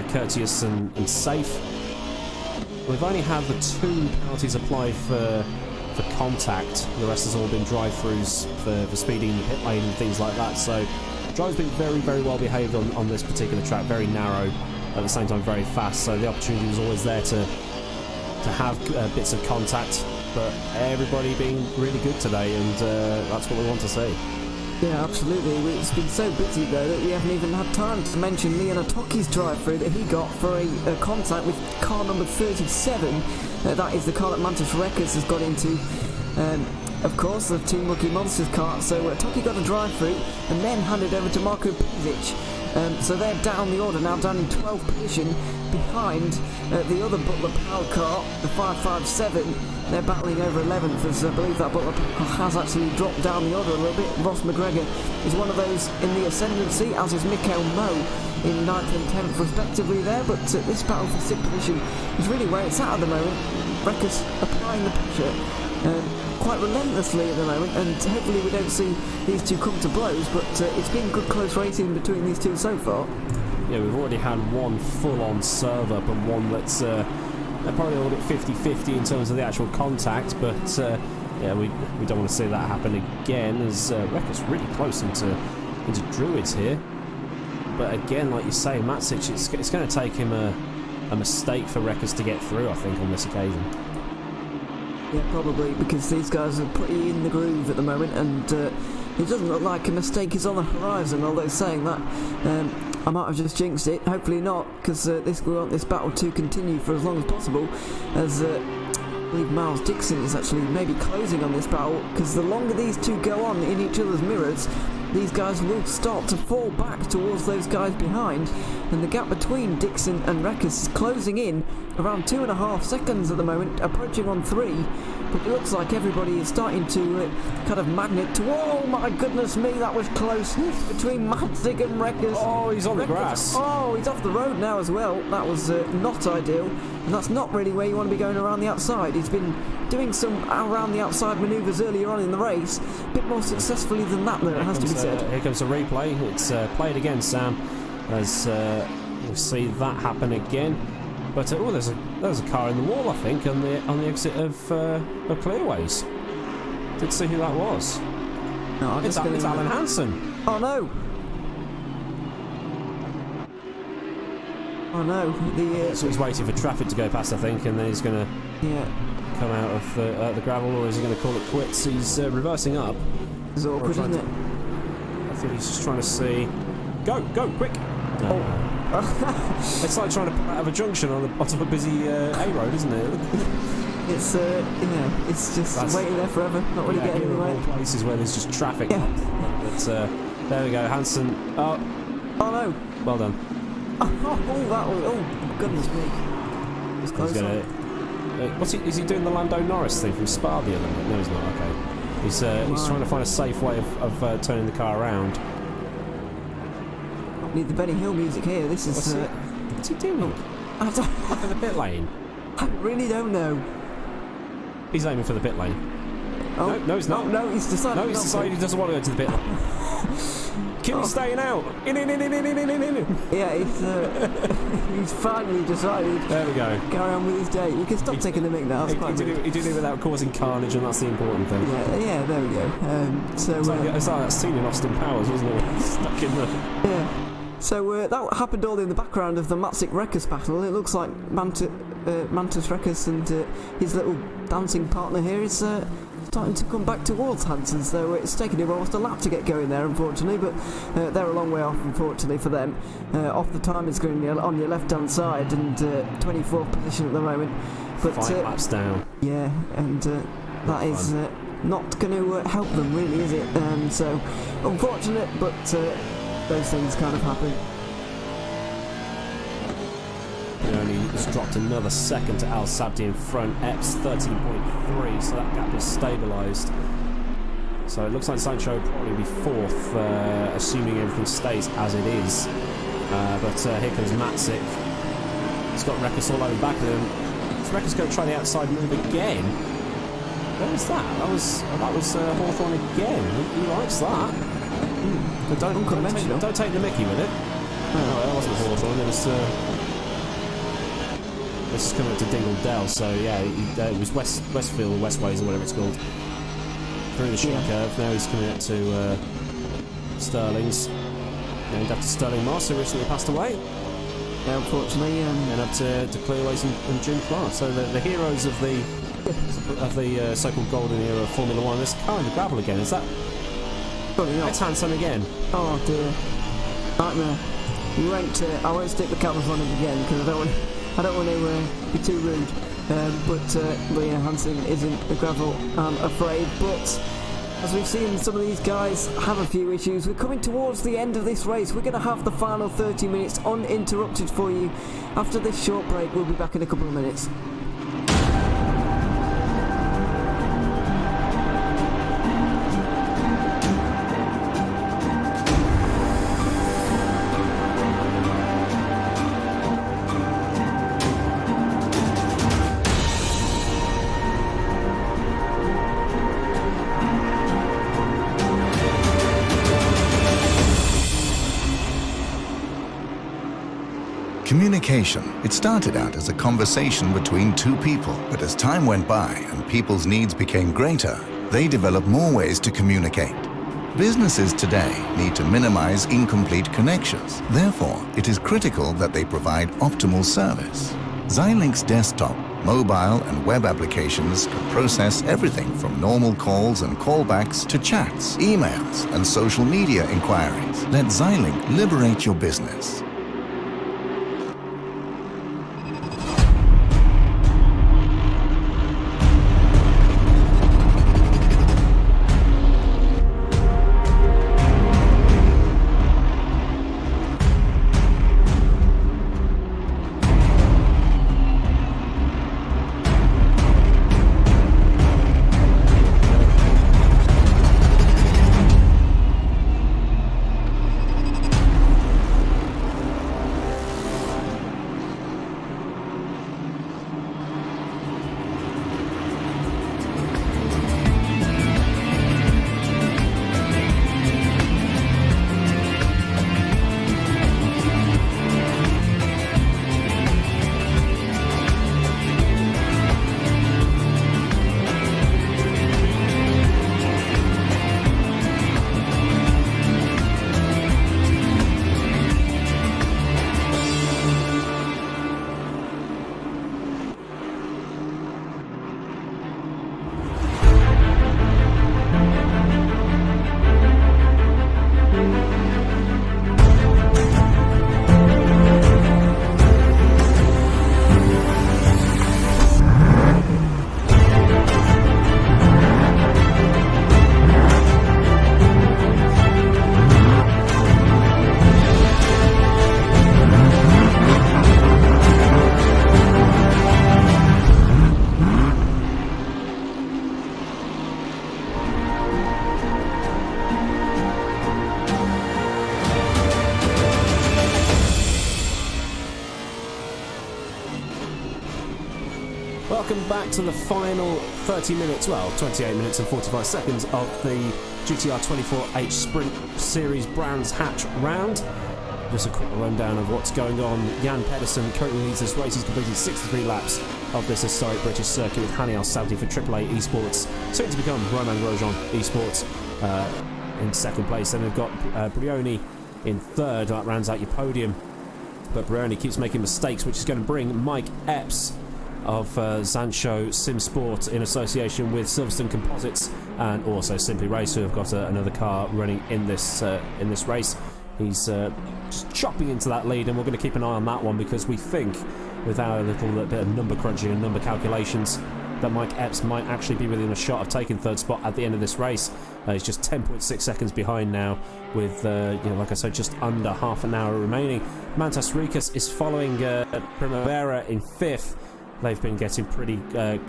courteous and safe. We've only had the 2 penalties applied for contact. The rest has all been drive-throughs for speeding in the pit lane and things like that. So driver's been very, very well behaved on this particular track. Very narrow, at the same time very fast. So the opportunity was always there to have bits of contact. But everybody being really good today, and that's what we want to see. Yeah, absolutely. It's been so busy though that we haven't even had time to mention Leon Atoki's drive-through that he got for a contact with car number 37. That is the car that Mantis Records has got into. Of course, the Team Lucky Monsters car. So Atoki got a drive-through and then handed over to Marko Pizic. So they're down the order now, down in 12th position behind the other Butler Powell car, the 557. They're battling over 11th, as I believe that Butler car has actually dropped down the order a little bit. Ross McGregor is one of those in the ascendancy, as is Mikael Moe in 9th and 10th respectively there, but this battle for 6th position is really where it's at the moment. Wreckers applying the pressure quite relentlessly at the moment, and hopefully we don't see these two come to blows, but it's been good close racing between these two so far. Yeah, we've already had one full-on serve up and one that's they're probably a little bit 50-50 in terms of the actual contact, but yeah, we don't want to see that happen again, as Wrecker's really close into Druids here. But again, like you say, Matsic, it's going to take him a mistake for Wreckers to get through, I think, on this occasion. Yeah, probably, because these guys are pretty in the groove at the moment, and it doesn't look like a mistake is on the horizon, although saying that, I might have just jinxed it. Hopefully not, because we want this battle to continue for as long as possible, as I believe Miles Dixon is actually maybe closing on this battle, because the longer these two go on in each other's mirrors, these guys will start to fall back towards those guys behind, and the gap between Dixon and Wreckers is closing in around 2.5 seconds at the moment, approaching on 3, but it looks like everybody is starting to kind of magnet to, oh my goodness me, that was close between Matzig and Wreckers. Oh, he's on the grass. Oh, he's off the road now as well. That was not ideal, and that's not really where you want to be going around the outside. He's been doing some around the outside manoeuvres earlier on in the race, a bit more successfully than that though, it has to be said. Here comes a replay. It's played again, Sam, as we'll see that happen again. But oh, there's a car in the wall, I think, on the exit of Clearways. Did see who that was. No, it's Alan Hansen. Oh no! Oh no! So he's waiting for traffic to go past, I think, and then he's going to come out of the gravel, or is he going to call it quits? He's reversing up. It's awkward, isn't it? I think he's just trying to see. Go, quick! No. Oh. It's like trying to pull out of a junction on a busy A road, isn't it? It's it's just waiting there forever, not really getting anywhere. Places where there's just traffic. Yeah. But there we go, Hansen. Oh no! Well done. Oh goodness me! It was close. Is he doing the Lando Norris thing from Spa the other night? No, he's not. Okay. He's trying to find a safe way of turning the car around. Need the Benny Hill music here. This is. What's he doing? For the pit lane. I really don't know. He's aiming for the pit lane. Oh. No, he's not. No, he's decided. No, he's decided he doesn't want to go to the pit lane. Kimmy's staying out. In. Yeah, he's finally decided. There we go. Carry on with his day. We can stop taking the mic now. He did it without causing carnage, and that's the important thing. Yeah, there we go. It's like that scene in Austin Powers, wasn't it? Stuck in the. Yeah. So that happened all in the background of the Matsic Wreckers battle. It looks like Mantis Wreckers and his little dancing partner here is starting to come back towards Hansen, so it's taken him almost a lap to get going there, unfortunately, but they're a long way off, unfortunately, for them. Off the time is going on your left-hand side, and 24th position at the moment. But 5 laps down. Yeah, and that is not going to help them, really, is it? So, unfortunate, but those things kind of happen. He only has dropped another second to Al Sabdi in front. Epps 13.3, so that gap is stabilised. So it looks like Sancho will probably be 4th, assuming everything stays as it is. But here comes Matsic. He's got Wreckers all over the back of him. Is Wreckers going to try the outside move again? Where's that? That was Hawthorne again. He likes that. But don't take the mickey with it. No, that wasn't Hawthorne. It was. This is coming up to Dingle Dell, so yeah, it was Westfield, Westways, or whatever it's called. Through the sheep curve. Now he's coming up to Stirling's. Named after Sterling Moss, who recently passed away. Yeah, unfortunately. And up to Clearways and June Clark. So the heroes of the so-called golden era of Formula One. This car in the gravel again. Is that? It's Hanson again. Oh dear. Nightmare. Right. I won't stick the cameras on him again because I don't want to be too rude. But yeah, Hansen isn't the gravel, I'm afraid. But as we've seen, some of these guys have a few issues. We're coming towards the end of this race. We're going to have the final 30 minutes uninterrupted for you. After this short break, we'll be back in a couple of minutes. Communication. It started out as a conversation between two people, but as time went by and people's needs became greater, they developed more ways to communicate. Businesses today need to minimize incomplete connections. Therefore, it is critical that they provide optimal service. Xilinx desktop, mobile and web applications can process everything from normal calls and callbacks to chats, emails, and social media inquiries. Let Xilinx liberate your business. Welcome back to the final 30 minutes, well, 28 minutes and 45 seconds of the GTR24H Sprint Series Brands Hatch round. Just a quick rundown of what's going on. Jan Pedersen currently leads this race. He's completed 63 laps of this historic British circuit with Hani Al-Sabti for AAA Esports, soon to become Romain Grosjean Esports in second place. Then we've got Brioni in third. That rounds out your podium. But Brioni keeps making mistakes, which is going to bring Mike Epps of Zancho Sim Sport in association with Silverstone Composites and also Simply Race, who have got another car running in this race. He's just chopping into that lead, and we're going to keep an eye on that one because we think, with our little bit of number crunching and number calculations, that Mike Epps might actually be within a shot of taking third spot at the end of this race. He's just 10.6 seconds behind now with, like I said, just under half an hour remaining. Mantas Rikas is following Primavera in fifth. They've been getting pretty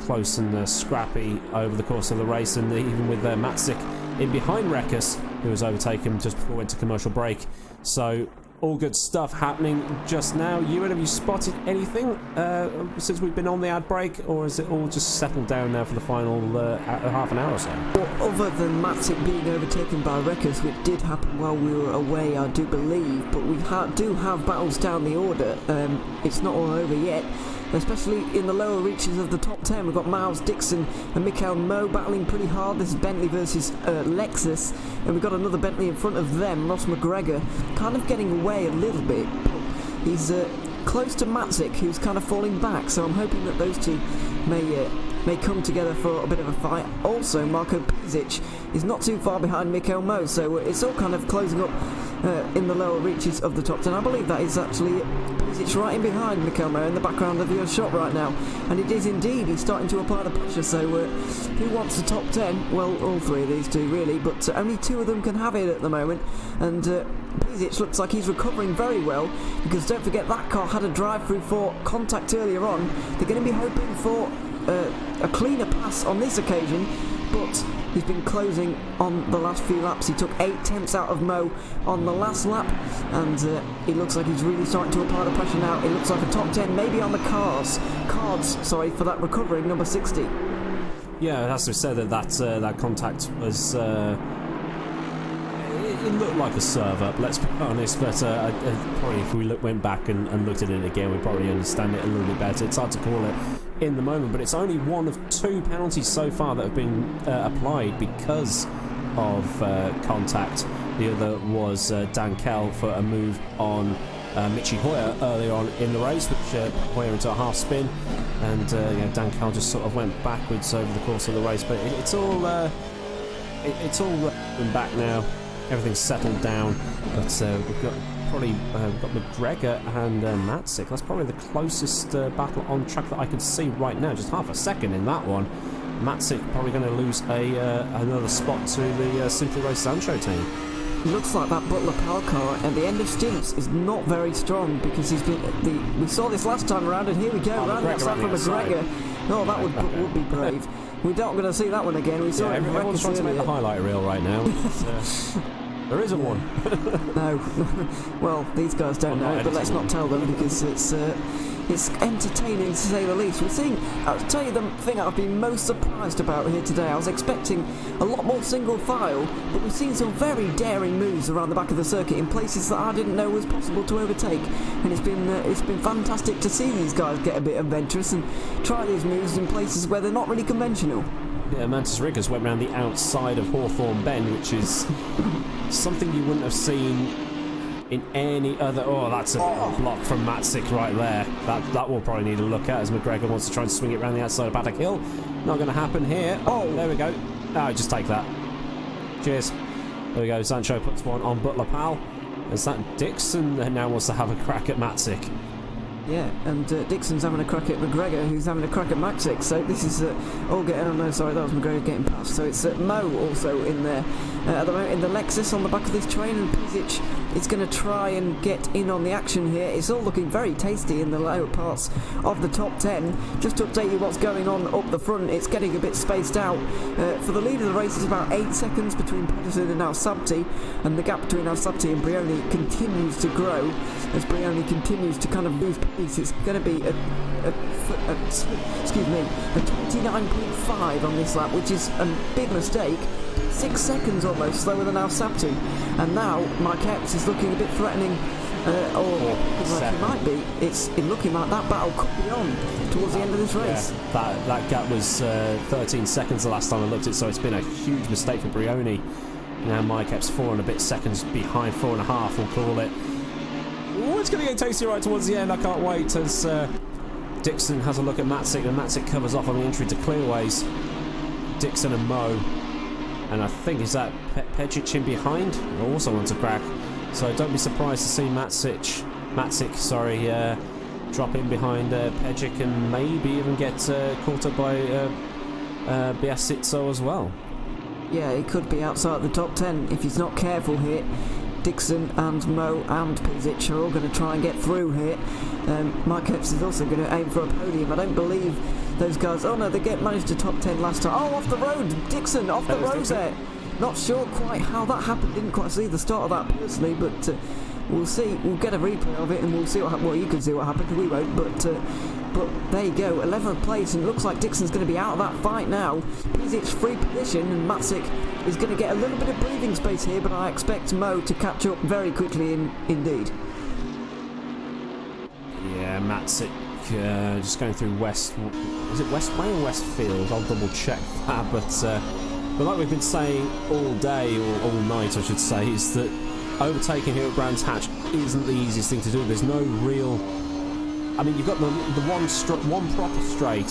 close and scrappy over the course of the race, and even with Matzik in behind Rekas, who was overtaken just before we went to commercial break. So All good stuff happening just now. Ewan, have you spotted anything since we've been on the ad break, or is it all just settled down now for the final half an hour or so? Well, other than Matic being overtaken by wreckers, which did happen while we were away, I do believe, but we do have battles down the order. It's not all over yet. Especially in the lower reaches of the top 10, we've got Miles Dixon and Mikael Moe battling pretty hard. This is Bentley versus Lexus, and we've got another Bentley in front of them, Ross McGregor, kind of getting away a little bit. He's close to Matic, who's kind of falling back, so I'm hoping that those two may come together for a bit of a fight. Also, Marko Pizic is not too far behind Mikael Moe, so it's all kind of closing up in the lower reaches of the top 10. I believe that is actually Pizic right in behind Mikael Moe in the background of your shot right now, and it is indeed. He's starting to apply the pressure, so who wants the top 10? Well, all three of these two really, but only two of them can have it at the moment, and Pizic looks like he's recovering very well, because don't forget that car had a drive-through for contact earlier on. They're going to be hoping for a cleaner pass on this occasion, but he's been closing on the last few laps. He took 8 tenths out of Moe on the last lap, and it looks like he's really starting to apply the pressure now. It looks like a top 10 maybe on the cards for that recovering number 60. Yeah, it has to be said that contact was it looked like a serve up, let's be honest, but probably if we went back and looked at it again, we'd probably understand it a little bit better. It's hard to call it in the moment, but it's only one of 2 penalties so far that have been applied because of contact. The other was Dan Kell for a move on Michi Hoyer earlier on in the race, which put Hoyer into a half spin, and Dan Kell just sort of went backwards over the course of the race, but it's all back now. Everything's settled down, but we've got McGregor and Matsick. That's probably the closest battle on track that I can see right now. Just half a second in that one. Matsick probably going to lose another spot to the Simply Race Sancho team. It looks like that Butler Pal car at the end of stints is not very strong, because he's been. We saw this last time around, and here we go, round the outside from McGregor. Oh, that would be brave. We're not going to see that one again. We saw it. Everyone's trying to make the highlight reel right now. There isn't one. No. Well, these guys don't know, but let's not tell them, because it's entertaining to say the least. I'll tell you the thing I've been most surprised about here today. I was expecting a lot more single file, but we've seen some very daring moves around the back of the circuit in places that I didn't know was possible to overtake, and it's been fantastic to see these guys get a bit adventurous and try these moves in places where they're not really conventional. Yeah, Mantis Riggers went around the outside of Hawthorne Bend, which is something you wouldn't have seen in any other. Oh, that's a block from Matsick right there. That will probably need a look at, as McGregor wants to try and swing it around the outside of Paddock Hill. Not going to happen here. Oh, there we go. Just take that. Cheers. There we go. Sancho puts one on Butler Pal. Is that Dixon now wants to have a crack at Matsick? Yeah, and Dixon's having a crack at McGregor, who's having a crack at Matsick. So this is all getting. Oh no, sorry, that was McGregor getting past. So it's Moe also in there at the moment in the Lexus on the back of this train, and Pizic is going to try and get in on the action here. It's all looking very tasty in the lower parts of the top 10. Just to update you what's going on up the front, it's getting a bit spaced out. For the lead of the race, it's about 8 seconds between Pedersen and Al Sabti, and the gap between Al Sabti and Brioni continues to grow as Brioni continues to kind of lose pace. It's going to be a 29.5 on this lap, which is a big mistake. 6 seconds almost slower than Al Sabti, and now Mike Epps is looking a bit threatening, it might be. It's looking like that battle could be on towards the end of this race. Yeah, that gap was 13 seconds the last time I looked at it, so it's been a huge mistake for Brioni. Now Mike Epps 4 and a bit seconds behind, 4.5 we'll call it. Oh, it's going to get tasty right towards the end. I can't wait as Dixon has a look at Matsick, and Matsick covers off on the entry to clearways. Dixon and Moe, and I think is that Pejic in behind also wants a crack, so don't be surprised to see Matsick drop in behind Pejic and maybe even get caught up by Biasitso as well. Yeah, he could be outside the top 10 if he's not careful here. Dixon and Moe and Pizic are all going to try and get through here. Mike Epps is also going to aim for a podium. I don't believe those guys. Oh no, they managed to top 10 last time. Oh, off the road, Dixon off the road there. Not sure quite how that happened. Didn't quite see the start of that personally, but we'll see. We'll get a replay of it and we'll see what happens. Well, you can see what happened. We won't, but there you go. 11th place, and it looks like Dixon's going to be out of that fight now. Pizic's free position, and Matzik is going to get a little bit of breathing space here, but I expect Mo to catch up very quickly indeed. Yeah, Matzik just going through West... Is it Westway or Westfield? I'll double check that, but like we've been saying all day, or all night I should say, is that overtaking here at Brands Hatch isn't the easiest thing to do. There's no real... I mean, you've got the one proper straight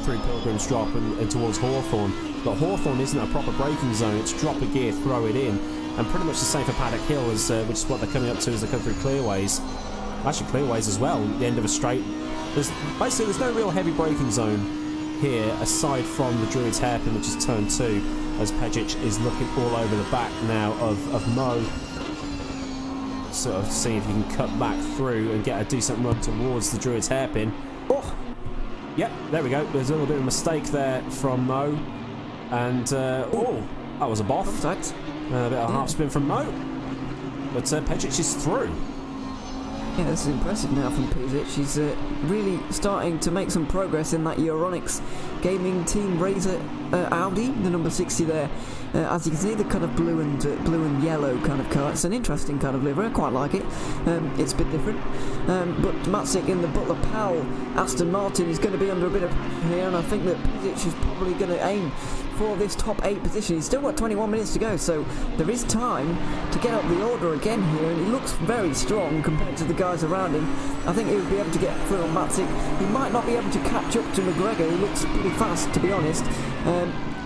through Pilgrim's Drop and towards Hawthorne, but Hawthorne isn't a proper braking zone. It's drop a gear, throw it in, and pretty much the same for Paddock Hill, which is what they're coming up to as they come through Clearways. Actually, Clearways as well, the end of a straight. There's no real heavy braking zone here, aside from the Druids Hairpin, which is turn 2, as Pejic is looking all over the back now of Mo. Sort of see if you can cut back through and get a decent run towards the Druids Hairpin. Oh! Yep, there we go. There's a little bit of a mistake there from Mo. And, that was a boff. A bit of a half spin from Mo. But Pejic is through. Yeah, this is impressive now from Pizzic. She's really starting to make some progress in that Euronics gaming team Razor Audi, the number 60 there. As you can see, the kind of blue and yellow kind of car. It's an interesting kind of livery. I quite like it. It's a bit different. But Matzik in the Butler Powell Aston Martin is going to be under a bit of pressure here, and I think that Pizzic is probably going to aim for this top 8 position. He's still got 21 minutes to go, so there is time to get up the order again here, and he looks very strong compared to the guys around him. I think he'll be able to get through on Matzik. He might not be able to catch up to McGregor, who looks pretty fast, to be honest.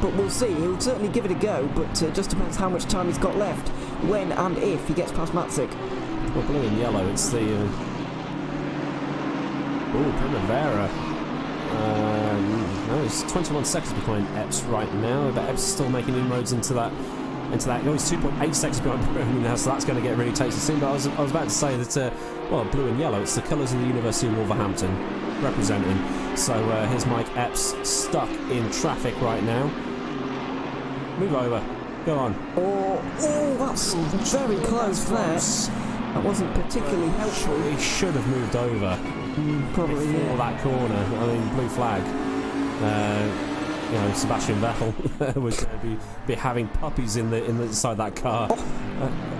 But we'll see. He'll certainly give it a go, but just depends how much time he's got left, when and if he gets past Matzik. Well, blue and yellow, it's the... Primavera. No, it's 21 seconds behind Epps right now, but Epps is still making inroads into that. He's 2.8 seconds behind Bruni now, so that's going to get really tasty soon. But I was about to say that, blue and yellow, it's the colours of the University of Wolverhampton representing. So here's Mike Epps stuck in traffic right now. Move over. Go on. Oh, that's very close there. That wasn't particularly helpful. He should have moved over. Probably, before that corner. I mean, blue flag. Sebastian Vettel would be having puppies in the inside that car.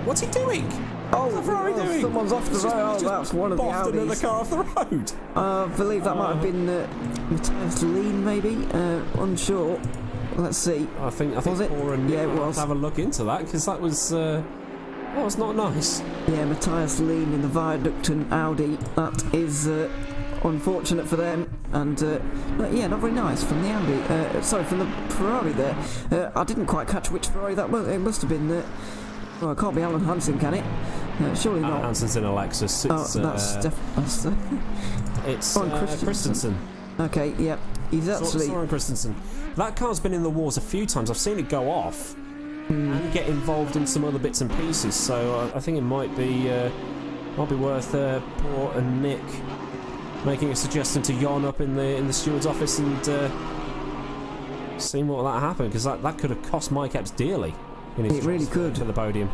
What's he doing? What's the Ferrari doing? Someone's off the road. Oh, that's one of the Audis. Another car off the road. I believe that might have been Matthias Lean, maybe. Unsure. Let's see. I think Paul and Nick it was. Have a look into that, because that was not nice. Yeah, Matthias Lean in the Viaduct and Audi. That is unfortunate for them, and not very nice from the Audi. From the Ferrari there. I didn't quite catch which Ferrari that was. It must have been. It can't be Alan Hansen, can it? Surely not. Alan Hansen's in a Lexus. It's Christensen. Okay, yeah. He's actually... Soren Christensen. That car's been in the wars a few times. I've seen it go off and get involved in some other bits and pieces, so I think it might be worth Paul and Nick making a suggestion to Jon up in the steward's office and seeing what that happened, because that could have cost Mike Epps dearly. It really could. For the podium.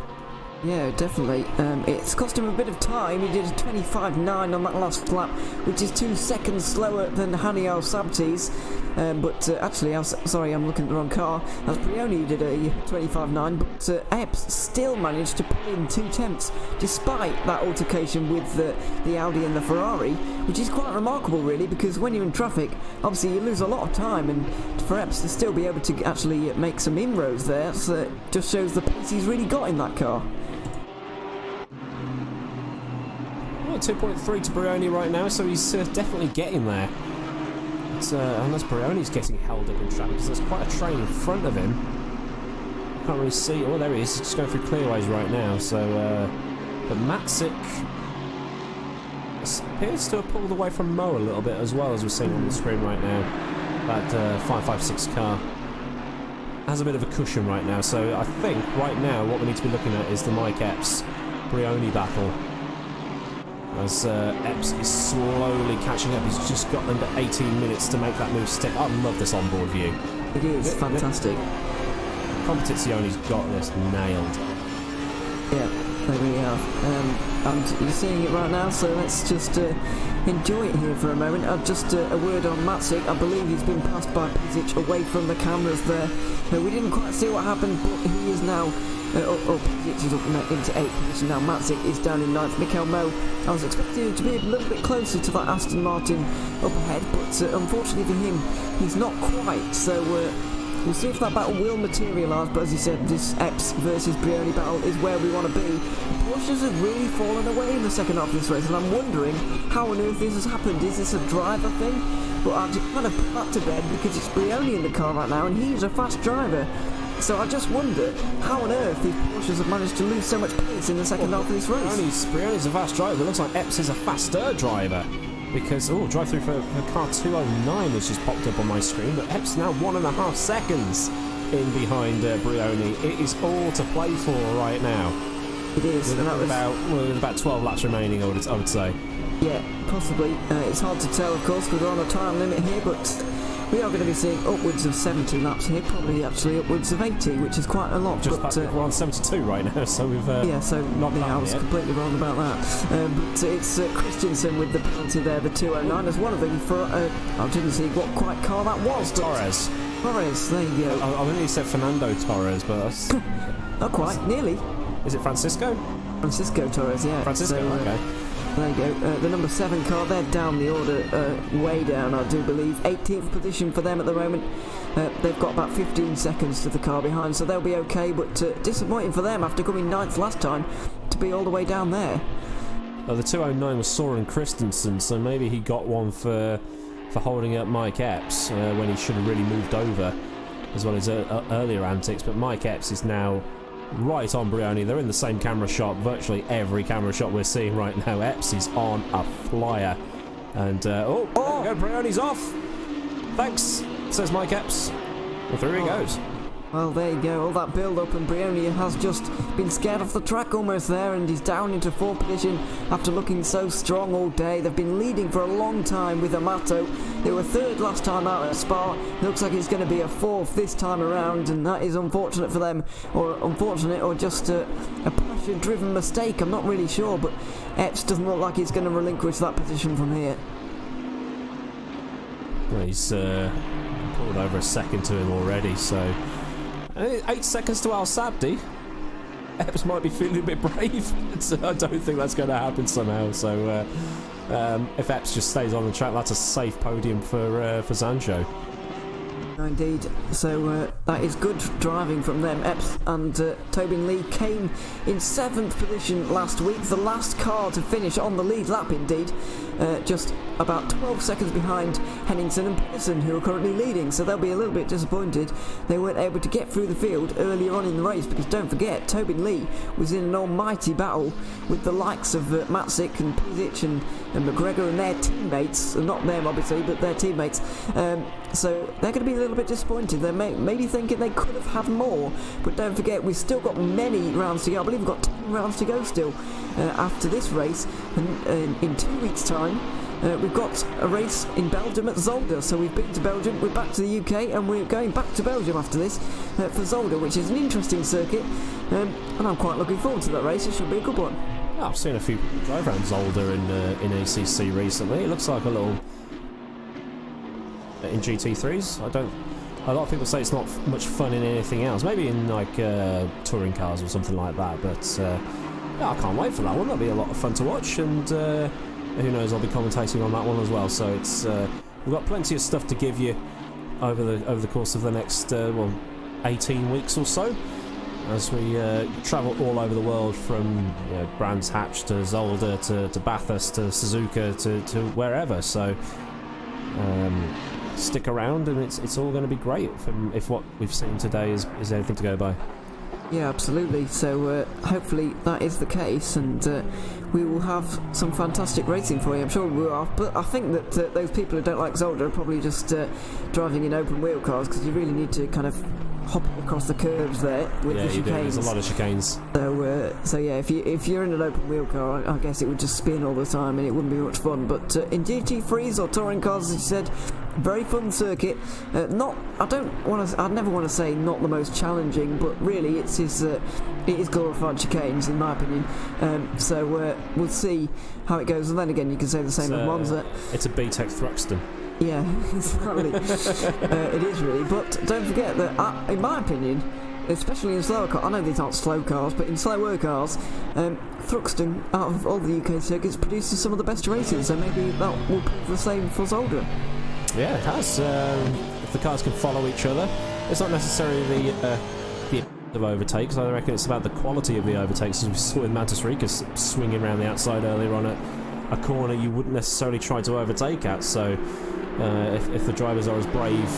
Yeah, definitely. It's cost him a bit of time. He did a 25.9 on that last lap, which is 2 seconds slower than Hani Al-Sabti's. Actually, I'm looking at the wrong car. That's Brioni who did a 25.9, but Epps still managed to pull in 2 tenths, despite that altercation with the Audi and the Ferrari, which is quite remarkable, really, because when you're in traffic, obviously you lose a lot of time, and for Epps to still be able to actually make some inroads there, just shows the pace he's really got in that car. 2.3 to Brioni right now, so he's definitely getting there. Unless Brioni's getting held up in traffic, because there's quite a train in front of him. Can't really see. Oh, there he is. He's just going through Clearways right now. So, but Matzik appears to have pulled away from Mo a little bit as well, as we're seeing on the screen right now. That 556 car has a bit of a cushion right now. So I think right now what we need to be looking at is the Mike Epps Brioni battle. As Epps is slowly catching up. He's just got under 18 minutes to make that move stick. I love this onboard view. It is fantastic. Competizioni's got this nailed. Yeah, They really have. And you're seeing it right now, so let's just enjoy it here for a moment. Just a word on Matzik. I believe he's been passed by Pizic away from the cameras there. We didn't quite see what happened, but he is now... Pizic is up into 8th position now. Matzik is down in 9th. Mikel Mo, I was expecting him to be a little bit closer to that Aston Martin up ahead, but unfortunately for him, he's not quite. So we'll see if that battle will materialise, but as you said, this Epps versus Brioni battle is where we want to be. The Porsches have really fallen away in the second half of this race, and I'm wondering how on earth this has happened. Is this a driver thing? But I've just kind of put that to bed because it's Brioni in the car right now, and he's a fast driver. So I just wonder how on earth these Porsches have managed to lose so much pace in the second half of this race. Brioni's a fast driver. It looks like Epps is a faster driver. Because, drive through for car 209 has just popped up on my screen, but Epps now 1.5 seconds in behind Brioni. It is all to play for right now. It is, with and that was about 12 laps remaining, I would say. Yeah, possibly. It's hard to tell, of course, because we're on a time limit here, but we are going to be seeing upwards of 70 laps here, probably actually upwards of 80, which is quite a lot. We're on 72 right now, so we've I was completely wrong about that. But it's Christensen with the penalty there, the 209, as one of them for I didn't see what quite car that was. Torres, there you go. I think he said Fernando Torres, but that's... Not quite, nearly. Is it Francisco? Francisco Torres, yeah. Francisco, okay. There you go. The number 7 car, they're down the order, way down, I do believe. 18th position for them at the moment. They've got about 15 seconds to the car behind, so they'll be okay, but disappointing for them after coming 9th last time to be all the way down there. The 209 was Soren Christensen, so maybe he got one for holding up Mike Epps when he should have really moved over, as well as earlier antics, but Mike Epps is now right on Brioni. They're in the same camera shot, virtually every camera shot we're seeing right now. Epps is on a flyer, and there we go, Brioni's off. Thanks, says Mike Epps. Well, through he goes. Well, there you go, all that build-up, and Brioni has just been scared off the track almost there, and he's down into 4th position after looking so strong all day. They've been leading for a long time with Amato. They were 3rd last time out at Spa. Looks like it's going to be a 4th this time around, and that is unfortunate for them, or unfortunate, or just a pressure-driven mistake. I'm not really sure, but Epps doesn't look like he's going to relinquish that position from here. Well, he's pulled over a second to him already, so... 8 seconds to Al Sabdi. Epps might be feeling a bit brave, but I don't think that's going to happen somehow. So if Epps just stays on the track, that's a safe podium for Sancho. Indeed, so that is good driving from them. Epps and Tobin Lee came in 7th position last week, the last car to finish on the lead lap indeed, just about 12 seconds behind Henningsen and Peterson, who are currently leading, so they'll be a little bit disappointed they weren't able to get through the field earlier on in the race, because don't forget, Tobin Lee was in an almighty battle with the likes of Matzik and Pizic and McGregor and their teammates, not them obviously, but their teammates, so they're going to be a little bit disappointed. They're maybe thinking they could have had more, but don't forget we've still got many rounds to go. I believe we've got 10 rounds to go still after this race, and in 2 weeks time we've got a race in Belgium at Zolder. So we've been to Belgium, we're back to the UK, and we're going back to Belgium after this for Zolder, which is an interesting circuit, and I'm quite looking forward to that race. It should be a good one. I've seen a few people drive around Zolder in ACC recently. It looks like a little in GT3s. A lot of people say it's not much fun in anything else. Maybe in like touring cars or something like that. But I can't wait for that one. That'll be a lot of fun to watch, and who knows? I'll be commentating on that one as well. So it's we've got plenty of stuff to give you over the course of the next 18 weeks or so, as we travel all over the world, from Brands Hatch to Zolder to Bathurst to Suzuka to wherever. So stick around, and it's all going to be great if what we've seen today is anything to go by. Yeah, absolutely. So hopefully that is the case, and we will have some fantastic racing for you. I'm sure we will. But I think that those people who don't like Zolder are probably just driving in open wheel cars, because you really need to kind of hop across the curves there with the chicanes. There's a lot of chicanes. So yeah, if you're in an open wheel car, I guess it would just spin all the time and it wouldn't be much fun. But in GT3s or touring cars, as you said, very fun circuit. I'd never want to say not the most challenging, but really it is glorified chicanes in my opinion. So we'll see how it goes. And then again, you can say the same of Monza. It's a BTEC Thruxton. Yeah, exactly. It is really. But don't forget that, in my opinion, especially in slower cars, I know these aren't slow cars, but in slower cars, Thruxton, out of all the UK circuits, produces some of the best races, so maybe that will prove the same for Zolder. Yeah, it has. If the cars can follow each other, it's not necessarily the of overtakes. I reckon it's about the quality of the overtakes, as we saw with Mantis Ricas swinging around the outside earlier on at a corner you wouldn't necessarily try to overtake at. So if the drivers are as brave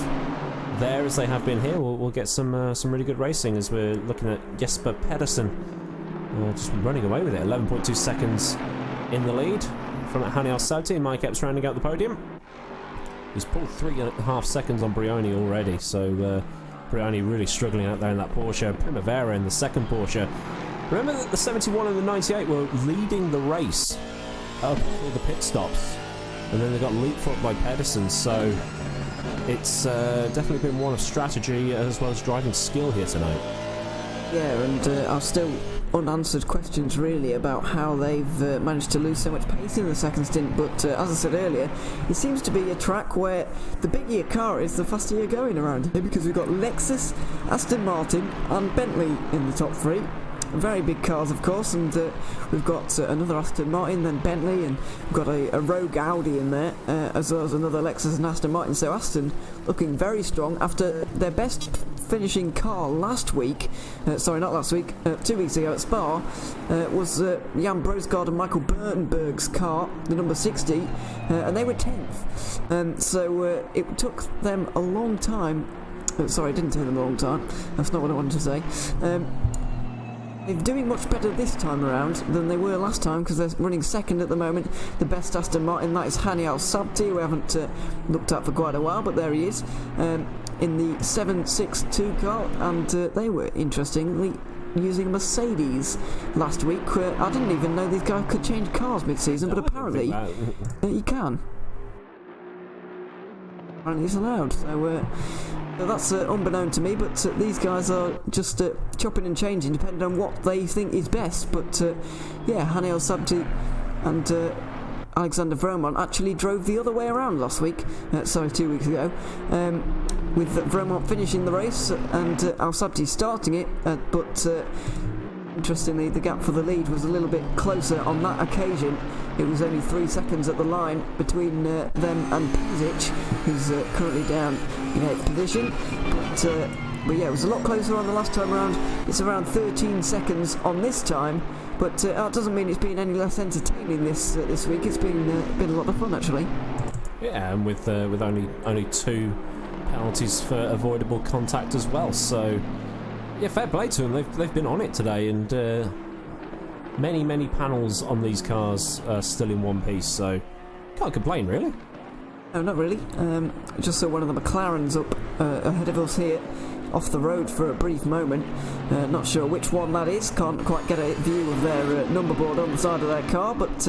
there as they have been here, we'll get some really good racing, as we're looking at Jesper Pedersen just running away with it. 11.2 seconds in the lead from Haniel Sabti, and Mike Epps rounding out the podium. He's pulled 3.5 seconds on Brioni already, so Brioni really struggling out there in that Porsche. Primavera in the second Porsche. Remember that the 71 and the 98 were leading the race up until the pit stops, and then they got leapfrogged by Pedersen, so it's definitely been one of strategy as well as driving skill here tonight. Yeah, and I've still unanswered questions really about how they've managed to lose so much pace in the second stint, but as I said earlier, it seems to be a track where the bigger your car is, the faster you're going around, because we've got Lexus, Aston Martin and Bentley in the top three. Very big cars, of course, and we've got another Aston Martin, then Bentley, and we've got a Rogue Audi in there, as well as another Lexus and Aston Martin. So Aston looking very strong after their best finishing car last week, 2 weeks ago at Spa, was Jan Brosgaard and Michael Burtenberg's car, the number 60, and they were 10th. So it took them a long time. Sorry, it didn't take them a long time. That's not what I wanted to say. They're doing much better this time around than they were last time, because they're running second at the moment. The best Aston Martin, that is Haniel Sabti, who we haven't looked at for quite a while, but there he is, in the 762 car, and they were, interestingly, using Mercedes last week. I didn't even know these guys could change cars mid-season, but apparently you can. Apparently it's allowed, so that's unbeknown to me, but these guys are just chopping and changing depending on what they think is best. But Haniel Sabti and Alexander Vromont actually drove the other way around last week, 2 weeks ago, with Vromont finishing the race and Al Sabti starting it, but interestingly the gap for the lead was a little bit closer on that occasion. It was only 3 seconds at the line between them and Pezic, who's currently down in 8th position, but yeah, it was a lot closer on the last time around. It's around 13 seconds on this time, but that doesn't mean it's been any less entertaining this week. It's been a lot of fun, actually. Yeah, and with only 2 penalties for avoidable contact as well, so yeah, fair play to them. They've been on it today, and many panels on these cars are still in one piece, so can't complain really. No, not really. Just saw one of the McLarens up ahead of us here off the road for a brief moment. Not sure which one that is. Can't quite get a view of their number board on the side of their car, but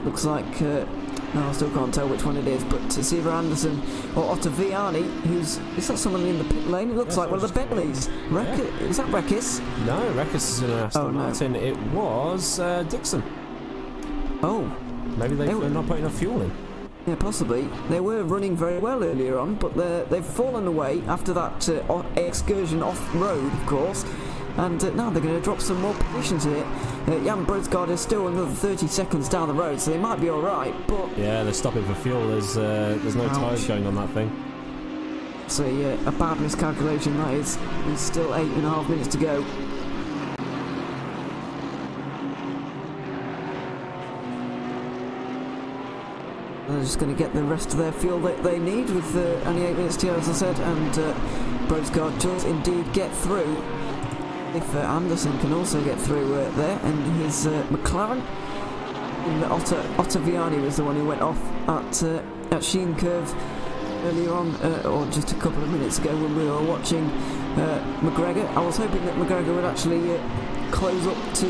looks like I still can't tell which one it is. But Siva Anderson or Otto Viani, is that someone in the pit lane? It looks like one of the Bentleys. Is that Rekis? No, Rekis is in an Aston Martin. It was Dixon. Oh, maybe they're not putting enough fuel in. Yeah, possibly. They were running very well earlier on, but they've fallen away after that excursion off-road, of course, and now they're going to drop some more positions here. Jan Brosgaard is still another 30 seconds down the road, so they might be alright, but... Yeah, they're stopping for fuel. There's no tyres going on that thing. So, a bad miscalculation, that is. There's still 8.5 minutes to go. They're just going to get the rest of their fuel that they need with only 8 minutes to go, as I said, and Brosgaard does indeed get through. If Anderson can also get through there, and his McLaren, and Otto Viani was the one who went off at Sheen Curve earlier on, or just a couple of minutes ago when we were watching McGregor. I was hoping that McGregor would actually close up to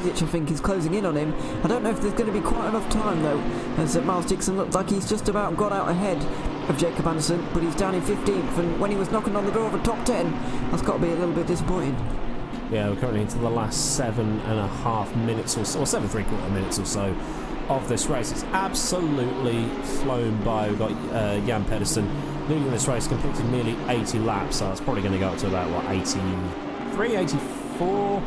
Pezic. I think he's closing in on him. I don't know if there's going to be quite enough time though, as Miles Dixon looked like he's just about got out ahead of Jacob Anderson, but he's down in 15th, and when he was knocking on the door of a top 10, that's got to be a little bit disappointing. Yeah, we're currently into the last 7.5 minutes or so, or 7 3/4 minutes or so of this race. It's absolutely flown by. We've got Jan Pedersen leading this race, completed nearly 80 laps, so it's probably going to go up to about, 83, 84,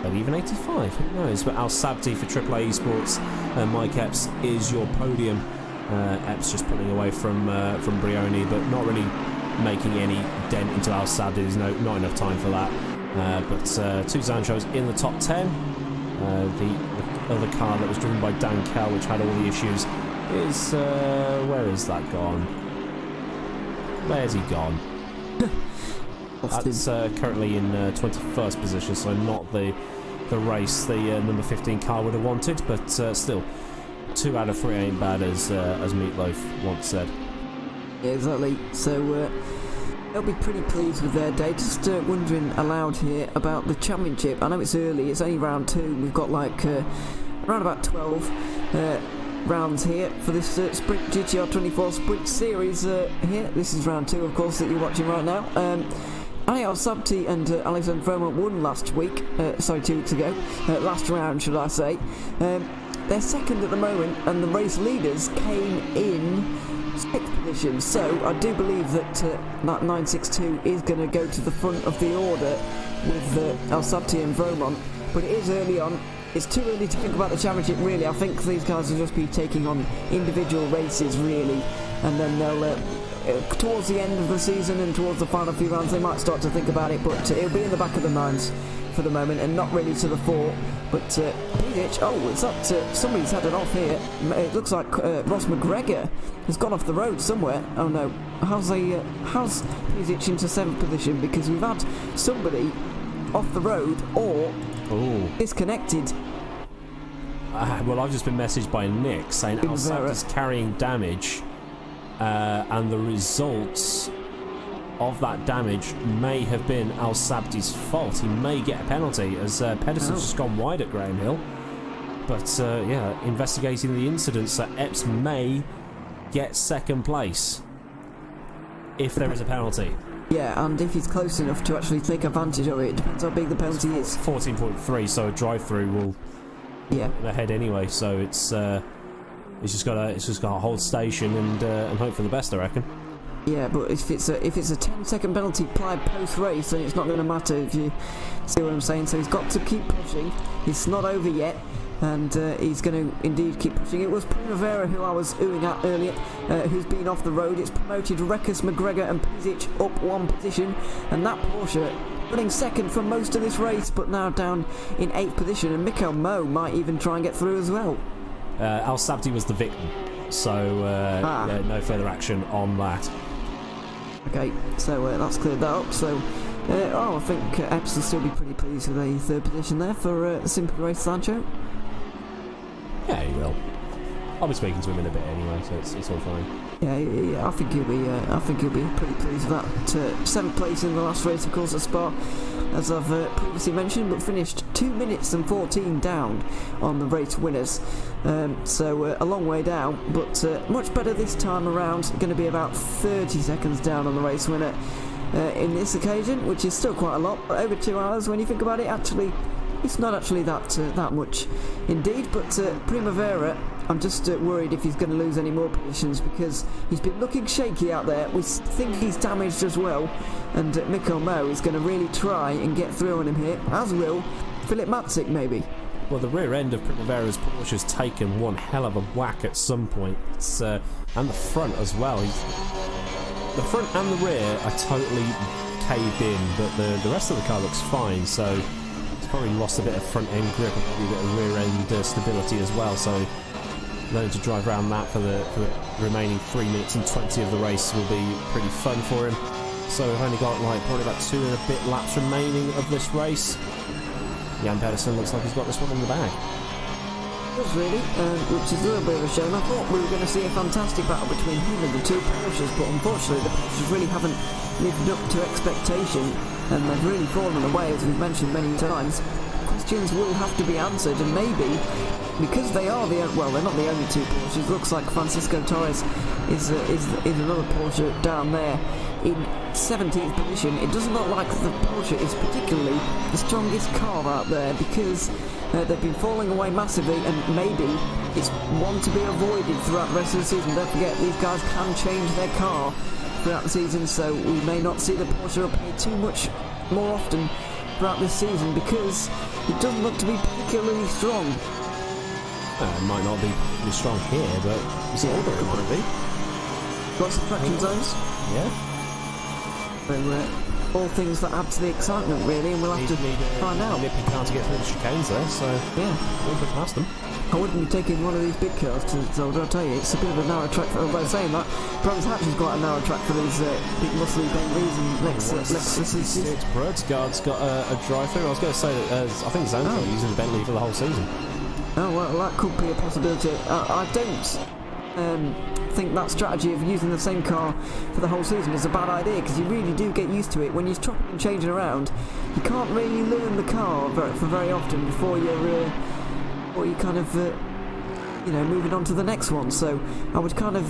maybe even 85, who knows. But Al Sabti for AAA Esports, Mike Epps is your podium. Epps just pulling away from Brioni, but not really making any dent into Al Sabti. There's not enough time for that. But two Zanchos in the top 10. The other car that was driven by Dan Kell, which had all the issues, is where is that gone? Where's he gone? That's currently in 21st position, so not the race the number 15 car would have wanted, but still, 2 out of 3 ain't bad, as Meatloaf once said. Yeah, exactly. So they'll be pretty pleased with their day. Just wondering aloud here about the championship. I know it's early, it's only round 2. We've got like around about 12 rounds here for this Sprint GTR24 Sprint Series here. This is round 2, of course, that you're watching right now. Al Sabti and Alexander Fromont won last week, 2 weeks ago. Last round, should I say. They're second at the moment, and the race leaders came in 6th position, so I do believe that that 962 is going to go to the front of the order with Al Sabti and Vromont, but it is early on. It's too early to think about the championship, really. I think these guys will just be taking on individual races, really, and then they'll towards the end of the season and towards the final few rounds they might start to think about it, but it'll be in the back of the 9s for the moment and not really to the 4. But Pizich, it's that somebody's had it off here. It looks like Ross McGregor has gone off the road somewhere. Oh no, how's Pizich into 7th position? Because we've had somebody off the road or disconnected. Well, I've just been messaged by Nick saying Al Sabti's carrying damage, and the results of that damage may have been Al Sabti's fault. He may get a penalty, as Pedersen's just gone wide at Graham Hill. But investigating the incident, so Epps may get 2nd place if there is a penalty. Yeah, and if he's close enough to actually take advantage of it, depends how big the penalty is. 14.3, so a drive-through will ahead anyway. So it's just got to hold station and hope for the best, I reckon. Yeah, but if it's a 10-second penalty applied post-race, then it's not going to matter, if you see what I'm saying. So he's got to keep pushing. It's not over yet, and he's going to indeed keep pushing. It was Primavera, who I was oohing at earlier, who's been off the road. It's promoted Rekus, McGregor and Pizich up 1 position, and that Porsche running 2nd for most of this race, but now down in 8th position, and Mikkel Moe might even try and get through as well. Al Sabti was the victim, so no further action on that. Okay, so that's cleared that up. So, I think Epps will still be pretty pleased with a 3rd position there for Simply Race Sancho. Yeah, he will. I'll be speaking to him in a bit anyway, so it's all fine. Yeah, I think he'll be pretty pleased with that. 7th place in the last race, of course, at Spa, as I've previously mentioned, but finished 2 minutes and 14 down on the race winners. So a long way down, but much better this time around. Going to be about 30 seconds down on the race winner in this occasion, which is still quite a lot. But over 2 hours, when you think about it, actually, it's not actually that much indeed. But Primavera, I'm just worried if he's going to lose any more positions, because he's been looking shaky out there. We think he's damaged as well, and Mikkel Moe is going to really try and get through on him here, as will Philip Matzik maybe. Well, the rear end of Primavera's Porsche has taken one hell of a whack at some point. And the front as well. The front and the rear are totally caved in, but the rest of the car looks fine, so it's probably lost a bit of front end grip and probably a bit of rear end stability as well, so learning to drive around that for the remaining 3 minutes and 20 of the race will be pretty fun for him. So we've only got probably about 2 and a bit laps remaining of this race. Jan Pedersen looks like he's got this one in the bag. Does really, which is a little bit of a shame. I thought we were going to see a fantastic battle between him and the 2 Porsches, but unfortunately the Porsches really haven't lived up to expectation, and they've really fallen away, as we've mentioned many times. Questions will have to be answered, and maybe because they are they're not the only two Porsches. Looks like Francisco Torres is another Porsche down there in 17th position. It doesn't look like the Porsche is particularly the strongest car out there, because they've been falling away massively, and maybe it's one to be avoided throughout the rest of the season. Don't forget, these guys can change their car throughout the season, so we may not see the Porsche up here too much more often throughout this season, because it doesn't look to be particularly strong. It might not be really strong here, but it's all where it might be. Lots of traction zones. Yeah. So, all things that add to the excitement, really, and we'll have to find out. Nippy car to get through the chicanes there, so yeah, we'll be past them. I wouldn't be taking one of these big cars to Zolder, I'll tell you. It's a bit of a narrow track for, by saying that, Brands Hatch is quite a narrow track for these big muscly Bentleys and Lexuses. Bertgard's got a drive-through. I was going to say that I think Zanko using the Bentley for the whole season. Oh, well, that could be a possibility. I don't think that strategy of using the same car for the whole season is a bad idea, because you really do get used to it. When you're chopping and changing around, you can't really learn the car for very often before you're kind of moving on to the next one. So I would kind of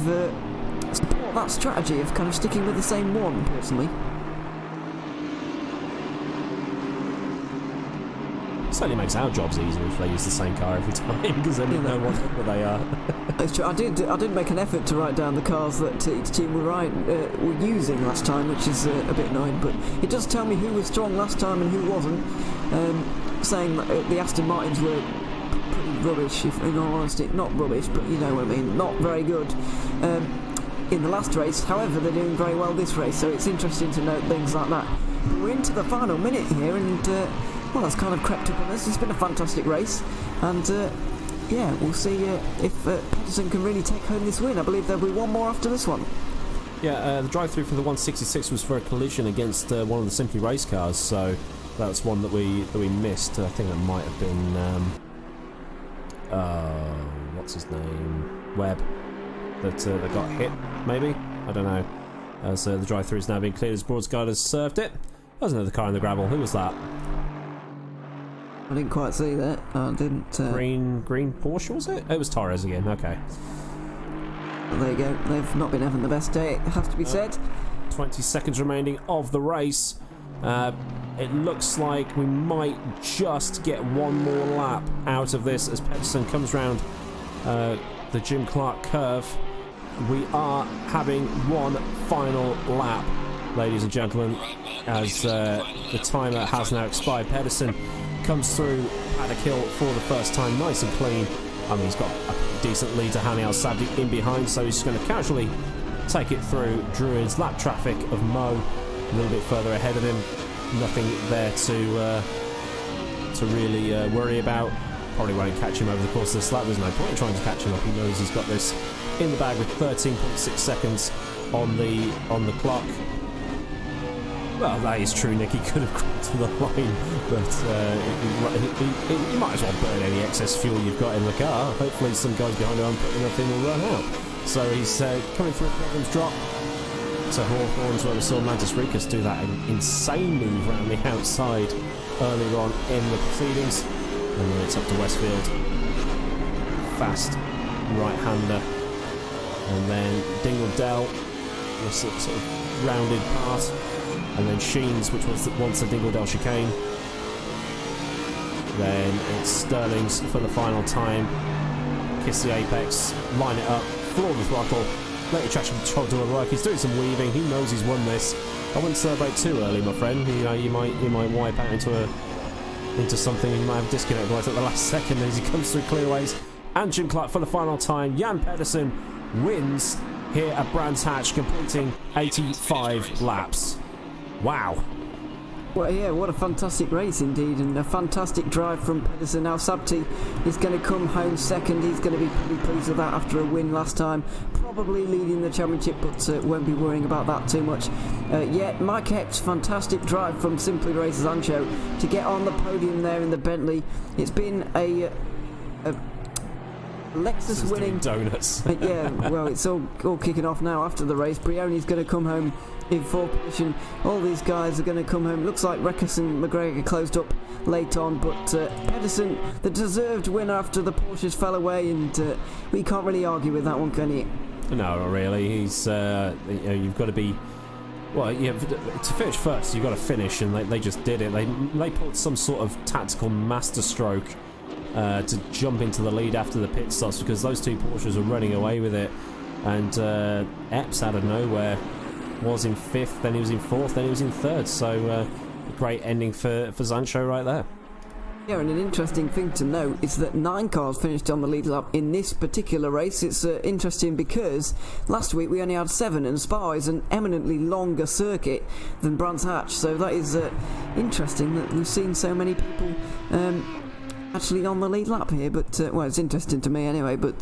support that strategy of kind of sticking with the same one, personally. Certainly makes our jobs easier if they use the same car every time, because then we know what number they are. It's true. I did make an effort to write down the cars that each team were using last time, which is a bit annoying, but it does tell me who was strong last time and who wasn't, saying that the Aston Martins were pretty rubbish, if in all honesty. Not rubbish, but you know what I mean, not very good in the last race. However, they're doing very well this race, so it's interesting to note things like that. But we're into the final minute here, and well, that's kind of crept up on us. It's been a fantastic race, and yeah, we'll see if Pedersen can really take home this win. I believe there'll be one more after this one. Yeah, the drive-through for the 166 was for a collision against one of the Simply Race cars, so that's one that we missed. I think that might have been what's his name, Webb, that got hit, maybe, I don't know. So the drive-through is now being cleared as Broadsguard has served it. There's another car in the gravel. Who was that? I didn't quite see that. I didn't. Green Porsche, was it? It was Torres again. Okay. Well, there you go. They've not been having the best day, it has to be said. 20 seconds remaining of the race. It looks like we might just get one more lap out of this as Pedersen comes round the Jim Clark curve. We are having one final lap, ladies and gentlemen, as the timer has now expired. Pedersen comes through Paddock Hill for the first time, nice and clean. I mean, he's got a decent lead to Hani Al-Sabdi in behind, so he's going to casually take it through Druid's lap traffic of Mo, a little bit further ahead of him. Nothing there to really worry about. Probably won't catch him over the course of this lap. There's no point in trying to catch him up. He knows he's got this in the bag with 13.6 seconds on the clock. Well, that is true, Nick. He could have crossed the line, but you might as well burn any excess fuel you've got in the car. Hopefully some guys behind him aren't putting enough in will run out. So he's coming through Pilgrim's Drop to Hawthorns, where we saw Mantis Ricus do that insane move around the outside earlier on in the proceedings. And then it's up to Westfield. Fast right-hander. And then Dingledell, the sort of rounded part. And then Sheens, which was once the Dingledell chicane. Then it's Sterling's for the final time. Kiss the apex, line it up, floor the throttle, let your traction control do the work. He's doing some weaving. He knows he's won this. I wouldn't celebrate too early, my friend. You might wipe out into something. You might have disconnect right at the last second as he comes through clearways. And Jim Clark for the final time. Jan Pedersen wins here at Brands Hatch, completing 85 laps. Wow. Well, yeah, what a fantastic race indeed, and a fantastic drive from Pedersen. Now Sabti is going to come home second. He's going to be pretty pleased with that after a win last time. Probably leading the championship, but won't be worrying about that too much. Yet Mike Hecht's fantastic drive from Simply Races Ancho to get on the podium there in the Bentley. It's been a Lexus winning donuts. Yeah, well, it's all kicking off now after the race. Brioni's going to come home in fourth position. All these guys are going to come home. Looks like Reckes and McGregor closed up late on, but Pedersen, the deserved winner after the Porsches fell away, and we can't really argue with that one, can you? No, not really. He's, you've got to be. Well, yeah, to finish first, you've got to finish, and they just did it. They pulled some sort of tactical masterstroke to jump into the lead after the pit stops, because those two Porsches were running away with it, and Epps out of nowhere was in fifth, then he was in fourth, then he was in third. So a great ending for Sancho right there. Yeah, and an interesting thing to note is that 9 cars finished on the lead lap in this particular race. It's interesting because last week we only had 7, and Spa is an eminently longer circuit than Brands Hatch, so that is interesting that we've seen so many people actually on the lead lap here. But well, it's interesting to me anyway. But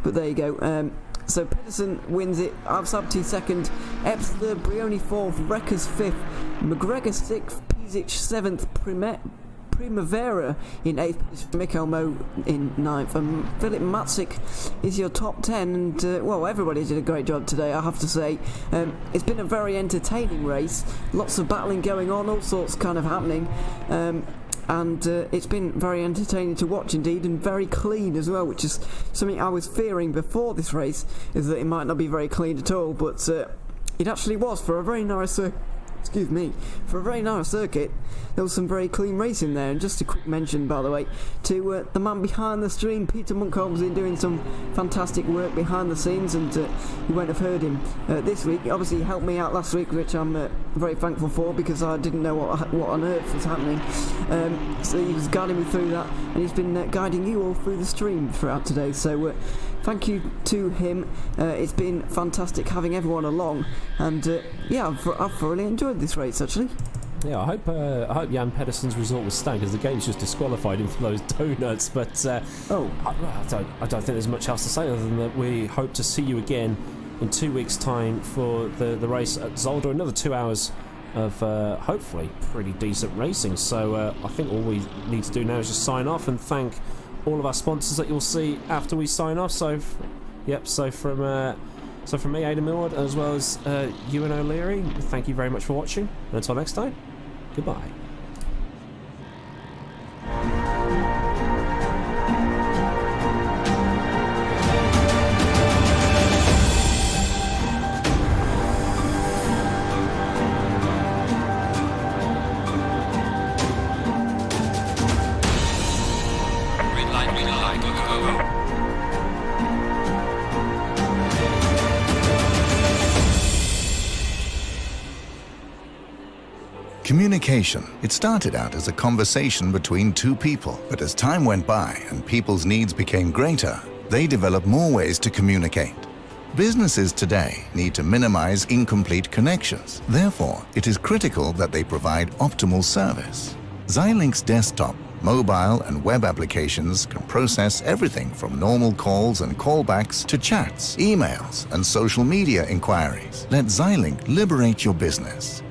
there you go. So Pedersen wins it, Avsabti second, Epps third, Brioni fourth, Reckes fifth, McGregor sixth, Pisic seventh, Primavera in 8th position, Mikel Mo in 9th, and Philip Matzik is your top 10, and well, everybody did a great job today, I have to say. It's been a very entertaining race, lots of battling going on, all sorts kind of happening, and it's been very entertaining to watch indeed, and very clean as well, which is something I was fearing before this race, is that it might not be very clean at all, but it actually was for a very narrow circuit. Excuse me, for a very narrow circuit, there was some very clean racing there. And just a quick mention, by the way, to the man behind the stream, Peter Munkholm's been doing some fantastic work behind the scenes, and you won't have heard him this week. Obviously, he helped me out last week, which I'm very thankful for, because I didn't know what on earth was happening. So he was guiding me through that, and he's been guiding you all through the stream throughout today. So thank you to him. It's been fantastic having everyone along, and yeah, I've thoroughly enjoyed this race actually. Yeah, I hope Jan Pedersen's result was staying, because the game's just disqualified him for those donuts. But I don't think there's much else to say other than that we hope to see you again in 2 weeks' time for the race at Zolder. Another 2 hours of hopefully pretty decent racing. So I think all we need to do now is just sign off and thank all of our sponsors that you'll see after we sign off. So from me, Aidan Millward, as well as Ewan O'Leary, thank you very much for watching, and until next time, goodbye. Communication. It started out as a conversation between 2 people, but as time went by and people's needs became greater, they developed more ways to communicate. Businesses today need to minimize incomplete connections. Therefore, it is critical that they provide optimal service. Xilinx desktop, mobile and web applications can process everything from normal calls and callbacks to chats, emails, and social media inquiries. Let Xilinx liberate your business.